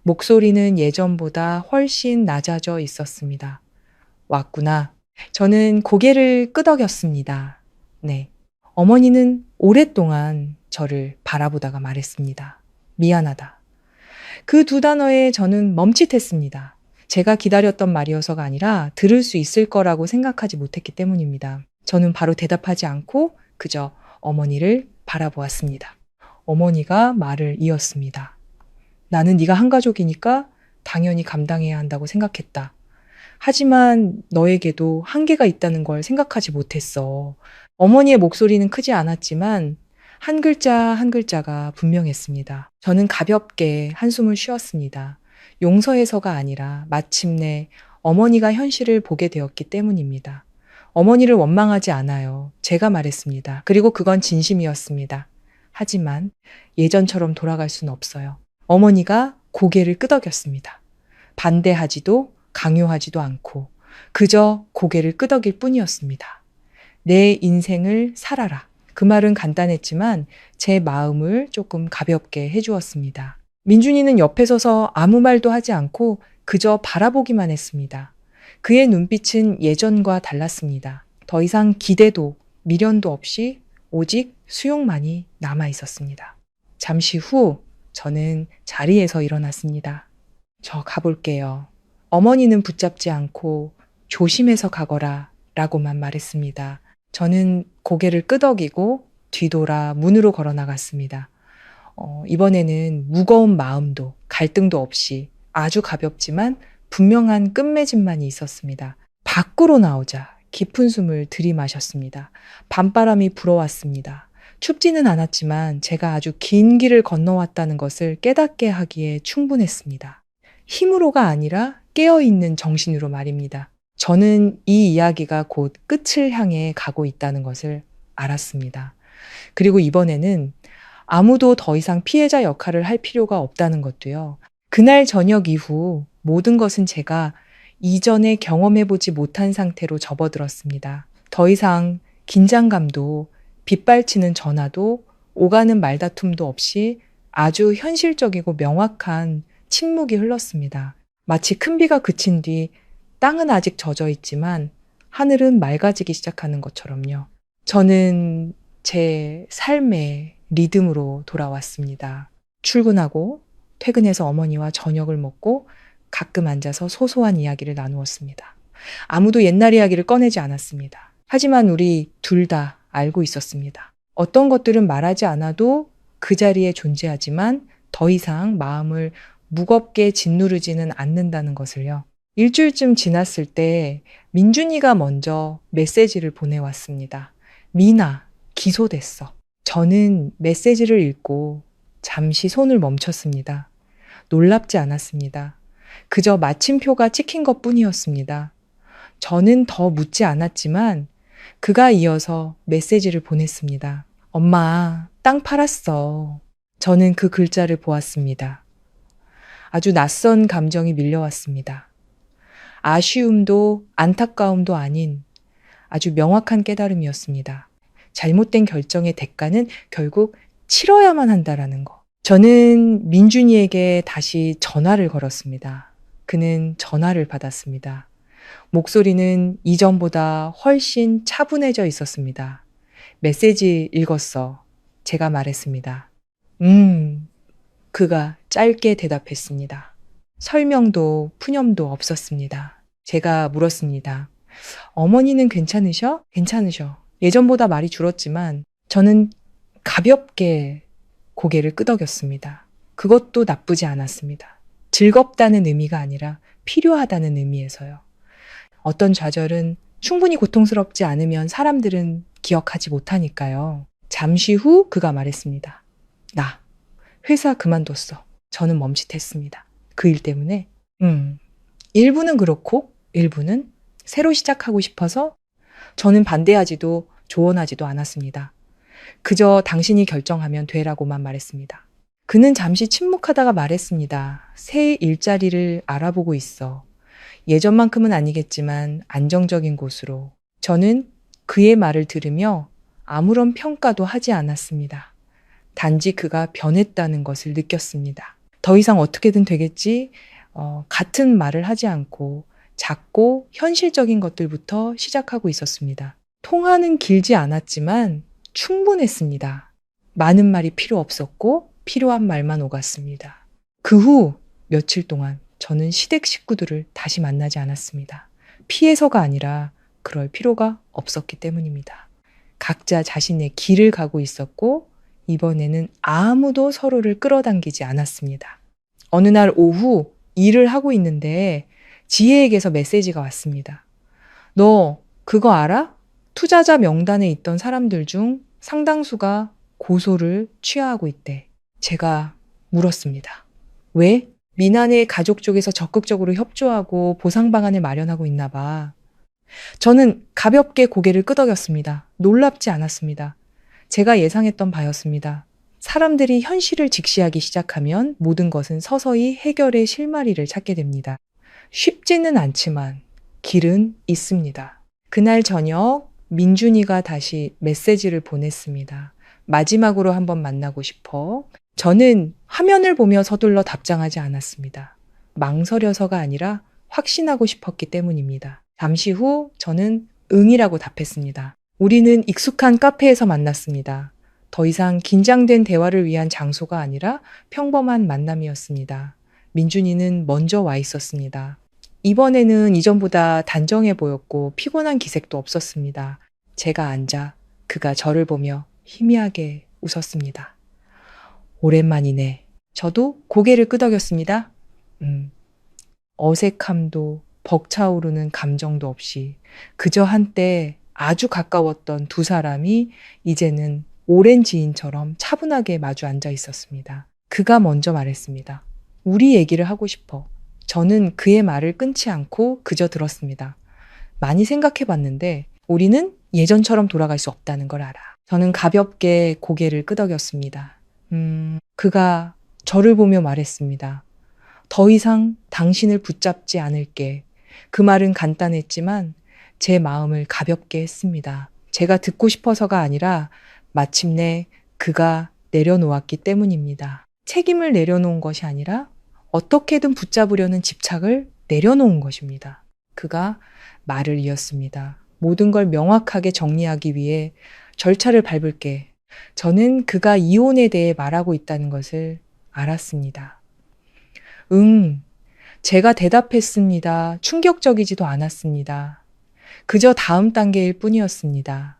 목소리는 예전보다 훨씬 낮아져 있었습니다. 왔구나. 저는 고개를 끄덕였습니다. 네. 어머니는 오랫동안 저를 바라보다가 말했습니다. 미안하다. 그 두 단어에 저는 멈칫했습니다. 제가 기다렸던 말이어서가 아니라 들을 수 있을 거라고 생각하지 못했기 때문입니다. 저는 바로 대답하지 않고 그저 어머니를 바라보았습니다. 어머니가 말을 이었습니다. 나는 네가 한 가족이니까 당연히 감당해야 한다고 생각했다. 하지만 너에게도 한계가 있다는 걸 생각하지 못했어. 어머니의 목소리는 크지 않았지만 한 글자 한 글자가 분명했습니다. 저는 가볍게 한숨을 쉬었습니다. 용서해서가 아니라 마침내 어머니가 현실을 보게 되었기 때문입니다. 어머니를 원망하지 않아요. 제가 말했습니다. 그리고 그건 진심이었습니다. 하지만 예전처럼 돌아갈 수는 없어요. 어머니가 고개를 끄덕였습니다. 반대하지도 강요하지도 않고 그저 고개를 끄덕일 뿐이었습니다. 내 인생을 살아라. 그 말은 간단했지만 제 마음을 조금 가볍게 해주었습니다. 민준이는 옆에 서서 아무 말도 하지 않고 그저 바라보기만 했습니다. 그의 눈빛은 예전과 달랐습니다. 더 이상 기대도 미련도 없이 오직 수용만이 남아 있었습니다. 잠시 후 저는 자리에서 일어났습니다. 저 가볼게요. 어머니는 붙잡지 않고 조심해서 가거라 라고만 말했습니다. 저는 고개를 끄덕이고 뒤돌아 문으로 걸어 나갔습니다. 이번에는 무거운 마음도 갈등도 없이 아주 가볍지만 분명한 끝맺음만이 있었습니다. 밖으로 나오자 깊은 숨을 들이마셨습니다. 밤바람이 불어왔습니다. 춥지는 않았지만 제가 아주 긴 길을 건너왔다는 것을 깨닫게 하기에 충분했습니다. 힘으로가 아니라 깨어있는 정신으로 말입니다. 저는 이 이야기가 곧 끝을 향해 가고 있다는 것을 알았습니다. 그리고 이번에는 아무도 더 이상 피해자 역할을 할 필요가 없다는 것도요. 그날 저녁 이후 모든 것은 제가 이전에 경험해보지 못한 상태로 접어들었습니다. 더 이상 긴장감도 빗발치는 전화도 오가는 말다툼도 없이 아주 현실적이고 명확한 침묵이 흘렀습니다. 마치 큰 비가 그친 뒤 땅은 아직 젖어 있지만 하늘은 맑아지기 시작하는 것처럼요. 저는 제 삶의 리듬으로 돌아왔습니다. 출근하고 퇴근해서 어머니와 저녁을 먹고 가끔 앉아서 소소한 이야기를 나누었습니다. 아무도 옛날 이야기를 꺼내지 않았습니다. 하지만 우리 둘 다 알고 있었습니다. 어떤 것들은 말하지 않아도 그 자리에 존재하지만 더 이상 마음을 무겁게 짓누르지는 않는다는 것을요. 일주일쯤 지났을 때 민준이가 먼저 메시지를 보내왔습니다. 미나, 기소됐어. 저는 메시지를 읽고 잠시 손을 멈췄습니다. 놀랍지 않았습니다. 그저 마침표가 찍힌 것 뿐이었습니다. 저는 더 묻지 않았지만 그가 이어서 메시지를 보냈습니다. 엄마, 땅 팔았어. 저는 그 글자를 보았습니다. 아주 낯선 감정이 밀려왔습니다. 아쉬움도 안타까움도 아닌 아주 명확한 깨달음이었습니다. 잘못된 결정의 대가는 결국 치러야만 한다라는 거. 저는 민준이에게 다시 전화를 걸었습니다. 그는 전화를 받았습니다. 목소리는 이전보다 훨씬 차분해져 있었습니다. 메시지 읽었어. 제가 말했습니다. 그가 짧게 대답했습니다. 설명도 푸념도 없었습니다. 제가 물었습니다. 어머니는 괜찮으셔? 괜찮으셔. 예전보다 말이 줄었지만 저는 가볍게 고개를 끄덕였습니다. 그것도 나쁘지 않았습니다. 즐겁다는 의미가 아니라 필요하다는 의미에서요. 어떤 좌절은 충분히 고통스럽지 않으면 사람들은 기억하지 못하니까요. 잠시 후 그가 말했습니다. 나 회사 그만뒀어. 저는 멈칫했습니다. 그 일 때문에. 일부는 그렇고 일부는 새로 시작하고 싶어서 저는 반대하지도 조언하지도 않았습니다. 그저 당신이 결정하면 되라고만 말했습니다. 그는 잠시 침묵하다가 말했습니다. 새 일자리를 알아보고 있어. 예전만큼은 아니겠지만 안정적인 곳으로. 저는 그의 말을 들으며 아무런 평가도 하지 않았습니다. 단지 그가 변했다는 것을 느꼈습니다. 더 이상 어떻게든 되겠지? 같은 말을 하지 않고 작고 현실적인 것들부터 시작하고 있었습니다. 통화는 길지 않았지만 충분했습니다. 많은 말이 필요 없었고 필요한 말만 오갔습니다. 그 후 며칠 동안 저는 시댁 식구들을 다시 만나지 않았습니다. 피해서가 아니라 그럴 필요가 없었기 때문입니다. 각자 자신의 길을 가고 있었고 이번에는 아무도 서로를 끌어당기지 않았습니다. 어느 날 오후 일을 하고 있는데 지혜에게서 메시지가 왔습니다. 너 그거 알아? 투자자 명단에 있던 사람들 중 상당수가 고소를 취하하고 있대. 제가 물었습니다. 왜? 미나네 가족 쪽에서 적극적으로 협조하고 보상 방안을 마련하고 있나 봐. 저는 가볍게 고개를 끄덕였습니다. 놀랍지 않았습니다. 제가 예상했던 바였습니다. 사람들이 현실을 직시하기 시작하면 모든 것은 서서히 해결의 실마리를 찾게 됩니다. 쉽지는 않지만 길은 있습니다. 그날 저녁 민준이가 다시 메시지를 보냈습니다. 마지막으로 한번 만나고 싶어. 저는 화면을 보며 서둘러 답장하지 않았습니다. 망설여서가 아니라 확신하고 싶었기 때문입니다. 잠시 후 저는 응이라고 답했습니다. 우리는 익숙한 카페에서 만났습니다. 더 이상 긴장된 대화를 위한 장소가 아니라 평범한 만남이었습니다. 민준이는 먼저 와 있었습니다. 이번에는 이전보다 단정해 보였고 피곤한 기색도 없었습니다. 제가 앉아 그가 저를 보며 희미하게 웃었습니다. 오랜만이네. 저도 고개를 끄덕였습니다. 어색함도 벅차오르는 감정도 없이 그저 한때 아주 가까웠던 두 사람이 이제는 오랜 지인처럼 차분하게 마주 앉아 있었습니다. 그가 먼저 말했습니다. 우리 얘기를 하고 싶어. 저는 그의 말을 끊지 않고 그저 들었습니다. 많이 생각해 봤는데 우리는 예전처럼 돌아갈 수 없다는 걸 알아. 저는 가볍게 고개를 끄덕였습니다. 그가 저를 보며 말했습니다. 더 이상 당신을 붙잡지 않을게. 그 말은 간단했지만 제 마음을 가볍게 했습니다. 제가 듣고 싶어서가 아니라 마침내 그가 내려놓았기 때문입니다. 책임을 내려놓은 것이 아니라 어떻게든 붙잡으려는 집착을 내려놓은 것입니다. 그가 말을 이었습니다. 모든 걸 명확하게 정리하기 위해 절차를 밟을게. 저는 그가 이혼에 대해 말하고 있다는 것을 알았습니다. 제가 대답했습니다. 충격적이지도 않았습니다. 그저 다음 단계일 뿐이었습니다.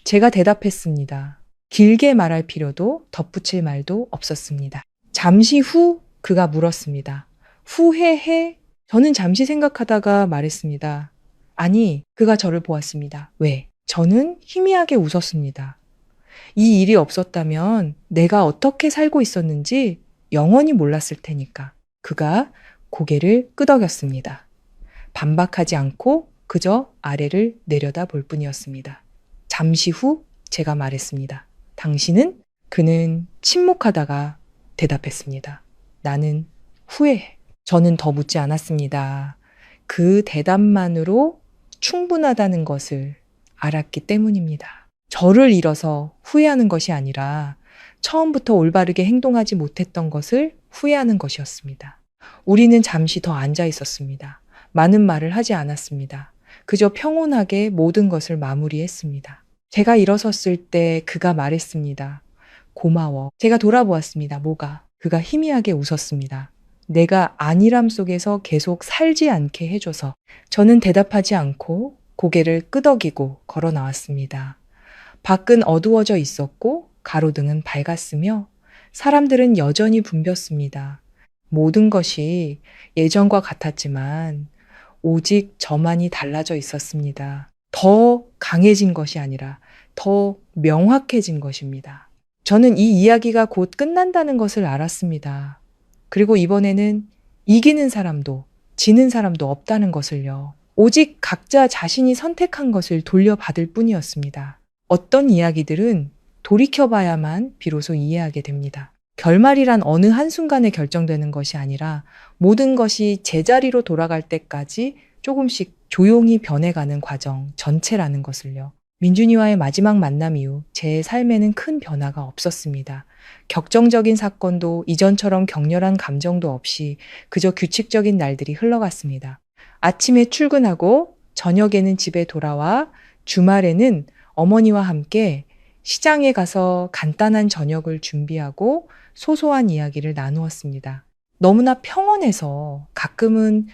제가 대답했습니다. 길게 말할 필요도 덧붙일 말도 없었습니다. 잠시 후 그가 물었습니다. 후회해? 저는 잠시 생각하다가 말했습니다. 아니, 그가 저를 보았습니다. 왜? 저는 희미하게 웃었습니다. 이 일이 없었다면 내가 어떻게 살고 있었는지 영원히 몰랐을 테니까. 그가 고개를 끄덕였습니다. 반박하지 않고 그저 아래를 내려다 볼 뿐이었습니다. 잠시 후 제가 말했습니다. 당신은? 그는 침묵하다가 대답했습니다. 나는 후회해. 저는 더 묻지 않았습니다. 그 대답만으로 충분하다는 것을 알았기 때문입니다. 저를 잃어서 후회하는 것이 아니라 처음부터 올바르게 행동하지 못했던 것을 후회하는 것이었습니다. 우리는 잠시 더 앉아 있었습니다. 많은 말을 하지 않았습니다. 그저 평온하게 모든 것을 마무리했습니다. 제가 일어섰을 때 그가 말했습니다. 고마워. 제가 돌아보았습니다. 뭐가? 그가 희미하게 웃었습니다. 내가 안일함 속에서 계속 살지 않게 해줘서. 저는 대답하지 않고 고개를 끄덕이고 걸어 나왔습니다. 밖은 어두워져 있었고 가로등은 밝았으며 사람들은 여전히 붐볐습니다. 모든 것이 예전과 같았지만 오직 저만이 달라져 있었습니다. 더 강해진 것이 아니라 더 명확해진 것입니다. 저는 이 이야기가 곧 끝난다는 것을 알았습니다. 그리고 이번에는 이기는 사람도 지는 사람도 없다는 것을요. 오직 각자 자신이 선택한 것을 돌려받을 뿐이었습니다. 어떤 이야기들은 돌이켜봐야만 비로소 이해하게 됩니다. 결말이란 어느 한순간에 결정되는 것이 아니라 모든 것이 제자리로 돌아갈 때까지 조금씩 조용히 변해가는 과정 전체라는 것을요. 민준이와의 마지막 만남 이후 제 삶에는 큰 변화가 없었습니다. 격정적인 사건도 이전처럼 격렬한 감정도 없이 그저 규칙적인 날들이 흘러갔습니다. 아침에 출근하고 저녁에는 집에 돌아와 주말에는 어머니와 함께 시장에 가서 간단한 저녁을 준비하고 소소한 이야기를 나누었습니다. 너무나 평온해서 가끔은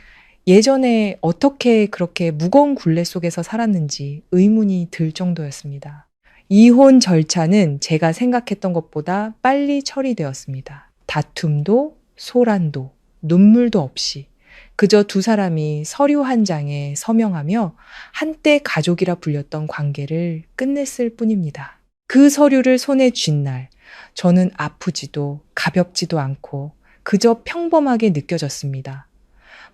예전에 어떻게 그렇게 무거운 굴레 속에서 살았는지 의문이 들 정도였습니다. 이혼 절차는 제가 생각했던 것보다 빨리 처리되었습니다. 다툼도 소란도 눈물도 없이 그저 두 사람이 서류 한 장에 서명하며 한때 가족이라 불렸던 관계를 끝냈을 뿐입니다. 그 서류를 손에 쥔 날, 저는 아프지도 가볍지도 않고 그저 평범하게 느껴졌습니다.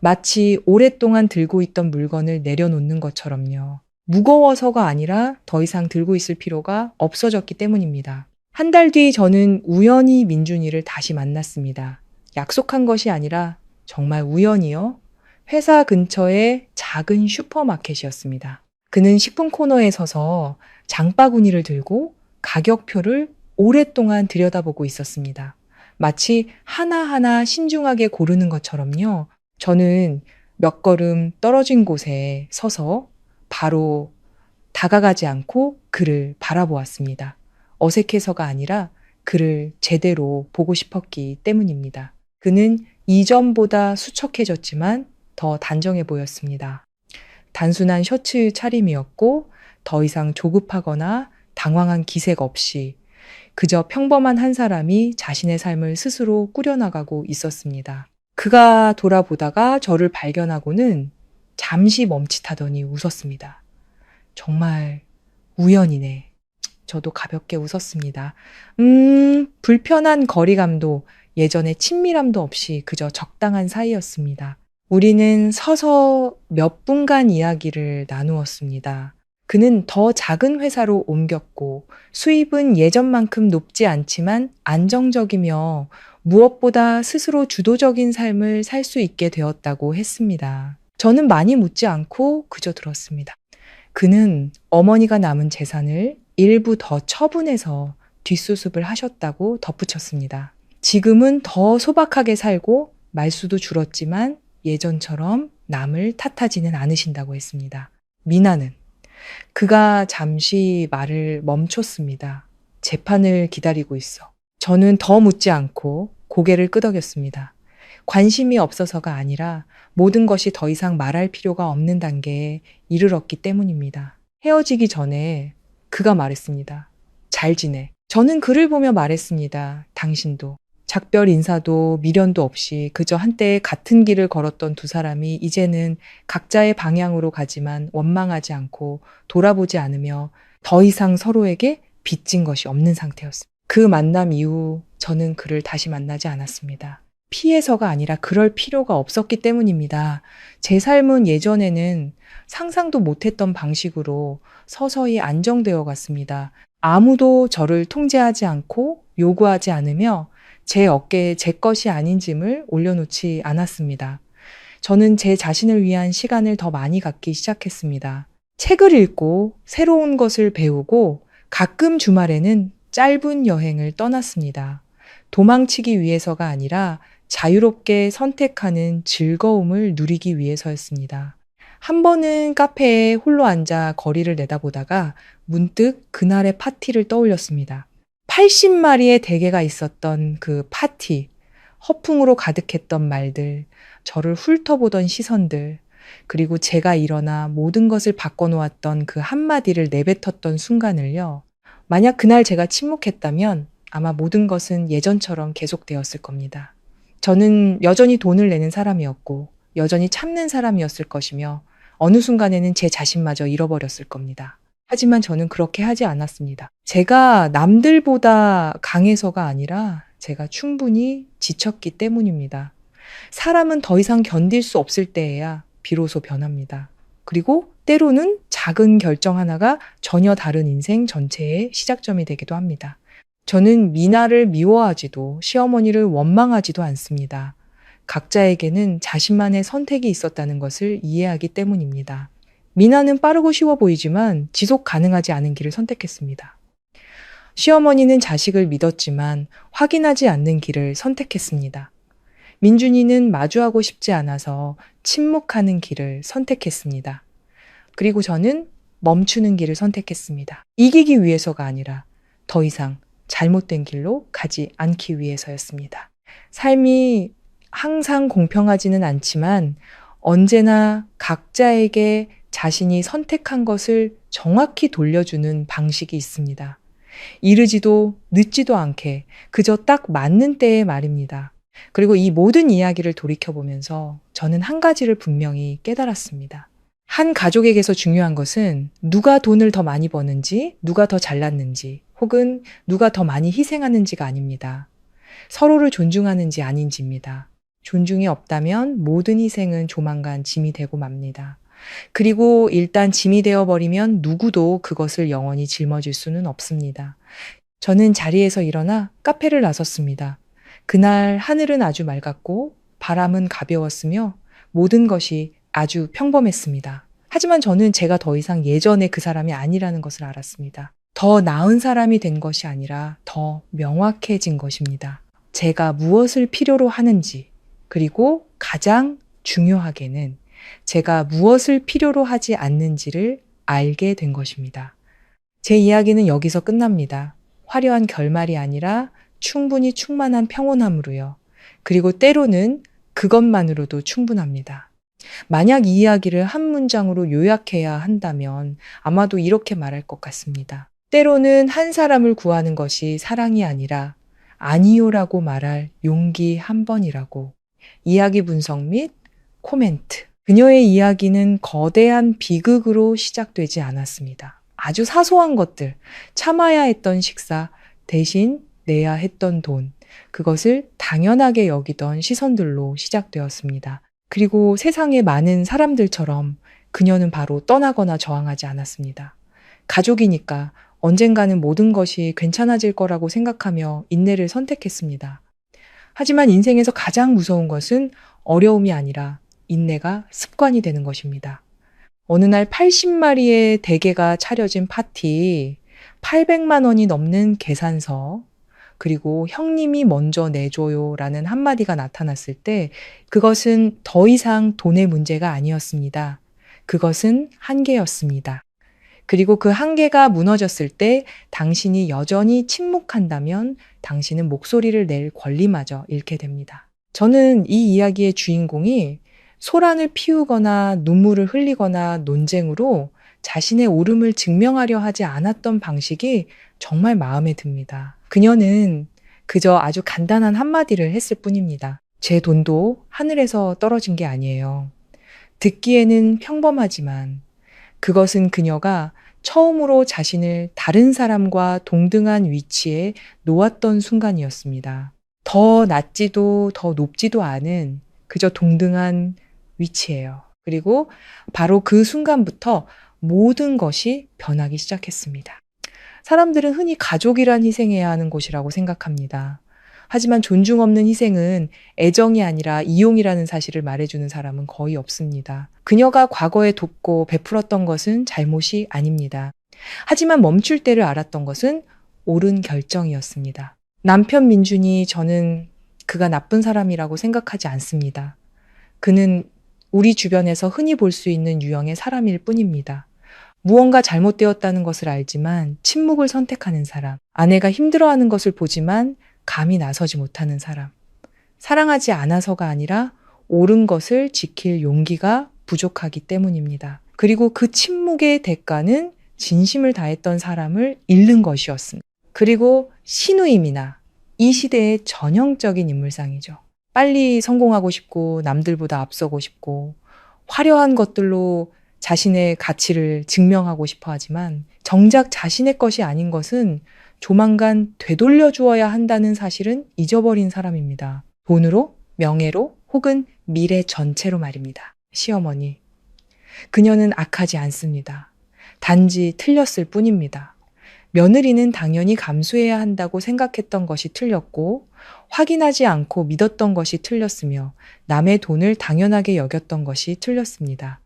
마치 오랫동안 들고 있던 물건을 내려놓는 것처럼요. 무거워서가 아니라 더 이상 들고 있을 필요가 없어졌기 때문입니다. 한 달 뒤 저는 우연히 민준이를 다시 만났습니다. 약속한 것이 아니라 정말 우연히요. 회사 근처의 작은 슈퍼마켓이었습니다. 그는 식품 코너에 서서 장바구니를 들고 가격표를 오랫동안 들여다보고 있었습니다. 마치 하나하나 신중하게 고르는 것처럼요. 저는 몇 걸음 떨어진 곳에 서서 바로 다가가지 않고 그를 바라보았습니다. 어색해서가 아니라 그를 제대로 보고 싶었기 때문입니다. 그는 이전보다 수척해졌지만 더 단정해 보였습니다. 단순한 셔츠 차림이었고 더 이상 조급하거나 당황한 기색 없이 그저 평범한 한 사람이 자신의 삶을 스스로 꾸려나가고 있었습니다. 그가 돌아보다가 저를 발견하고는 잠시 멈칫하더니 웃었습니다. 정말 우연이네. 저도 가볍게 웃었습니다. 불편한 거리감도 예전의 친밀함도 없이 그저 적당한 사이였습니다. 우리는 서서 몇 분간 이야기를 나누었습니다. 그는 더 작은 회사로 옮겼고 수입은 예전만큼 높지 않지만 안정적이며 무엇보다 스스로 주도적인 삶을 살 수 있게 되었다고 했습니다. 저는 많이 묻지 않고 그저 들었습니다. 그는 어머니가 남은 재산을 일부 더 처분해서 뒷수습을 하셨다고 덧붙였습니다. 지금은 더 소박하게 살고 말수도 줄었지만 예전처럼 남을 탓하지는 않으신다고 했습니다. 미나는 그가 잠시 말을 멈췄습니다. 재판을 기다리고 있어. 저는 더 묻지 않고 고개를 끄덕였습니다. 관심이 없어서가 아니라 모든 것이 더 이상 말할 필요가 없는 단계에 이르렀기 때문입니다. 헤어지기 전에 그가 말했습니다. 잘 지내. 저는 그를 보며 말했습니다. 당신도. 작별 인사도 미련도 없이 그저 한때 같은 길을 걸었던 두 사람이 이제는 각자의 방향으로 가지만 원망하지 않고 돌아보지 않으며 더 이상 서로에게 빚진 것이 없는 상태였습니다. 그 만남 이후 저는 그를 다시 만나지 않았습니다. 피해서가 아니라 그럴 필요가 없었기 때문입니다. 제 삶은 예전에는 상상도 못했던 방식으로 서서히 안정되어 갔습니다. 아무도 저를 통제하지 않고 요구하지 않으며 제 어깨에 제 것이 아닌 짐을 올려놓지 않았습니다. 저는 제 자신을 위한 시간을 더 많이 갖기 시작했습니다. 책을 읽고 새로운 것을 배우고 가끔 주말에는 짧은 여행을 떠났습니다. 도망치기 위해서가 아니라 자유롭게 선택하는 즐거움을 누리기 위해서였습니다. 한 번은 카페에 홀로 앉아 거리를 내다보다가 문득 그날의 파티를 떠올렸습니다. 80마리의 대게가 있었던 그 파티, 허풍으로 가득했던 말들, 저를 훑어보던 시선들, 그리고 제가 일어나 모든 것을 바꿔놓았던 그 한마디를 내뱉었던 순간을요. 만약 그날 제가 침묵했다면 아마 모든 것은 예전처럼 계속되었을 겁니다. 저는 여전히 돈을 내는 사람이었고 여전히 참는 사람이었을 것이며 어느 순간에는 제 자신마저 잃어버렸을 겁니다. 하지만 저는 그렇게 하지 않았습니다. 제가 남들보다 강해서가 아니라 제가 충분히 지쳤기 때문입니다. 사람은 더 이상 견딜 수 없을 때에야 비로소 변합니다. 그리고 때로는 작은 결정 하나가 전혀 다른 인생 전체의 시작점이 되기도 합니다. 저는 미나를 미워하지도 시어머니를 원망하지도 않습니다. 각자에게는 자신만의 선택이 있었다는 것을 이해하기 때문입니다. 미나는 빠르고 쉬워 보이지만 지속 가능하지 않은 길을 선택했습니다. 시어머니는 자식을 믿었지만 확인하지 않는 길을 선택했습니다. 민준이는 마주하고 싶지 않아서 침묵하는 길을 선택했습니다. 그리고 저는 멈추는 길을 선택했습니다. 이기기 위해서가 아니라 더 이상 잘못된 길로 가지 않기 위해서였습니다. 삶이 항상 공평하지는 않지만 언제나 각자에게 자신이 선택한 것을 정확히 돌려주는 방식이 있습니다. 이르지도 늦지도 않게 그저 딱 맞는 때의 말입니다. 그리고 이 모든 이야기를 돌이켜보면서 저는 한 가지를 분명히 깨달았습니다. 한 가족에게서 중요한 것은 누가 돈을 더 많이 버는지, 누가 더 잘났는지, 혹은 누가 더 많이 희생하는지가 아닙니다. 서로를 존중하는지 아닌지입니다. 존중이 없다면 모든 희생은 조만간 짐이 되고 맙니다. 그리고 일단 짐이 되어버리면 누구도 그것을 영원히 짊어질 수는 없습니다. 저는 자리에서 일어나 카페를 나섰습니다. 그날 하늘은 아주 맑았고 바람은 가벼웠으며 모든 것이 아주 평범했습니다. 하지만 저는 제가 더 이상 예전의 그 사람이 아니라는 것을 알았습니다. 더 나은 사람이 된 것이 아니라 더 명확해진 것입니다. 제가 무엇을 필요로 하는지, 그리고 가장 중요하게는 제가 무엇을 필요로 하지 않는지를 알게 된 것입니다. 제 이야기는 여기서 끝납니다. 화려한 결말이 아니라 충분히 충만한 평온함으로요. 그리고 때로는 그것만으로도 충분합니다. 만약 이 이야기를 한 문장으로 요약해야 한다면 아마도 이렇게 말할 것 같습니다. 때로는 한 사람을 구하는 것이 사랑이 아니라 아니요라고 말할 용기 한 번이라고. 이야기 분석 및 코멘트. 그녀의 이야기는 거대한 비극으로 시작되지 않았습니다. 아주 사소한 것들, 참아야 했던 식사, 대신 내야 했던 돈, 그것을 당연하게 여기던 시선들로 시작되었습니다. 그리고 세상의 많은 사람들처럼 그녀는 바로 떠나거나 저항하지 않았습니다. 가족이니까 언젠가는 모든 것이 괜찮아질 거라고 생각하며 인내를 선택했습니다. 하지만 인생에서 가장 무서운 것은 어려움이 아니라 인내가 습관이 되는 것입니다. 어느 날 80마리의 대게가 차려진 파티, 800만 원이 넘는 계산서, 그리고 형님이 먼저 내줘요라는 한마디가 나타났을 때 그것은 더 이상 돈의 문제가 아니었습니다. 그것은 한계였습니다. 그리고 그 한계가 무너졌을 때 당신이 여전히 침묵한다면 당신은 목소리를 낼 권리마저 잃게 됩니다. 저는 이 이야기의 주인공이 소란을 피우거나 눈물을 흘리거나 논쟁으로 자신의 옳음을 증명하려 하지 않았던 방식이 정말 마음에 듭니다. 그녀는 그저 아주 간단한 한마디를 했을 뿐입니다. 제 돈도 하늘에서 떨어진 게 아니에요. 듣기에는 평범하지만 그것은 그녀가 처음으로 자신을 다른 사람과 동등한 위치에 놓았던 순간이었습니다. 더 낮지도 더 높지도 않은 그저 동등한 위치예요. 그리고 바로 그 순간부터 모든 것이 변하기 시작했습니다. 사람들은 흔히 가족이란 희생해야 하는 곳이라고 생각합니다. 하지만 존중 없는 희생은 애정이 아니라 이용이라는 사실을 말해주는 사람은 거의 없습니다. 그녀가 과거에 돕고 베풀었던 것은 잘못이 아닙니다. 하지만 멈출 때를 알았던 것은 옳은 결정이었습니다. 남편 민준이 저는 그가 나쁜 사람이라고 생각하지 않습니다. 그는 우리 주변에서 흔히 볼 수 있는 유형의 사람일 뿐입니다. 무언가 잘못되었다는 것을 알지만 침묵을 선택하는 사람, 아내가 힘들어하는 것을 보지만 감히 나서지 못하는 사람, 사랑하지 않아서가 아니라 옳은 것을 지킬 용기가 부족하기 때문입니다. 그리고 그 침묵의 대가는 진심을 다했던 사람을 잃는 것이었습니다. 그리고 신우임이나 이 시대의 전형적인 인물상이죠. 빨리 성공하고 싶고 남들보다 앞서고 싶고 화려한 것들로 자신의 가치를 증명하고 싶어 하지만 정작 자신의 것이 아닌 것은 조만간 되돌려 주어야 한다는 사실은 잊어버린 사람입니다. 돈으로, 명예로, 혹은 미래 전체로 말입니다. 시어머니. 그녀는 악하지 않습니다. 단지 틀렸을 뿐입니다. 며느리는 당연히 감수해야 한다고 생각했던 것이 틀렸고 확인하지 않고 믿었던 것이 틀렸으며 남의 돈을 당연하게 여겼던 것이 틀렸습니다.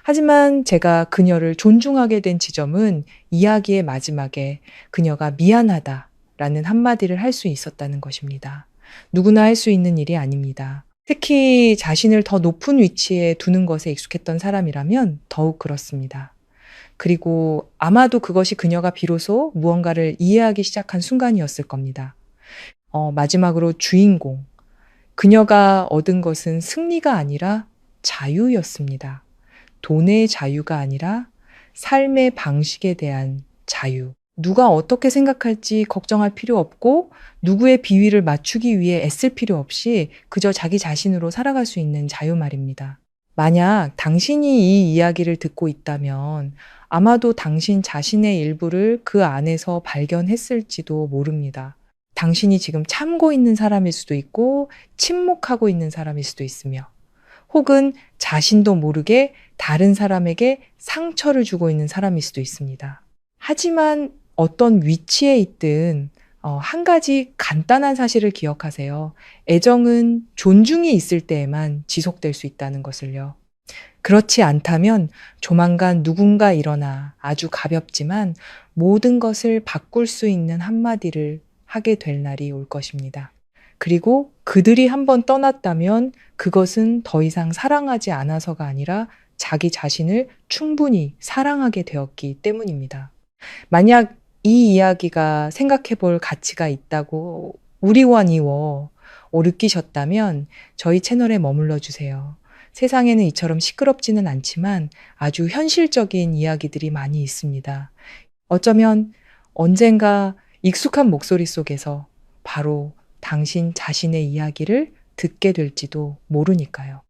하지만 제가 그녀를 존중하게 된 지점은 이야기의 마지막에 그녀가 미안하다라는 한마디를 할 수 있었다는 것입니다. 누구나 할 수 있는 일이 아닙니다. 특히 자신을 더 높은 위치에 두는 것에 익숙했던 사람이라면 더욱 그렇습니다. 그리고 아마도 그것이 그녀가 비로소 무언가를 이해하기 시작한 순간이었을 겁니다. 마지막으로 주인공. 그녀가 얻은 것은 승리가 아니라 자유였습니다. 돈의 자유가 아니라 삶의 방식에 대한 자유. 누가 어떻게 생각할지 걱정할 필요 없고 누구의 비위를 맞추기 위해 애쓸 필요 없이 그저 자기 자신으로 살아갈 수 있는 자유 말입니다. 만약 당신이 이 이야기를 듣고 있다면 아마도 당신 자신의 일부를 그 안에서 발견했을지도 모릅니다. 당신이 지금 참고 있는 사람일 수도 있고 침묵하고 있는 사람일 수도 있으며 혹은 자신도 모르게 다른 사람에게 상처를 주고 있는 사람일 수도 있습니다. 하지만 어떤 위치에 있든 한 가지 간단한 사실을 기억하세요. 애정은 존중이 있을 때에만 지속될 수 있다는 것을요. 그렇지 않다면 조만간 누군가 일어나 아주 가볍지만 모든 것을 바꿀 수 있는 한마디를 하게 될 날이 올 것입니다. 그리고 그들이 한번 떠났다면 그것은 더 이상 사랑하지 않아서가 아니라 자기 자신을 충분히 사랑하게 되었기 때문입니다. 만약 이 이야기가 생각해 볼 가치가 있다고 우리와니워 느끼셨다면 저희 채널에 머물러 주세요. 세상에는 이처럼 시끄럽지는 않지만 아주 현실적인 이야기들이 많이 있습니다. 어쩌면 언젠가 익숙한 목소리 속에서 바로 당신 자신의 이야기를 듣게 될지도 모르니까요.